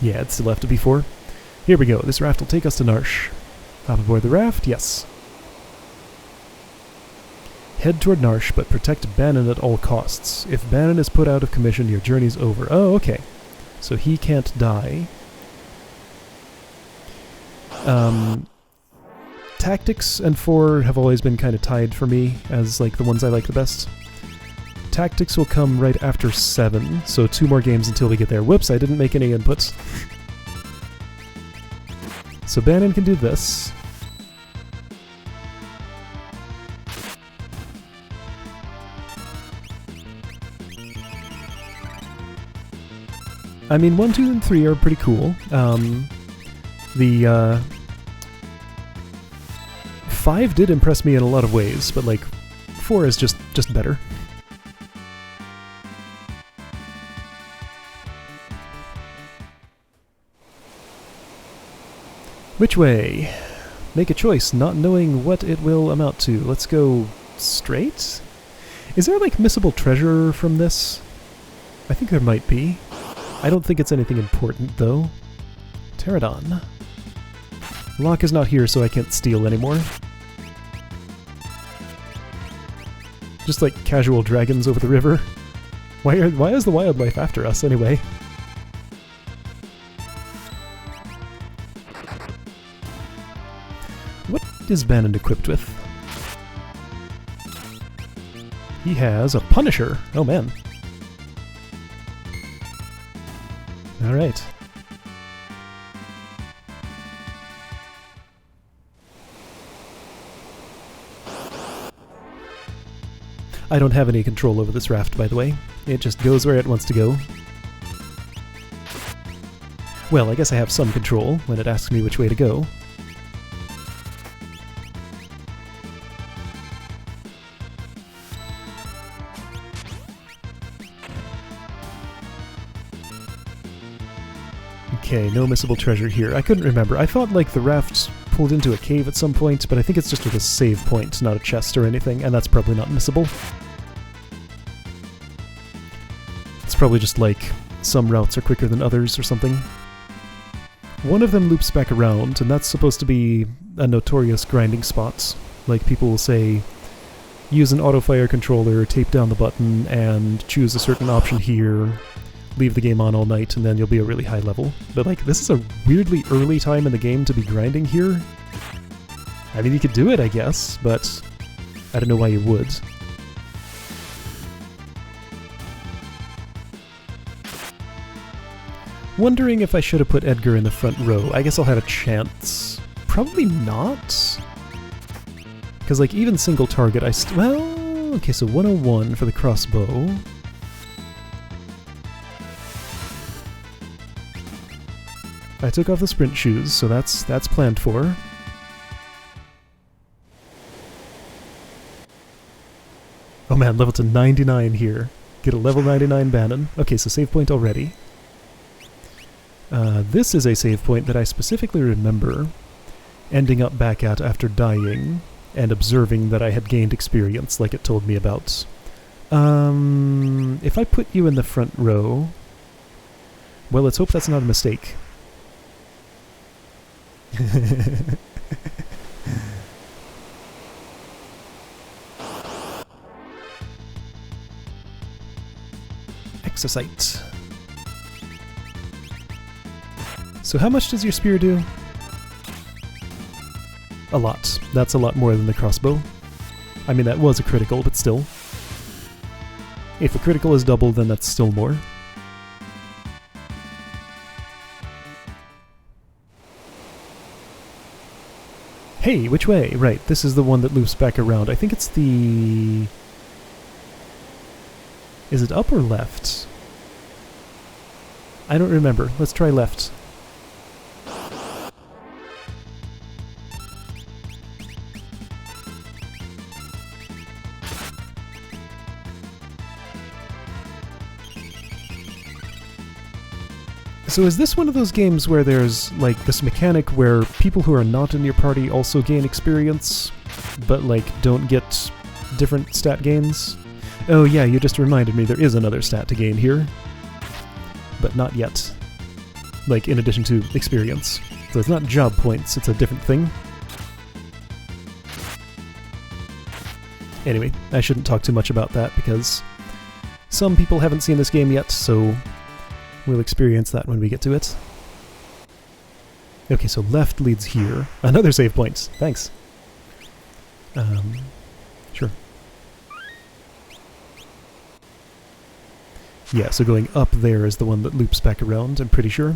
Yeah, it still have to be 4. Here we go, this raft will take us to Narsh. Hop aboard the raft, yes. Head toward Narsh, but protect Bannon at all costs. If Bannon is put out of commission, your journey's over. Oh, okay. So he can't die. Tactics and 4 have always been kind of tied for me as like the ones I like the best. Tactics will come right after 7, so 2 more games until we get there. Whoops, I didn't make any inputs. So Bannon can do this. I mean, 1, 2, and 3 are pretty cool. The 5 did impress me in a lot of ways, but like 4 is just better. Which way? Make a choice, not knowing what it will amount to. Let's go straight? Is there like missable treasure from this? I think there might be. I don't think it's anything important, though. Pterodon. Locke is not here, so I can't steal anymore. Just like casual dragons over the river. Why is the wildlife after us, anyway? What is Bannon equipped with? He has a Punisher. Oh, man. Alright. I don't have any control over this raft, by the way. It just goes where it wants to go. Well, I guess I have some control when it asks me which way to go. Okay, no missable treasure here. I couldn't remember. I thought like the raft pulled into a cave at some point, but I think it's just with a save point, not a chest or anything, and that's probably not missable. It's probably just like some routes are quicker than others or something. One of them loops back around, and that's supposed to be a notorious grinding spot. Like people will say, use an auto-fire controller, tape down the button, and choose a certain option here. Leave the game on all night, and then you'll be a really high level. But like, this is a weirdly early time in the game to be grinding here. I mean, you could do it, I guess, but I don't know why you would. Wondering if I should have put Edgar in the front row. I guess I'll have a chance. Probably not. Because like, even single target, well, okay, so 101 for the crossbow. I took off the sprint shoes, so that's planned for. Oh man, level to 99 here. Get a level 99 Bannon. Okay, so save point already. This is a save point that I specifically remember ending up back at after dying and observing that I had gained experience like it told me about. If I put you in the front row... Well, let's hope that's not a mistake. Exosite. So how much does your spear do? A lot. That's a lot more than the crossbow. I mean, that was a critical, but still. If a critical is double, then that's still more. Hey, which way? Right, this is the one that loops back around. I think it's the... Is it up or left? I don't remember. Let's try left. So is this one of those games where there's, like, this mechanic where people who are not in your party also gain experience, but, like, don't get different stat gains? Oh yeah, you just reminded me there is another stat to gain here. But not yet. Like, in addition to experience. So it's not job points, it's a different thing. Anyway, I shouldn't talk too much about that because some people haven't seen this game yet, so we'll experience that when we get to it. Okay, so left leads here. Another save point. Thanks. Sure. Yeah, so going up there is the one that loops back around, I'm pretty sure.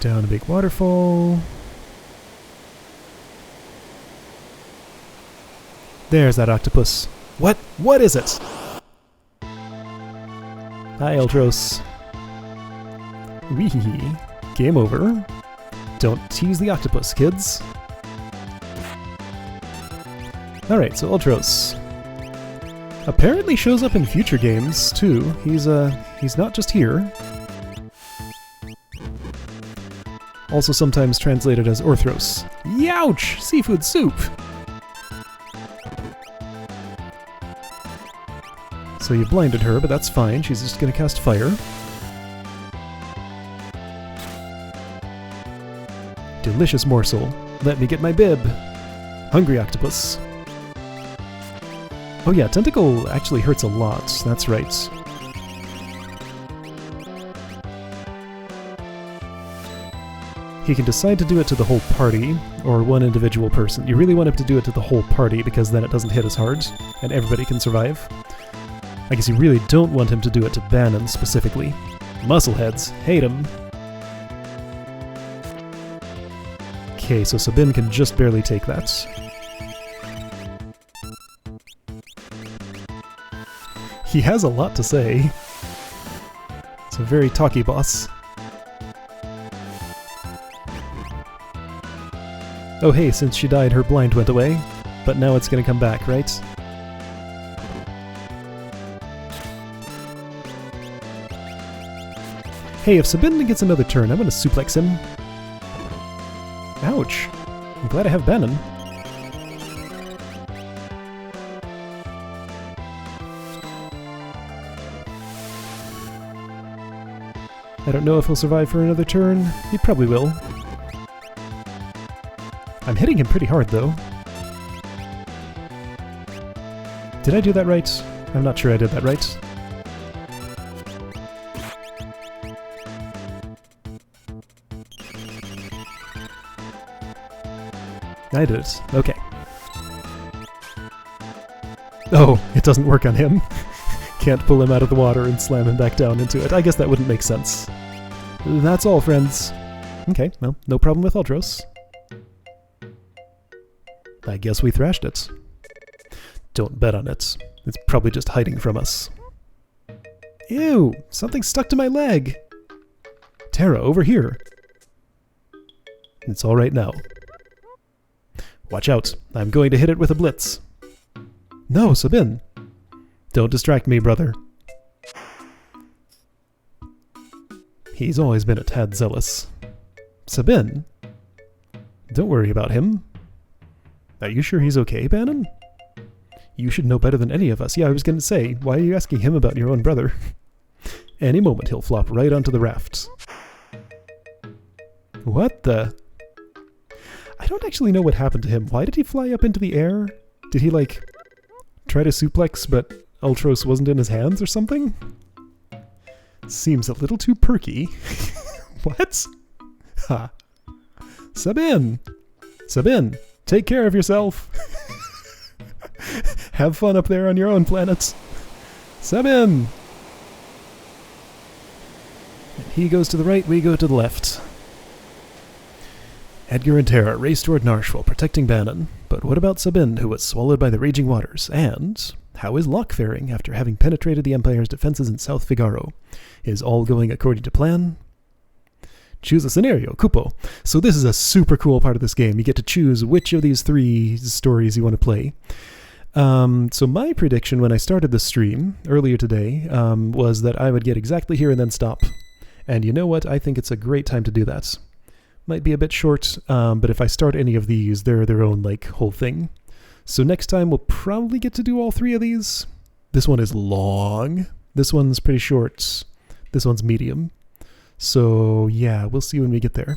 Down a big waterfall. There's that octopus. What? What is it? Hi, Ultros. Wee. Game over. Don't tease the octopus, kids. Alright, so Ultros apparently shows up in future games, too. He's not just here. Also sometimes translated as Orthros. Youch! Seafood soup! So you blinded her, but that's fine. She's just gonna cast fire. Delicious morsel. Let me get my bib. Hungry octopus. Oh yeah, tentacle actually hurts a lot. That's right. He can decide to do it to the whole party, or one individual person. You really want him to do it to the whole party, because then it doesn't hit as hard, and everybody can survive. I guess you really don't want him to do it to Bannon specifically. Muscleheads. Hate him. Okay, so Sabin can just barely take that. He has a lot to say. It's a very talky boss. Oh hey, since she died, her blind went away. But now it's gonna come back, right? Hey, if Sabin gets another turn, I'm gonna suplex him. Ouch. I'm glad I have Bannon. I don't know if he'll survive for another turn. He probably will. I'm hitting him pretty hard, though. Did I do that right? I'm not sure I did that right. I did it. Okay. Oh, it doesn't work on him. Can't pull him out of the water and slam him back down into it. I guess that wouldn't make sense. That's all, friends. Okay, well, no problem with Ultros. I guess we thrashed it. Don't bet on it. It's probably just hiding from us. Ew! Something stuck to my leg! Terra, over here! It's alright now. Watch out. I'm going to hit it with a blitz. No, Sabin! Don't distract me, brother. He's always been a tad zealous. Sabin? Don't worry about him. Are you sure he's okay, Bannon? You should know better than any of us. Yeah, I was going to say, why are you asking him about your own brother? Any moment he'll flop right onto the raft. What the? I don't actually know what happened to him. Why did he fly up into the air? Did he, like, try to suplex, but Ultros wasn't in his hands or something? Seems a little too perky. What? Ha. Sabin! Sabin! Take care of yourself. Have fun up there on your own planet. Sabin! He goes to the right, we go to the left. Edgar and Terra race toward Narsh, protecting Bannon. But what about Sabin, who was swallowed by the raging waters? And how is Locke faring after having penetrated the Empire's defenses in South Figaro? Is all going according to plan? Choose a scenario, Kupo. So this is a super cool part of this game. You get to choose which of these three stories you want to play. So my prediction when I started the stream earlier today was that I would get exactly here and then stop. And you know what? I think it's a great time to do that. Might be a bit short, but if I start any of these, they're their own, like, whole thing. So next time we'll probably get to do all three of these. This one is long. This one's pretty short. This one's medium. So yeah, we'll see when we get there.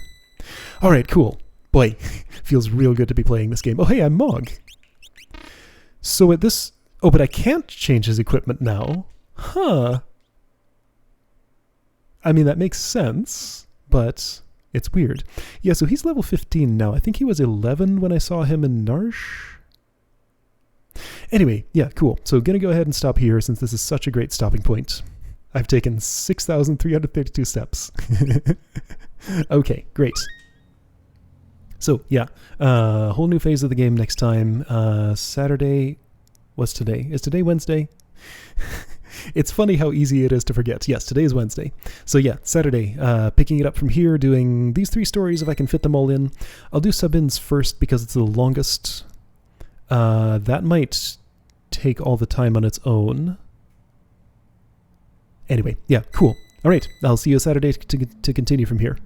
All right, cool. Boy, feels real good to be playing this game. Oh, hey, I'm Mog. So at this... Oh, but I can't change his equipment now. Huh. I mean, that makes sense, but it's weird. Yeah, so he's level 15 now. I think he was 11 when I saw him in Narsh. Anyway, yeah, cool. So gonna go ahead and stop here since this is such a great stopping point. I've taken 6,332 steps. Okay, great. So, yeah, whole new phase of the game next time. Saturday, what's today? Is today Wednesday? It's funny how easy it is to forget. Yes, today is Wednesday. So yeah, Saturday, picking it up from here, doing these 3 stories if I can fit them all in. I'll do sub-ins first because it's the longest. That might take all the time on its own. Anyway, yeah, cool. All right, I'll see you Saturday to continue from here.